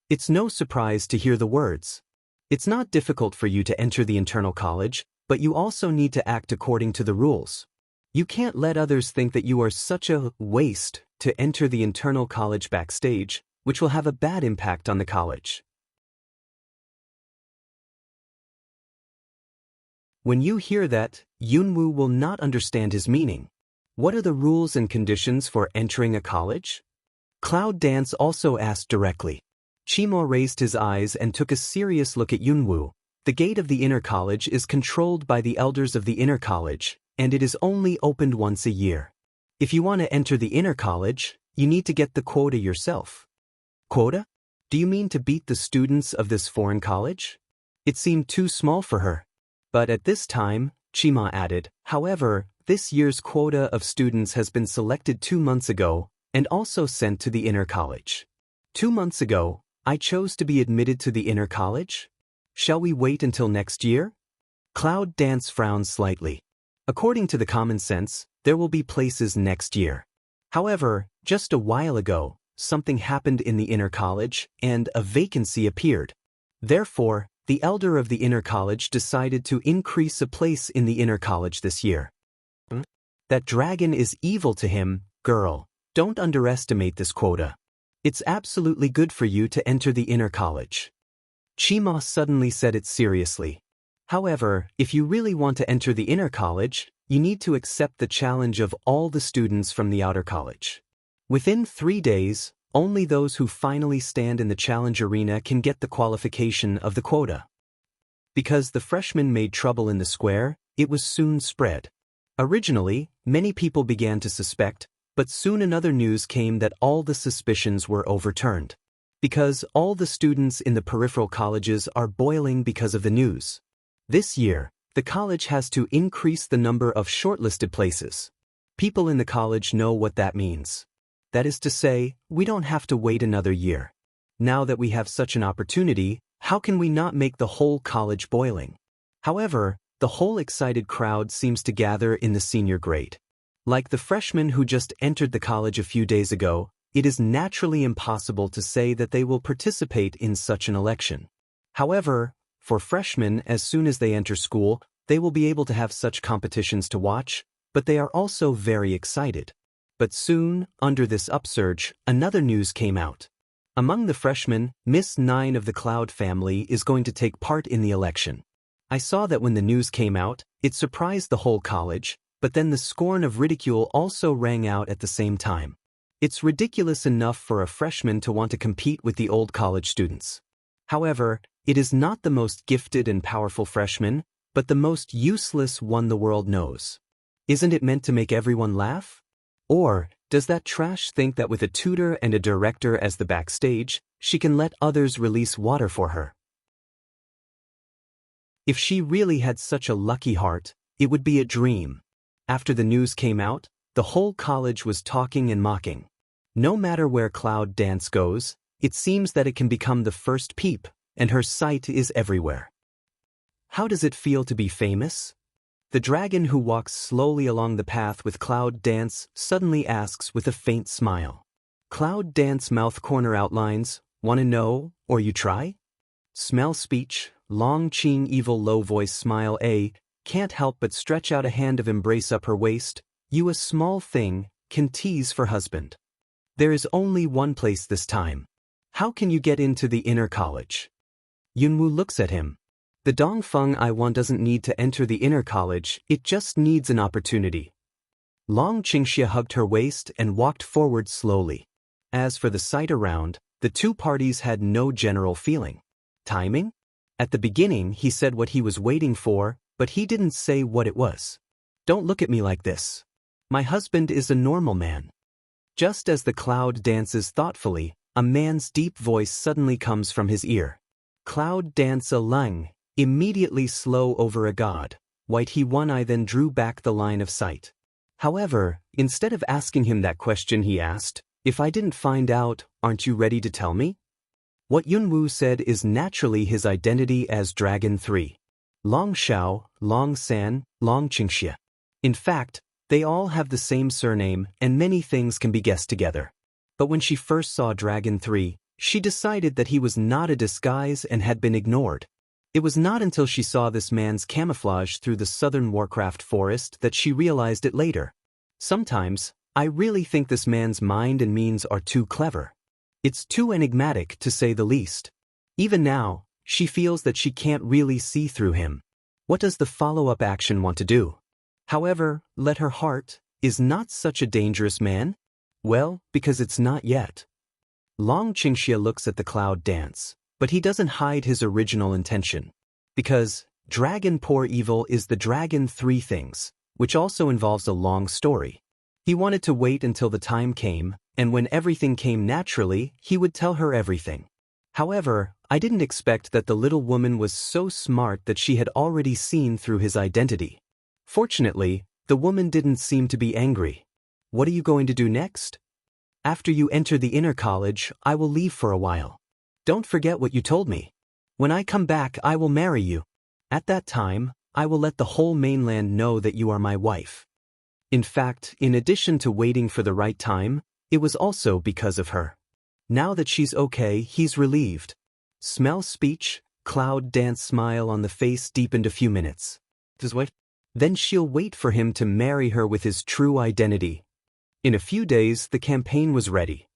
Speaker 1: It's no surprise to hear the words. It's not difficult for you to enter the internal college, but you also need to act according to the rules. You can't let others think that you are such a waste to enter the internal college backstage, which will have a bad impact on the college. When you hear that, Yunwoo will not understand his meaning. What are the rules and conditions for entering a college? Cloud Dance also asked directly. Chima raised his eyes and took a serious look at Yunwoo. The gate of the inner college is controlled by the elders of the inner college, and it is only opened once a year. If you want to enter the inner college, you need to get the quota yourself. Quota? Do you mean to beat the students of this foreign college? It seemed too small for her. But at this time, Chima added, however, this year's quota of students has been selected 2 months ago and also sent to the inner college. 2 months ago, I chose to be admitted to the inner college? Shall we wait until next year? Cloud Dance frowned slightly. According to the common sense, there will be places next year. However, just a while ago, something happened in the inner college and a vacancy appeared. Therefore, the elder of the inner college decided to increase a place in the inner college this year. That dragon is evil to him, girl. Don't underestimate this quota. It's absolutely good for you to enter the inner college. Chima suddenly said it seriously. However, if you really want to enter the inner college, you need to accept the challenge of all the students from the outer college. Within 3 days, only those who finally stand in the challenge arena can get the qualification of the quota. Because the freshmen made trouble in the square, it was soon spread. Originally, many people began to suspect, but soon another news came that all the suspicions were overturned. Because all the students in the peripheral colleges are boiling because of the news. This year, the college has to increase the number of shortlisted places. People in the college know what that means. That is to say, we don't have to wait another year. Now that we have such an opportunity, how can we not make the whole college boiling? However, the whole excited crowd seems to gather in the senior grade. Like the freshmen who just entered the college a few days ago, it is naturally impossible to say that they will participate in such an election. However, for freshmen, as soon as they enter school, they will be able to have such competitions to watch, but they are also very excited. But soon, under this upsurge, another news came out. Among the freshmen, Miss 9 of the Cloud family is going to take part in the election. I saw that when the news came out, it surprised the whole college, but then the scorn of ridicule also rang out at the same time. It's ridiculous enough for a freshman to want to compete with the old college students. However, it is not the most gifted and powerful freshman, but the most useless one the world knows. Isn't it meant to make everyone laugh? Or, does that trash think that with a tutor and a director as the backstage, she can let others release water for her? If she really had such a lucky heart, it would be a dream. After the news came out, the whole college was talking and mocking. No matter where Cloud Dance goes, it seems that it can become the first peep, and her sight is everywhere. How does it feel to be famous? The dragon who walks slowly along the path with Cloud Dance suddenly asks with a faint smile. Cloud Dance mouth corner outlines, wanna know, or you try? Smell speech, Long Ching evil low voice smile can't help but stretch out a hand of embrace up her waist, you a small thing, can tease for husband. There is only one place this time. How can you get into the inner college? Yunwoo looks at him. The Dongfeng I want doesn't need to enter the inner college, it just needs an opportunity. Long Qingxia hugged her waist and walked forward slowly. As for the sight around, the two parties had no general feeling. Timing? At the beginning he said what he was waiting for, but he didn't say what it was. Don't look at me like this. My husband is a normal man. Just as the Cloud dances thoughtfully, a man's deep voice suddenly comes from his ear. Cloud dance a lung, immediately slow over a god. White he one eye then drew back the line of sight. However, instead of asking him that question he asked, if I didn't find out, aren't you ready to tell me? What Yunwoo said is naturally his identity as Dragon 3. Long Xiao, Long San, Long Qingxia. In fact, they all have the same surname and many things can be guessed together. But when she first saw Dragon 3, she decided that he was not a disguise and had been ignored. It was not until she saw this man's camouflage through the southern Warcraft forest that she realized it later. Sometimes, I really think this man's mind and means are too clever. It's too enigmatic, to say the least. Even now, she feels that she can't really see through him. What does the follow-up action want to do? However, let her heart, is not such a dangerous man? Well, because it's not yet. Long Qingxia looks at the cloud dance, but he doesn't hide his original intention. Because, Dragon Poor Evil is the Dragon 3 things, which also involves a long story. He wanted to wait until the time came, and when everything came naturally, he would tell her everything. However, I didn't expect that the little woman was so smart that she had already seen through his identity. Fortunately, the woman didn't seem to be angry. What are you going to do next? After you enter the inner college, I will leave for a while. Don't forget what you told me. When I come back, I will marry you. At that time, I will let the whole mainland know that you are my wife. In fact, in addition to waiting for the right time, it was also because of her. Now that she's okay, he's relieved. Smell speech, cloud dance smile on the face deepened a few minutes. Just wait. Then she'll wait for him to marry her with his true identity. In a few days, the campaign was ready.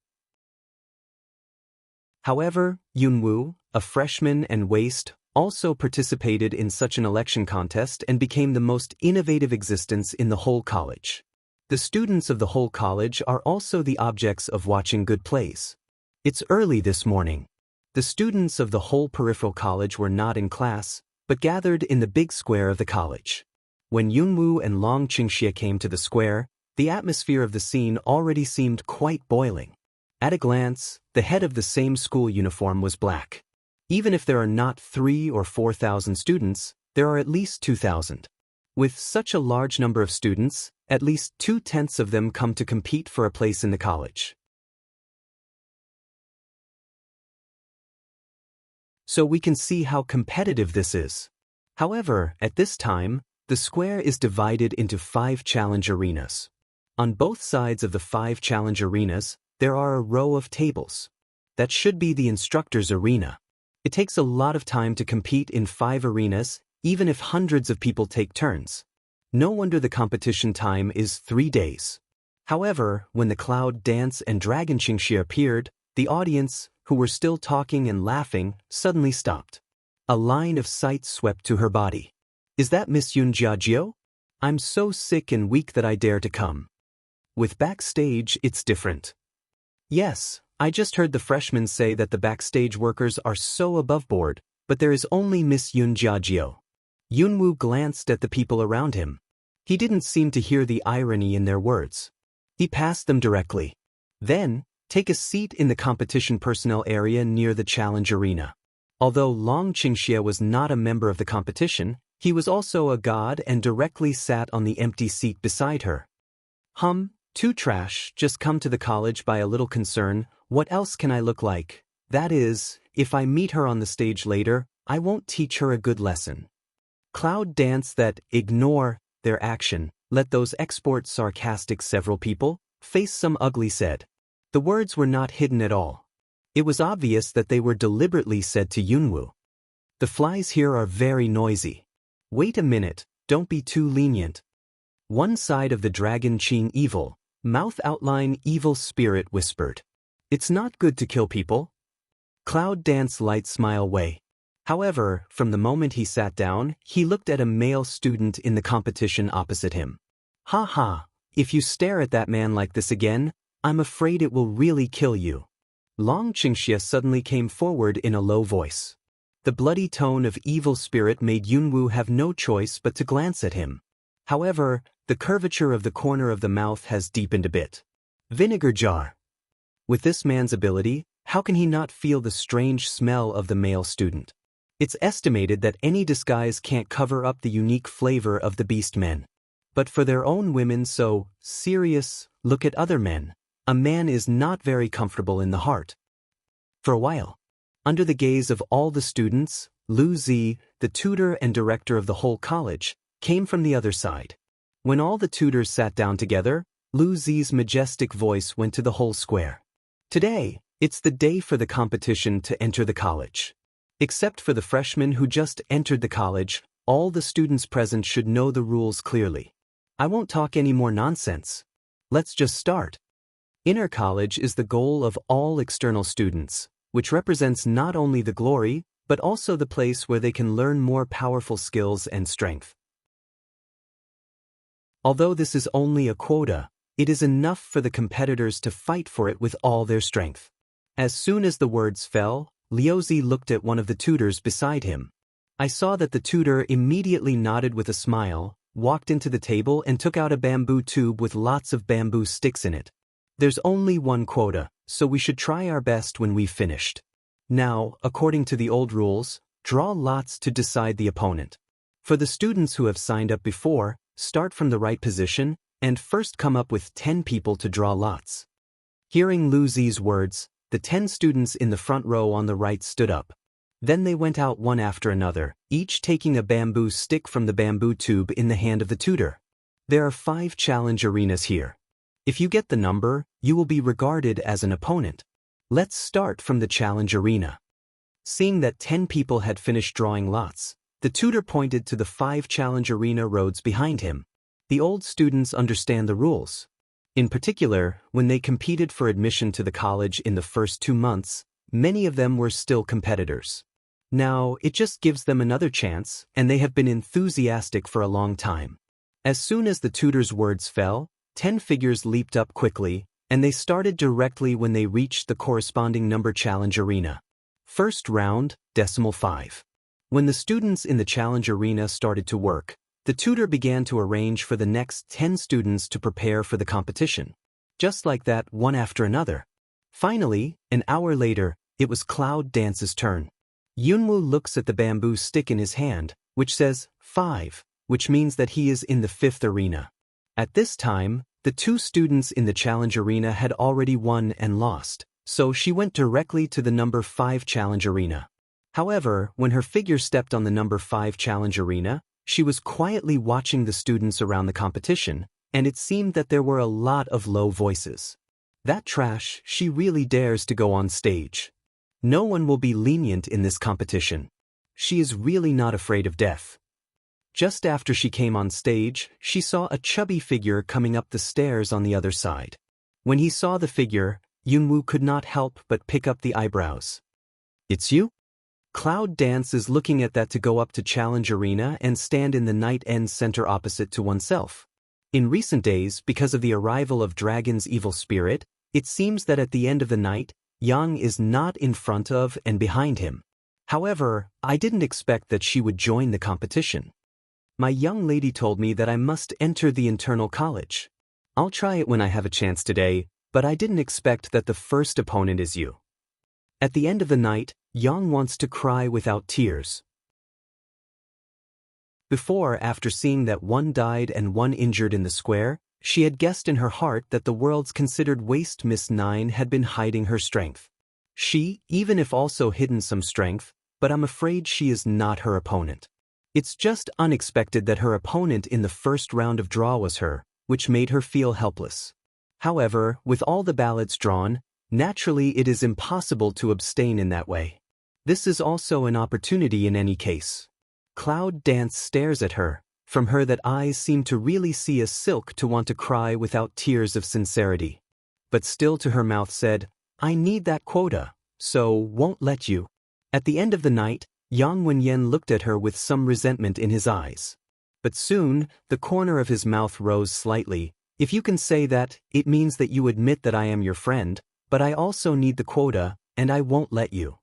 Speaker 1: However, Yunwu, a freshman and waste, also participated in such an election contest and became the most innovative existence in the whole college. The students of the whole college are also the objects of watching good plays. It's early this morning. The students of the whole peripheral college were not in class, but gathered in the big square of the college. When Yunwu and Long Qingxia came to the square, the atmosphere of the scene already seemed quite boiling. At a glance, the head of the same school uniform was black. Even if there are not 3,000 or 4,000 students, there are at least 2,000. With such a large number of students, at least 2/10 of them come to compete for a place in the college. So we can see how competitive this is. However, at this time, the square is divided into 5 challenge arenas. On both sides of the 5 challenge arenas, there are a row of tables. That should be the instructor's arena. It takes a lot of time to compete in 5 arenas, even if hundreds of people take turns. No wonder the competition time is 3 days. However, when the cloud dance and Dragon Qingxia appeared, the audience, who were still talking and laughing, suddenly stopped. A line of sight swept to her body. Is that Miss Yun Jiajiu? I'm so sick and weak that I dare to come. With backstage, it's different. Yes, I just heard the freshmen say that the backstage workers are so above board, but there is only Miss Yun Jiajiu. Yunwu glanced at the people around him. He didn't seem to hear the irony in their words. He passed them directly. Then, take a seat in the competition personnel area near the challenge arena. Although Long Qingxia was not a member of the competition, he was also a god and directly sat on the empty seat beside her. Too trash, just come to the college by a little concern, what else can I look like? That is, if I meet her on the stage later, I won't teach her a good lesson. Cloud dance that ignore their action, let those export sarcastic several people, face some ugly said. The words were not hidden at all. It was obvious that they were deliberately said to Yunwu. The flies here are very noisy. Wait a minute, don't be too lenient. One side of the Dragon Qing evil, mouth outline evil spirit whispered. It's not good to kill people. Cloud dance light smile way. However, from the moment he sat down, he looked at a male student in the competition opposite him. Ha ha, if you stare at that man like this again, I'm afraid it will really kill you. Long Qingxia suddenly came forward in a low voice. The bloody tone of evil spirit made Yunwu have no choice but to glance at him. However, the curvature of the corner of the mouth has deepened a bit. Vinegar jar. With this man's ability, how can he not feel the strange smell of the male student? It's estimated that any disguise can't cover up the unique flavor of the beast men. But for their own women so serious, look at other men. A man is not very comfortable in the heart. For a while, under the gaze of all the students, Lu Zi, the tutor and director of the whole college, came from the other side. When all the tutors sat down together, Lu Zi's majestic voice went to the whole square. Today, it's the day for the competition to enter the college. Except for the freshmen who just entered the college, all the students present should know the rules clearly. I won't talk any more nonsense. Let's just start. Inner college is the goal of all external students, which represents not only the glory, but also the place where they can learn more powerful skills and strength. Although this is only a quota, it is enough for the competitors to fight for it with all their strength. As soon as the words fell, Liuzi looked at one of the tutors beside him. I saw that the tutor immediately nodded with a smile, walked into the table and took out a bamboo tube with lots of bamboo sticks in it. There's only one quota, so we should try our best when we've finished. Now, according to the old rules, draw lots to decide the opponent. For the students who have signed up before, start from the right position, and first come up with 10 people to draw lots. Hearing Lu Zi's words, the 10 students in the front row on the right stood up. Then they went out one after another, each taking a bamboo stick from the bamboo tube in the hand of the tutor. There are 5 challenge arenas here. If you get the number, you will be regarded as an opponent. Let's start from the challenge arena. Seeing that 10 people had finished drawing lots, the tutor pointed to the 5 challenge arena roads behind him. The old students understand the rules. In particular, when they competed for admission to the college in the first 2 months, many of them were still competitors. Now, it just gives them another chance, and they have been enthusiastic for a long time. As soon as the tutor's words fell, 10 figures leaped up quickly, and they started directly when they reached the corresponding number challenge arena. First round, 5. When the students in the challenge arena started to work, the tutor began to arrange for the next 10 students to prepare for the competition. Just like that, one after another. Finally, an hour later, it was Cloud Dance's turn. Yunwoo looks at the bamboo stick in his hand, which says 5, which means that he is in the 5th arena. At this time, the 2 students in the challenge arena had already won and lost, so she went directly to the number 5 challenge arena. However, when her figure stepped on the number 5 challenge arena, she was quietly watching the students around the competition, and it seemed that there were a lot of low voices. That trash, she really dares to go on stage. No one will be lenient in this competition. She is really not afraid of death. Just after she came on stage, she saw a chubby figure coming up the stairs on the other side. When he saw the figure, Yunwoo could not help but pick up the eyebrows. "It's you?" Cloud Dance is looking at that to go up to challenge arena and stand in the night end center opposite to oneself. In recent days, because of the arrival of Dragon's evil spirit, it seems that at the end of the night, Yang is not in front of and behind him. However, I didn't expect that she would join the competition. My young lady told me that I must enter the internal college. I'll try it when I have a chance today, but I didn't expect that the first opponent is you. At the end of the night, Yang wants to cry without tears. Before, after seeing that one died and one injured in the square, she had guessed in her heart that the world's considered waste Miss Nine had been hiding her strength. She, even if also hidden some strength, but I'm afraid she is not her opponent. It's just unexpected that her opponent in the first round of draw was her, which made her feel helpless. However, with all the ballots drawn, naturally it is impossible to abstain in that way. This is also an opportunity in any case. Cloud Dance stares at her. From her that eyes seem to really see a silk to want to cry without tears of sincerity. But still to her mouth said, "I need that quota, so won't let you." At the end of the night, Yang Wenyan looked at her with some resentment in his eyes. But soon, the corner of his mouth rose slightly. "If you can say that, it means that you admit that I am your friend, but I also need the quota, and I won't let you."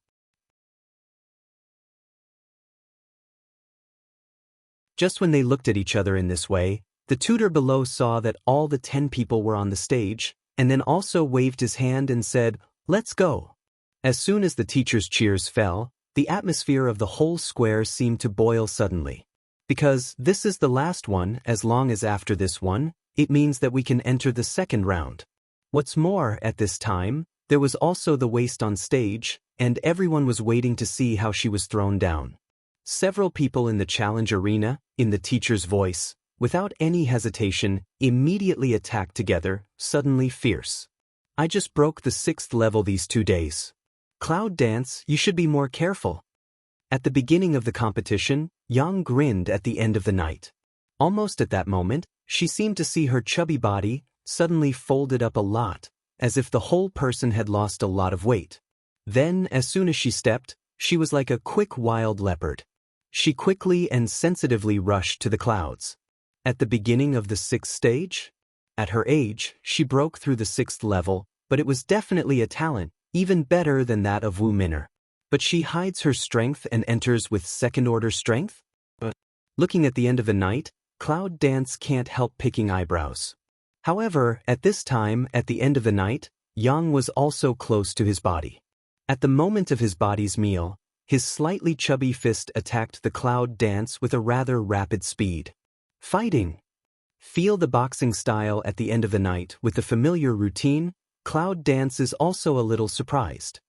Speaker 1: Just when they looked at each other in this way, the tutor below saw that all the 10 people were on the stage, and then also waved his hand and said, "Let's go." As soon as the teacher's cheers fell, the atmosphere of the whole square seemed to boil suddenly. Because this is the last one, as long as after this one, it means that we can enter the second round. What's more, at this time, there was also the waste on stage, and everyone was waiting to see how she was thrown down. Several people in the challenge arena, in the teacher's voice, without any hesitation, immediately attacked together, suddenly fierce. I just broke the 6th level these 2 days. Cloud dance, you should be more careful. At the beginning of the competition, Yang grinned at the end of the night. Almost at that moment, she seemed to see her chubby body suddenly folded up a lot, as if the whole person had lost a lot of weight. Then, as soon as she stepped, she was like a quick wild leopard. She quickly and sensitively rushed to the clouds. At the beginning of the 6th stage? At her age, she broke through the 6th level, but it was definitely a talent, even better than that of Wu Minner. But she hides her strength and enters with 2nd-order strength? Looking at the end of the night, Cloud Dance can't help picking eyebrows. However, at this time, at the end of the night, Yang was also close to his body. At the moment of his body's meal, his slightly chubby fist attacked the Cloud Dance with a rather rapid speed. Fighting. Feel the boxing style at the end of the night with the familiar routine. Cloud Dance is also a little surprised.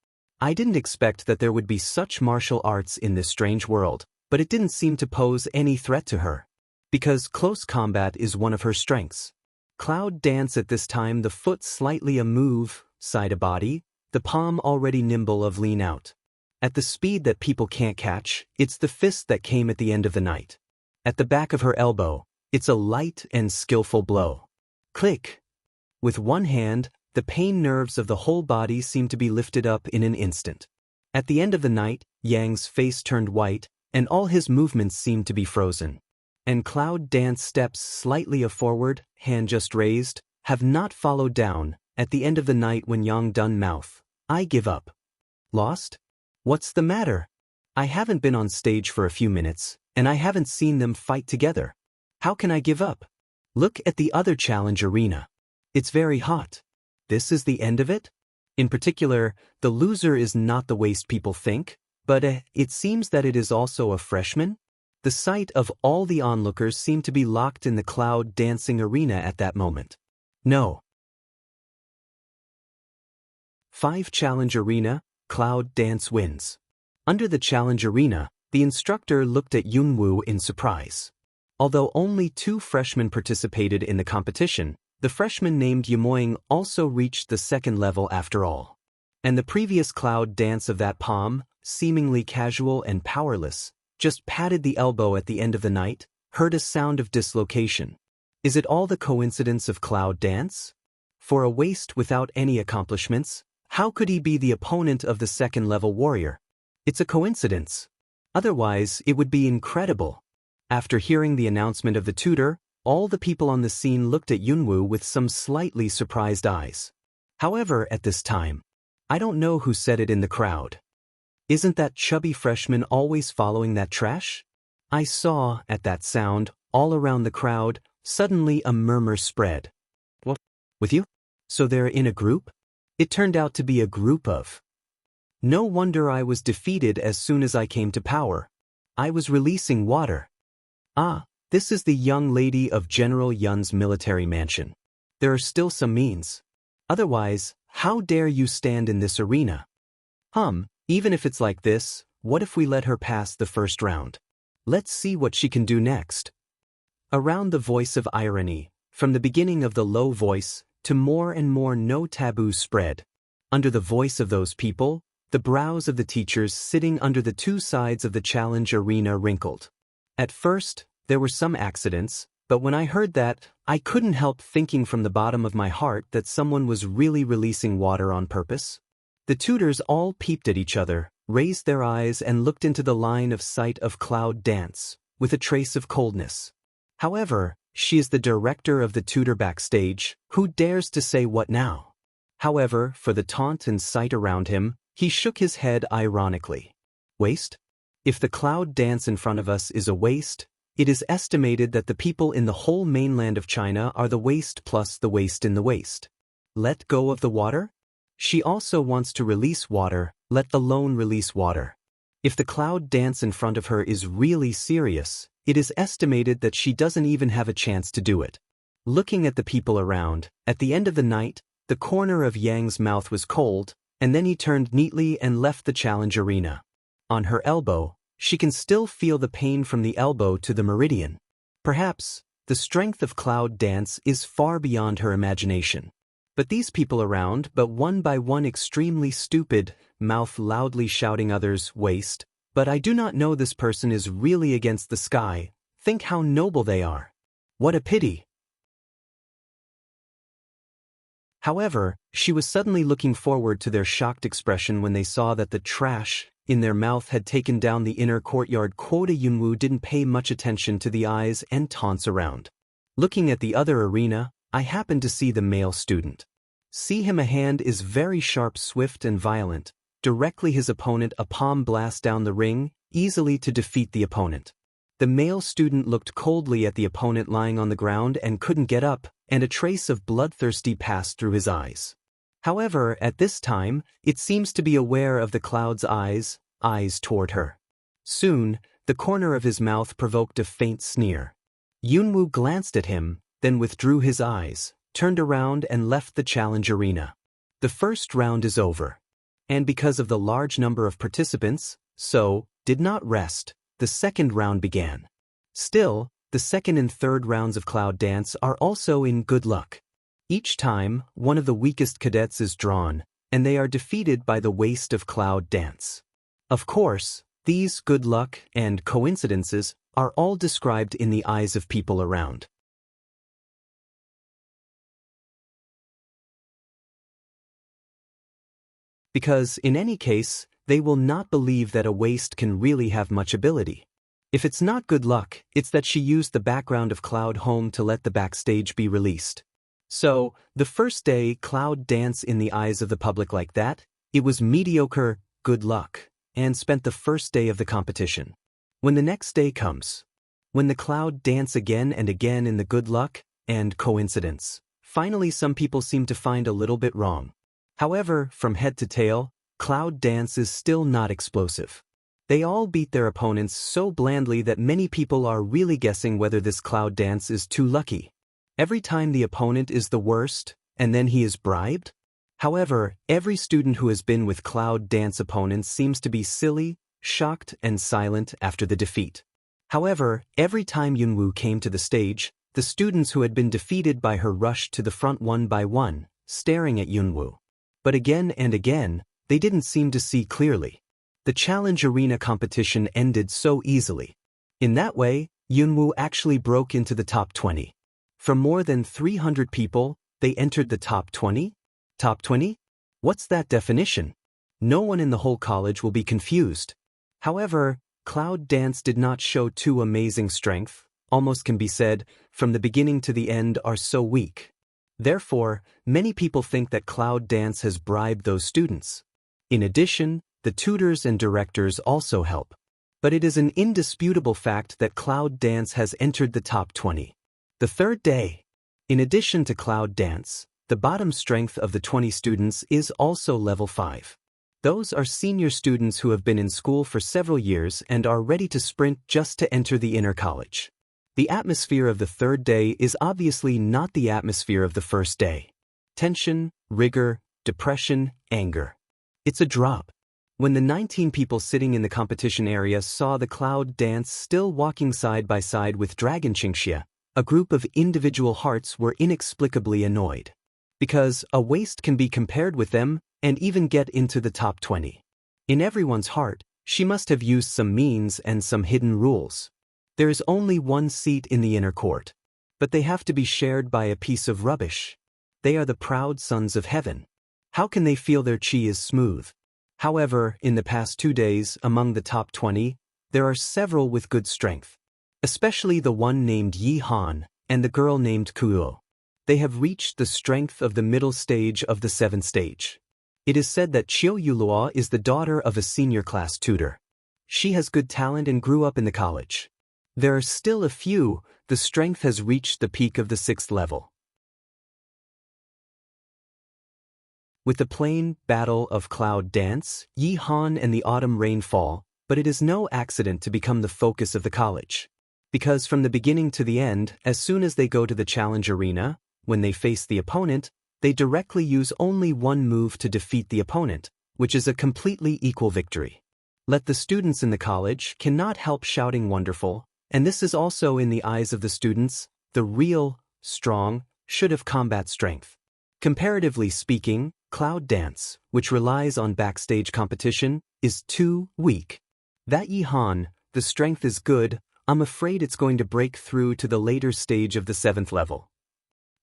Speaker 1: I didn't expect that there would be such martial arts in this strange world, but it didn't seem to pose any threat to her. Because close combat is one of her strengths. Cloud Dance at this time, the foot slightly a move, side a body, the palm already nimble of lean out. At the speed that people can't catch, it's the fist that came at the end of the night. At the back of her elbow, it's a light and skillful blow. Click. With one hand, the pain nerves of the whole body seem to be lifted up in an instant. At the end of the night, Yang's face turned white, and all his movements seemed to be frozen. And Cloud Dance steps slightly forward, hand just raised, have not followed down. At the end of the night when Yang done mouth, I give up. Lost? What's the matter? I haven't been on stage for a few minutes, and I haven't seen them fight together. How can I give up? Look at the other challenge arena. It's very hot. This is the end of it? In particular, the loser is not the waste people think, but it seems that it is also a freshman. The sight of all the onlookers seemed to be locked in the Cloud Dancing arena at that moment. No. 5 Challenge Arena, Cloud Dance wins. Under the Challenge Arena, the instructor looked at Yunwoo in surprise. Although only 2 freshmen participated in the competition, the freshman named Yamoying also reached the 2nd level after all. And the previous Cloud Dance of that palm, seemingly casual and powerless, just patted the elbow at the end of the night, heard a sound of dislocation. Is it all the coincidence of Cloud Dance? For a waste without any accomplishments, how could he be the opponent of the 2nd-level warrior? It's a coincidence. Otherwise, it would be incredible. After hearing the announcement of the tutor, all the people on the scene looked at Yunwoo with some slightly surprised eyes. However, at this time, I don't know who said it in the crowd. Isn't that chubby freshman always following that trash? I saw, at that sound, all around the crowd, suddenly a murmur spread. What? With you? So they're in a group? It turned out to be a group of. No wonder I was defeated as soon as I came to power. I was releasing water. Ah, this is the young lady of General Yun's military mansion. There are still some means. Otherwise, how dare you stand in this arena? Even if it's like this, what if we let her pass the first round? Let's see what she can do next. Around the voice of irony, from the beginning of the low voice, to more and more no taboos spread. Under the voice of those people, the brows of the teachers sitting under the 2 sides of the challenge arena wrinkled. At first, there were some accidents, but when I heard that, I couldn't help thinking from the bottom of my heart that someone was really releasing water on purpose. The tutors all peeped at each other, raised their eyes and looked into the line of sight of Cloud Dance, with a trace of coldness. However, she is the director of the tutor backstage, who dares to say what now? However, for the taunt and sight around him, he shook his head ironically. Waste? If the Cloud Dance in front of us is a waste, it is estimated that the people in the whole mainland of China are the waste plus the waste in the waste. Let go of the water? She also wants to release water, let alone release water. If the Cloud Dance in front of her is really serious, it is estimated that she doesn't even have a chance to do it. Looking at the people around, at the end of the night, the corner of Yang's mouth was cold, and then he turned neatly and left the challenge arena. On her elbow, she can still feel the pain from the elbow to the meridian. Perhaps, the strength of Cloud Dance is far beyond her imagination. But these people around, but one by one extremely stupid, mouth loudly shouting others, waste, but I do not know this person is really against the sky, think how noble they are. What a pity. However, she was suddenly looking forward to their shocked expression when they saw that the trash in their mouth had taken down the inner courtyard. Yunwoo didn't pay much attention to the eyes and taunts around. Looking at the other arena, I happened to see the male student. See him, a hand is very sharp, swift and violent. Directly his opponent, a palm blast down the ring, easily to defeat the opponent. The male student looked coldly at the opponent lying on the ground and couldn't get up, and a trace of bloodthirsty passed through his eyes. However, at this time, it seems to be aware of the cloud's eyes toward her. Soon, the corner of his mouth provoked a faint sneer. Yunwoo glanced at him, then withdrew his eyes, turned around and left the challenge arena. The first round is over. And because of the large number of participants, did not rest, the second round began. Still, the second and third rounds of Cloud Dance are also in good luck. Each time, one of the weakest cadets is drawn, and they are defeated by the waste of Cloud Dance. Of course, these good luck and coincidences are all described in the eyes of people around. Because, in any case, they will not believe that a waste can really have much ability. If it's not good luck, it's that she used the background of Cloud Home to let the backstage be released. So, the first day Cloud Dance in the eyes of the public like that, it was mediocre, good luck, and spent the first day of the competition. When the next day comes, when the Cloud Dance again and again in the good luck and coincidence, finally some people seem to find a little bit wrong. However, from head to tail, Cloud Dance is still not explosive. They all beat their opponents so blandly that many people are really guessing whether this Cloud Dance is too lucky. Every time the opponent is the worst, and then he is bribed? However, every student who has been with Cloud Dance opponents seems to be silly, shocked and silent after the defeat. However, every time Yunwoo came to the stage, the students who had been defeated by her rushed to the front one by one, staring at Yunwoo. But again and again, they didn't seem to see clearly. The challenge arena competition ended so easily. In that way, Yunwoo actually broke into the top 20. From more than 300 people, they entered the top 20? Top 20? What's that definition? No one in the whole college will be confused. However, Cloud Dance did not show too amazing strength, almost can be said, from the beginning to the end are so weak. Therefore, many people think that Cloud Dance has bribed those students. In addition, the tutors and directors also help. But it is an indisputable fact that Cloud Dance has entered the top 20. The third day. In addition to Cloud Dance, the bottom strength of the 20 students is also level 5. Those are senior students who have been in school for several years and are ready to sprint just to enter the inner college. The atmosphere of the third day is obviously not the atmosphere of the first day. Tension, rigor, depression, anger. It's a drop. When the 19 people sitting in the competition area saw the Cloud Dance still walking side by side with Dragon Qingxia, a group of individual hearts were inexplicably annoyed. Because a waste can be compared with them and even get into the top 20. In everyone's heart, she must have used some means and some hidden rules. There is only one seat in the inner court. But they have to be shared by a piece of rubbish. They are the proud sons of heaven. How can they feel their chi is smooth? However, in the past 2 days, among the top 20, there are several with good strength. Especially the one named Yi Han and the girl named Kuo. They have reached the strength of the middle stage of the 7th stage. It is said that Chiu Yuluo is the daughter of a senior class tutor. She has good talent and grew up in the college. There are still a few, the strength has reached the peak of the 6th level. With the plain battle of Cloud Dance, Yi Han and the autumn rain fall, but it is no accident to become the focus of the college. Because from the beginning to the end, as soon as they go to the challenge arena, when they face the opponent, they directly use only one move to defeat the opponent, which is a completely equal victory. Let the students in the college cannot help shouting wonderful, and this is also in the eyes of the students, the real, strong, should have combat strength. Comparatively speaking, cloud dance, which relies on backstage competition, is too weak. That Yihan, the strength is good, I'm afraid it's going to break through to the later stage of the 7th level.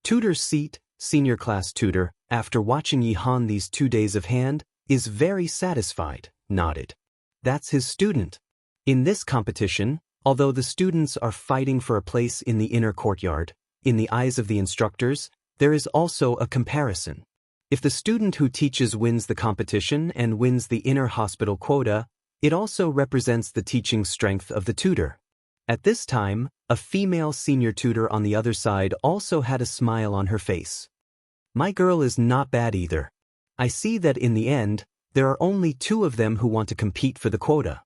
Speaker 1: Tutor's seat, senior class tutor, after watching Yihan these 2 days of hand, is very satisfied, nodded. That's his student. In this competition, although the students are fighting for a place in the inner courtyard, in the eyes of the instructors, there is also a comparison. If the student who teaches wins the competition and wins the inner hospital quota, it also represents the teaching strength of the tutor. At this time, a female senior tutor on the other side also had a smile on her face. My girl is not bad either. I see that in the end, there are only 2 of them who want to compete for the quota.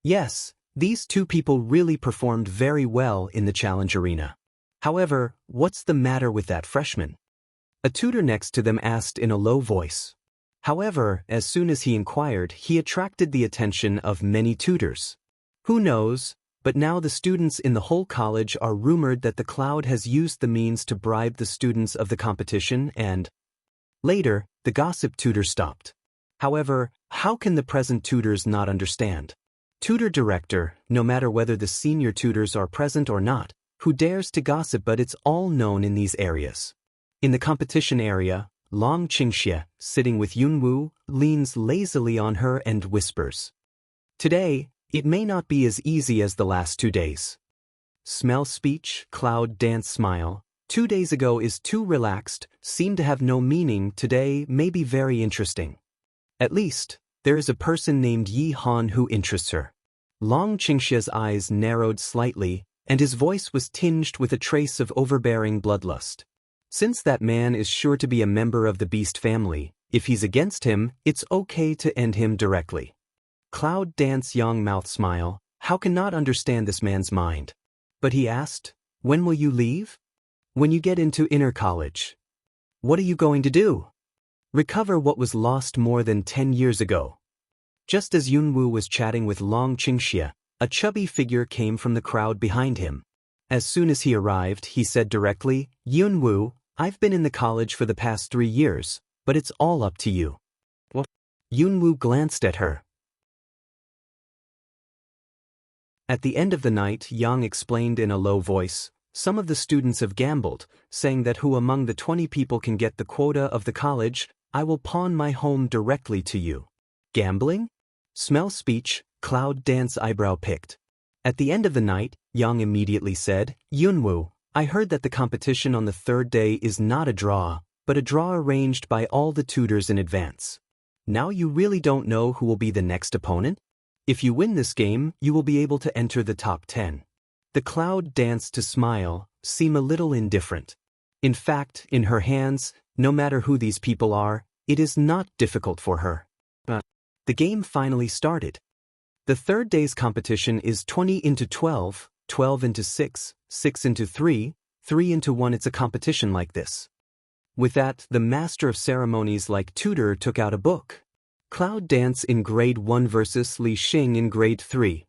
Speaker 1: Yes, these 2 people really performed very well in the challenge arena. However, what's the matter with that freshman? A tutor next to them asked in a low voice. However, as soon as he inquired, he attracted the attention of many tutors. Who knows, but now the students in the whole college are rumored that the cloud has used the means to bribe the students of the competition and... Later, the gossip tutor stopped. However, how can the present tutors not understand? Tutor director, no matter whether the senior tutors are present or not, who dares to gossip, but it's all known in these areas. In the competition area, Long Qingxie, sitting with Yunwu, leans lazily on her and whispers. Today, it may not be as easy as the last 2 days. Smell speech, cloud dance smile. 2 days ago is too relaxed, seemed to have no meaning. Today may be very interesting. At least, there is a person named Yi Han who interests her. Long Qingxie's eyes narrowed slightly, and his voice was tinged with a trace of overbearing bloodlust. Since that man is sure to be a member of the beast family, if he's against him, it's okay to end him directly. Cloud Dance Yang mouth smile, how can not understand this man's mind? But he asked, when will you leave? When you get into inner college. What are you going to do? Recover what was lost more than 10 years ago. Just as Yunwu was chatting with Long Qingxie, a chubby figure came from the crowd behind him. As soon as he arrived, he said directly, Yunwu, I've been in the college for the past 3 years, but it's all up to you. What? Yunwu glanced at her. At the end of the night, Yang explained in a low voice, some of the students have gambled, saying that who among the 20 people can get the quota of the college, I will pawn my home directly to you. Gambling? Smell speech, cloud dance eyebrow picked. At the end of the night, Yang immediately said, Yunwu, I heard that the competition on the 3rd day is not a draw, but a draw arranged by all the tutors in advance. Now you really don't know who will be the next opponent? If you win this game, you will be able to enter the top 10. The cloud danced to smile, seem a little indifferent. In fact, in her hands, no matter who these people are, it is not difficult for her. But the game finally started. The 3rd day's competition is 20 into 12, 12 into 6, 6 into 3, 3 into 1. It's a competition like this. With that, the master of ceremonies like tutor took out a book. Cloud Dance in Grade 1 versus Li Xing in Grade 3.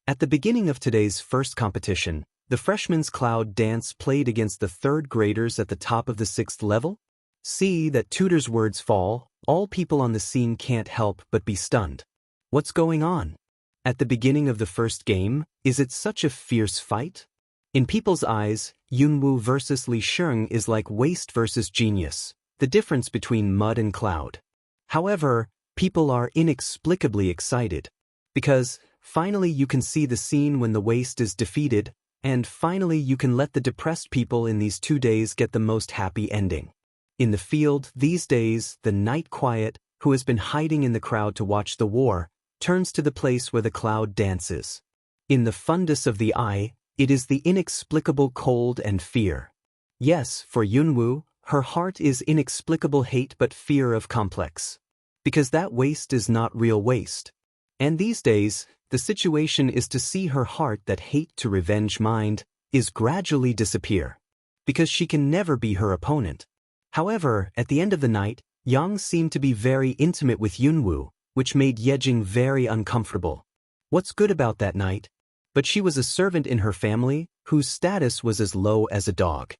Speaker 1: At the beginning of today's first competition, the freshmen's cloud dance played against the 3rd graders at the top of the 6th level. See that tutor's words fall, all people on the scene can't help but be stunned. What's going on? At the beginning of the first game, is it such a fierce fight? In people's eyes, Yunwu versus Li Sheng is like waste versus genius, the difference between mud and cloud. However, people are inexplicably excited. Because, finally you can see the scene when the waste is defeated, and finally you can let the depressed people in these 2 days get the most happy ending. In the field, these days, the night quiet, who has been hiding in the crowd to watch the war, turns to the place where the cloud dances. In the fundus of the eye, it is the inexplicable cold and fear. Yes, for Yunwu, her heart is inexplicable hate but fear of complex. Because that waste is not real waste. And these days, the situation is to see her heart that hate to revenge mind is gradually disappear. Because she can never be her opponent. However, at the end of the night, Yang seemed to be very intimate with Yunwu, which made Yejing very uncomfortable. What's good about that night? But she was a servant in her family, whose status was as low as a dog.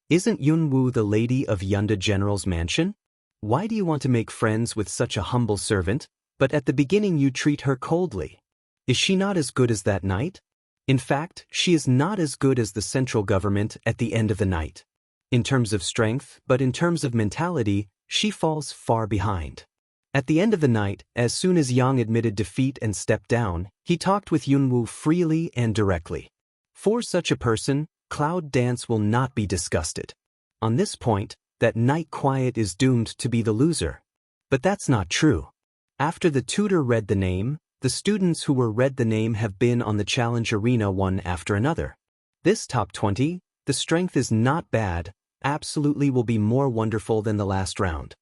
Speaker 1: Isn't Yunwoo the lady of Yunda General's mansion? Why do you want to make friends with such a humble servant, but at the beginning you treat her coldly? Is she not as good as that knight? In fact, she is not as good as the central government at the end of the night. In terms of strength, but in terms of mentality, she falls far behind. At the end of the night, as soon as Yang admitted defeat and stepped down, he talked with Yunwoo freely and directly. For such a person, Cloud Dance will not be disgusted. On this point, that Night Quiet is doomed to be the loser. But that's not true. After the tutor read the name, the students who were read the name have been on the challenge arena one after another. This top 20, the strength is not bad, absolutely will be more wonderful than the last round.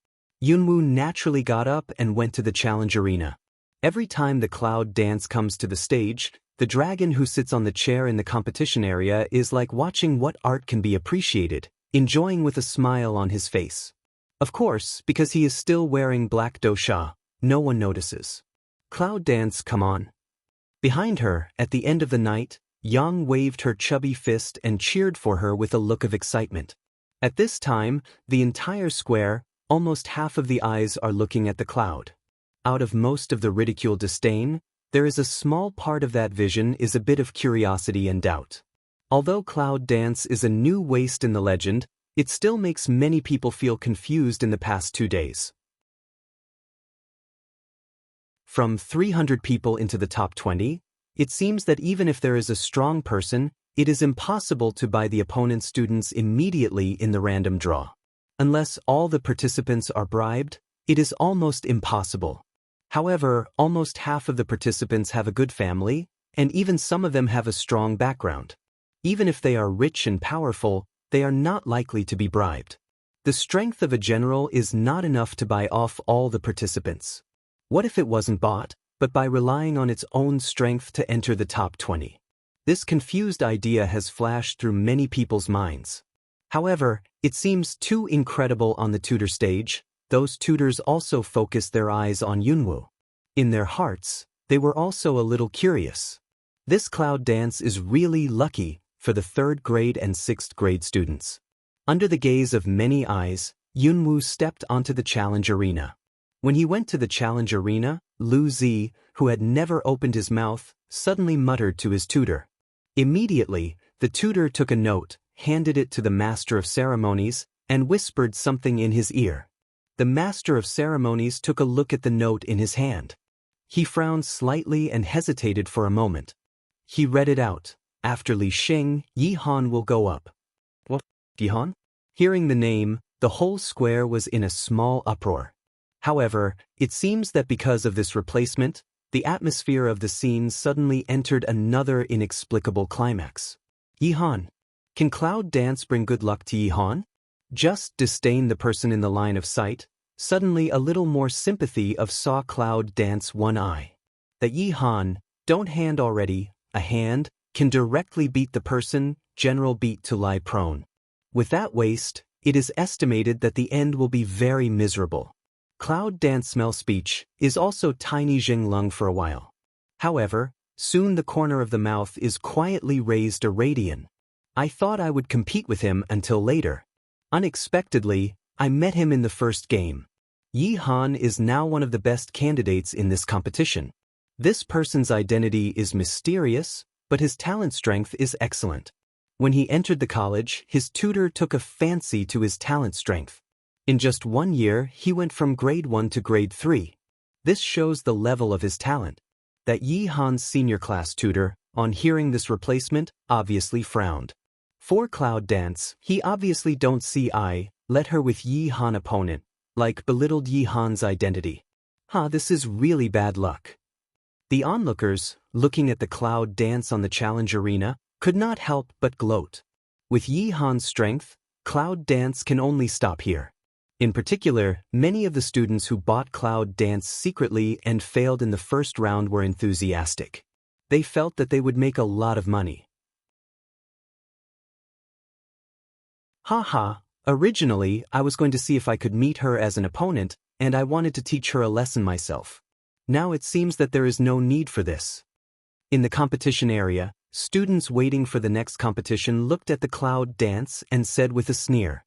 Speaker 1: Yunwoo naturally got up and went to the challenge arena. Every time the Cloud Dance comes to the stage, the dragon who sits on the chair in the competition area is like watching what art can be appreciated, enjoying with a smile on his face. Of course, because he is still wearing black dosha, no one notices. Cloud Dance, come on. Behind her, at the end of the night, Yang waved her chubby fist and cheered for her with a look of excitement. At this time, the entire square, almost half of the eyes are looking at the cloud. Out of most of the ridicule disdain, there is a small part of that vision is a bit of curiosity and doubt. Although Cloud Dance is a new waist in the legend, it still makes many people feel confused in the past 2 days. From 300 people into the top 20, it seems that even if there is a strong person, it is impossible to buy the opponent's students immediately in the random draw. Unless all the participants are bribed, it is almost impossible. However, almost half of the participants have a good family, and even some of them have a strong background. Even if they are rich and powerful, they are not likely to be bribed. The strength of a general is not enough to buy off all the participants. What if it wasn't bought, but by relying on its own strength to enter the top 20? This confused idea has flashed through many people's minds. However, it seems too incredible on the tutor stage. Those tutors also focused their eyes on Yunwoo. In their hearts, they were also a little curious. This Cloud Dance is really lucky for the 3rd grade and 6th grade students. Under the gaze of many eyes, Yunwoo stepped onto the challenge arena. When he went to the challenge arena, Lu Zi, who had never opened his mouth, suddenly muttered to his tutor. Immediately, the tutor took a note, handed it to the master of ceremonies, and whispered something in his ear. The master of ceremonies took a look at the note in his hand. He frowned slightly and hesitated for a moment. He read it out. After Li Xing, Yi Han will go up. What? Yi Han? Hearing the name, the whole square was in a small uproar. However, it seems that because of this replacement, the atmosphere of the scene suddenly entered another inexplicable climax. Yi Han. Can Cloud Dance bring good luck to Yi Han? Just disdain the person in the line of sight. Suddenly a little more sympathy of saw Cloud Dance one eye. That Yi Han, don't hand already, a hand, can directly beat the person, general beat to lie prone. With that waist, it is estimated that the end will be very miserable. Cloud Dance smell speech is also tiny Jing Lung for a while. However, soon the corner of the mouth is quietly raised a radian. I thought I would compete with him until later. Unexpectedly, I met him in the first game. Yi Han is now one of the best candidates in this competition. This person's identity is mysterious, but his talent strength is excellent. When he entered the college, his tutor took a fancy to his talent strength. In just 1 year, he went from grade 1 to grade 3. This shows the level of his talent. That Yi Han's senior class tutor, on hearing this replacement, obviously frowned. For Cloud Dance, he obviously don't see eye, let her with Yi Han opponent, like belittled Yi Han's identity. This is really bad luck. The onlookers, looking at the Cloud Dance on the challenge arena, could not help but gloat. With Yi Han's strength, Cloud Dance can only stop here. In particular, many of the students who bought Cloud Dance secretly and failed in the first round were enthusiastic. They felt that they would make a lot of money. Originally, I was going to see if I could meet her as an opponent, and I wanted to teach her a lesson myself. Now it seems that there is no need for this. In the competition area, Students waiting for the next competition looked at the cloud dance and said with a sneer.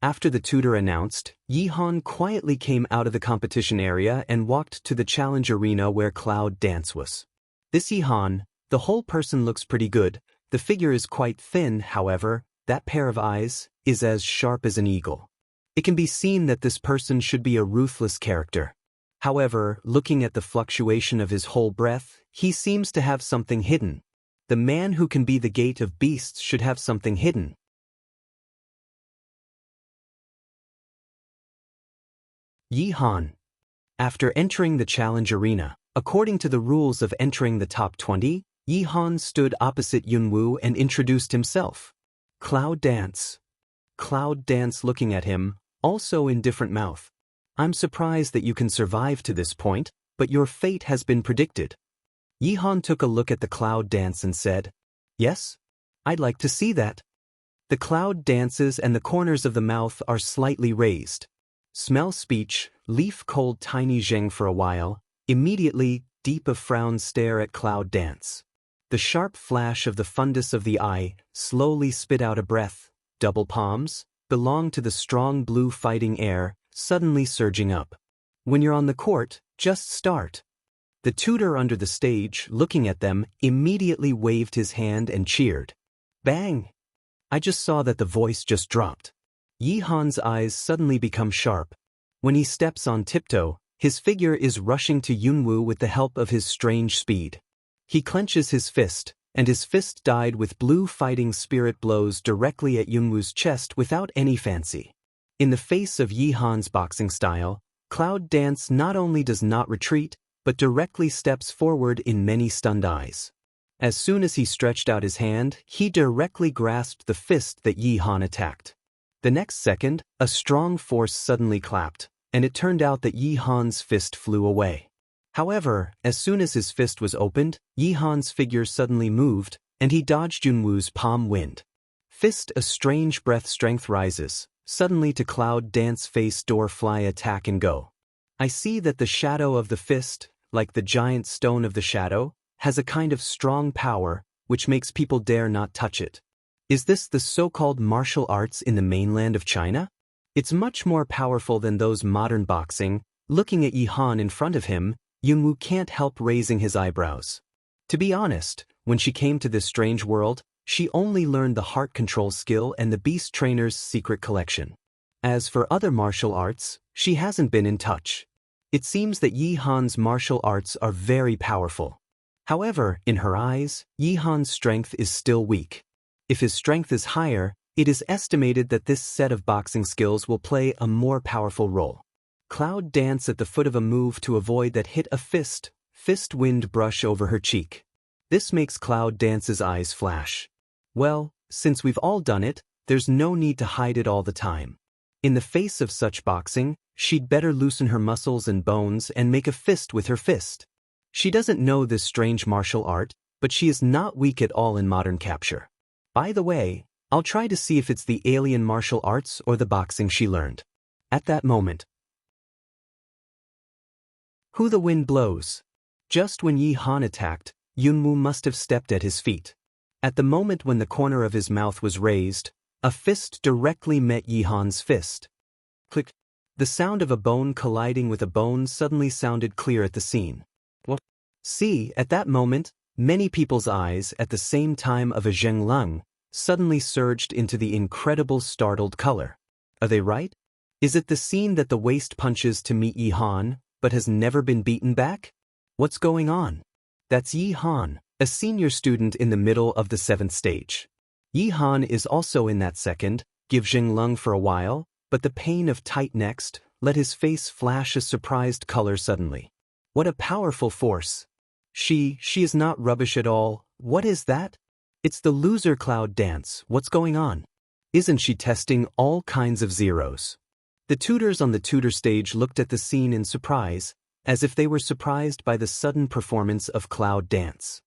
Speaker 1: After the tutor announced, Yi-han quietly came out of the competition area and walked to the challenge arena where cloud dance was. This Yi-han, the whole person looks pretty good. The figure is quite thin, however, that pair of eyes is as sharp as an eagle. It can be seen that this person should be a ruthless character. However, looking at the fluctuation of his whole breath, he seems to have something hidden. The man who can be the gate of beasts should have something hidden. Yi-han. After entering the challenge arena, according to the rules of entering the top 20, Yi-han stood opposite Yunwoo and introduced himself. Cloud dance. Cloud dance looking at him, also in different mouth. I'm surprised that you can survive to this point, but your fate has been predicted. Yi-han took a look at the cloud dance and said, Yes? I'd like to see that. The cloud dances and the corners of the mouth are slightly raised. Smell speech, leaf cold tiny zheng for a while, immediately, deep of frown stare at cloud dance. The sharp flash of the fundus of the eye, slowly spit out a breath, double palms, belong to the strong blue fighting air, suddenly surging up. When you're on the court, just start. The tutor under the stage, looking at them, immediately waved his hand and cheered. Bang! I just saw that the voice just dropped. Yi-han's eyes suddenly become sharp. When he steps on tiptoe, his figure is rushing to Yunwoo with the help of his strange speed. He clenches his fist, and his fist died with blue fighting spirit blows directly at Yunwoo's chest without any fancy. In the face of Yi-han's boxing style, Cloud Dance not only does not retreat, but directly steps forward in many stunned eyes. As soon as he stretched out his hand, he directly grasped the fist that Yi-han attacked. The next second, a strong force suddenly clapped, and it turned out that Yi-han's fist flew away. However, as soon as his fist was opened, Yi-han's figure suddenly moved, and he dodged Yunwoo's palm wind. Fist a strange breath strength rises, suddenly to Cloud Dance face door fly attack and go. I see that the shadow of the fist, like the giant stone of the shadow, has a kind of strong power, which makes people dare not touch it. Is this the so-called martial arts in the mainland of China? It's much more powerful than those modern boxing. Looking at Yi-han in front of him, Yunwoo can't help raising his eyebrows. To be honest, when she came to this strange world, she only learned the heart control skill and the beast trainer's secret collection. As for other martial arts, she hasn't been in touch. It seems that Yi-han's martial arts are very powerful. However, in her eyes, Yi-han's strength is still weak. If his strength is higher, it is estimated that this set of boxing skills will play a more powerful role. Cloud Dance at the foot of a move to avoid that hit a fist wind brush over her cheek. This makes Cloud Dance's eyes flash. Well, since we've all done it, there's no need to hide it all the time. In the face of such boxing, she'd better loosen her muscles and bones and make a fist with her fist. She doesn't know this strange martial art, but she is not weak at all in modern capture. By the way, I'll try to see if it's the alien martial arts or the boxing she learned. At that moment, who the wind blows. Just when Yi-han attacked, Yunwoo must have stepped at his feet. At the moment when the corner of his mouth was raised, a fist directly met Yi-han's fist. Click. The sound of a bone colliding with a bone suddenly sounded clear at the scene. What? See, at that moment, many people's eyes at the same time of a Zheng Lung suddenly surged into the incredible startled color. Are they right? Is it the scene that the waist punches to meet Yi-han, but has never been beaten back? What's going on? That's Yi-han, a senior student in the middle of the 7th stage. Yi-han is also in that second, give Zheng Lung for a while, but the pain of tight next let his face flash a surprised color suddenly. What a powerful force. She is not rubbish at all. What is that? It's the loser Cloud Dance. What's going on? Isn't she testing all kinds of zeros? The tutors on the tutor stage looked at the scene in surprise, as if they were surprised by the sudden performance of Cloud Dance.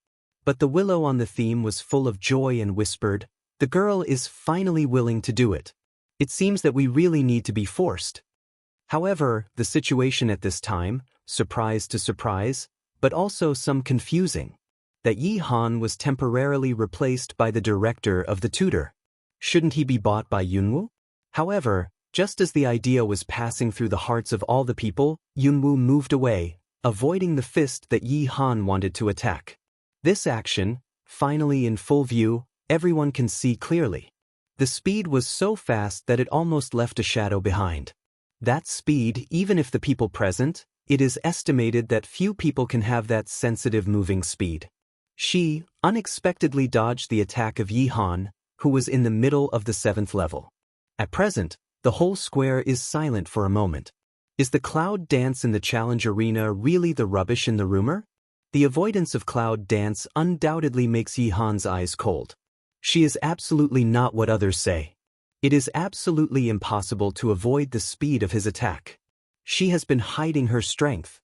Speaker 1: But the willow on the theme was full of joy and whispered, "The girl is finally willing to do it. It seems that we really need to be forced." However, the situation at this time, surprise to surprise, but also some confusing. that Yi Han was temporarily replaced by the director of the tutor. Shouldn't he be bought by Yunwoo? However, just as the idea was passing through the hearts of all the people, Yunwoo moved away, avoiding the fist that Yi Han wanted to attack. This action, finally in full view, everyone can see clearly. The speed was so fast that it almost left a shadow behind. That speed, even if the people present, it is estimated that few people can have that sensitive moving speed. She unexpectedly dodged the attack of Yi Han, who was in the middle of the 7th level. At present, the whole square is silent for a moment. Is the cloud dance in the challenge arena really the rubbish in the rumor? The avoidance of cloud dance undoubtedly makes Yi Han's eyes cold. She is absolutely not what others say. It is absolutely impossible to avoid the speed of his attack. She has been hiding her strength.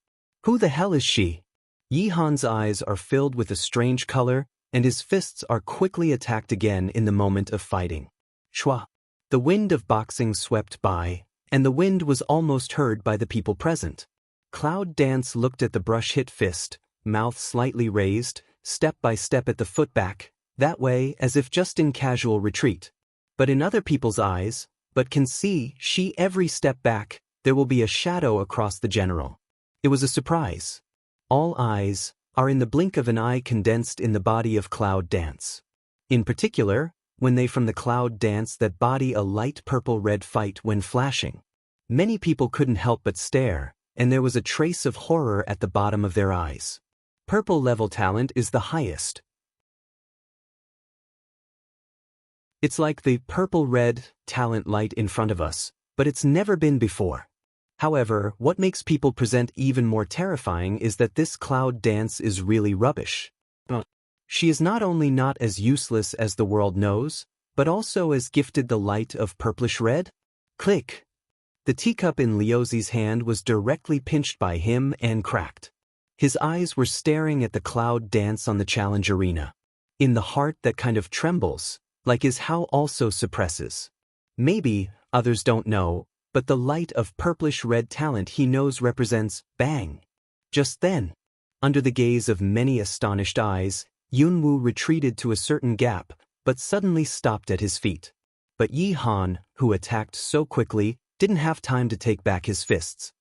Speaker 1: Who the hell is she? Yi Han's eyes are filled with a strange color, and his fists are quickly attacked again in the moment of fighting. Chua! The wind of boxing swept by, and the wind was almost heard by the people present. Cloud Dance looked at the brush-hit fist, mouth slightly raised, step by step at the foot back, that way as if just in casual retreat. But in other people's eyes, but can see she every step back, there will be a shadow across the general. It was a surprise. All eyes are in the blink of an eye condensed in the body of Cloud Dance. In particular, when they from the Cloud Dance that body a light purple-red fight when flashing. Many people couldn't help but stare, and there was a trace of horror at the bottom of their eyes. Purple level talent is the highest. It's like the purple-red talent light in front of us, but it's never been before. However, what makes people present even more terrifying is that this Cloud Dance is really rubbish. She is not only not as useless as the world knows, but also as gifted the light of purplish red. Click! The teacup in Liuzi's hand was directly pinched by him and cracked. His eyes were staring at the Cloud Dance on the challenge arena. In the heart that kind of trembles, like his how also suppresses. Maybe, others don't know, but the light of purplish-red talent he knows represents bang. Just then, under the gaze of many astonished eyes, Yunwoo retreated to a certain gap, but suddenly stopped at his feet. But Yi Han, who attacked so quickly, didn't have time to take back his fists.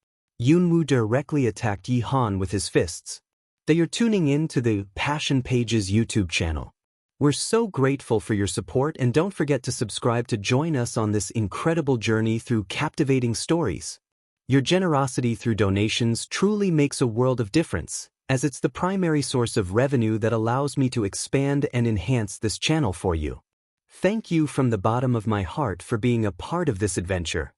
Speaker 1: Yunwoo directly attacked Yi Han with his fists. They are tuning in to the Passion Pages YouTube channel. We're so grateful for your support, and don't forget to subscribe to join us on this incredible journey through captivating stories. Your generosity through donations truly makes a world of difference, as it's the primary source of revenue that allows me to expand and enhance this channel for you. Thank you from the bottom of my heart for being a part of this adventure.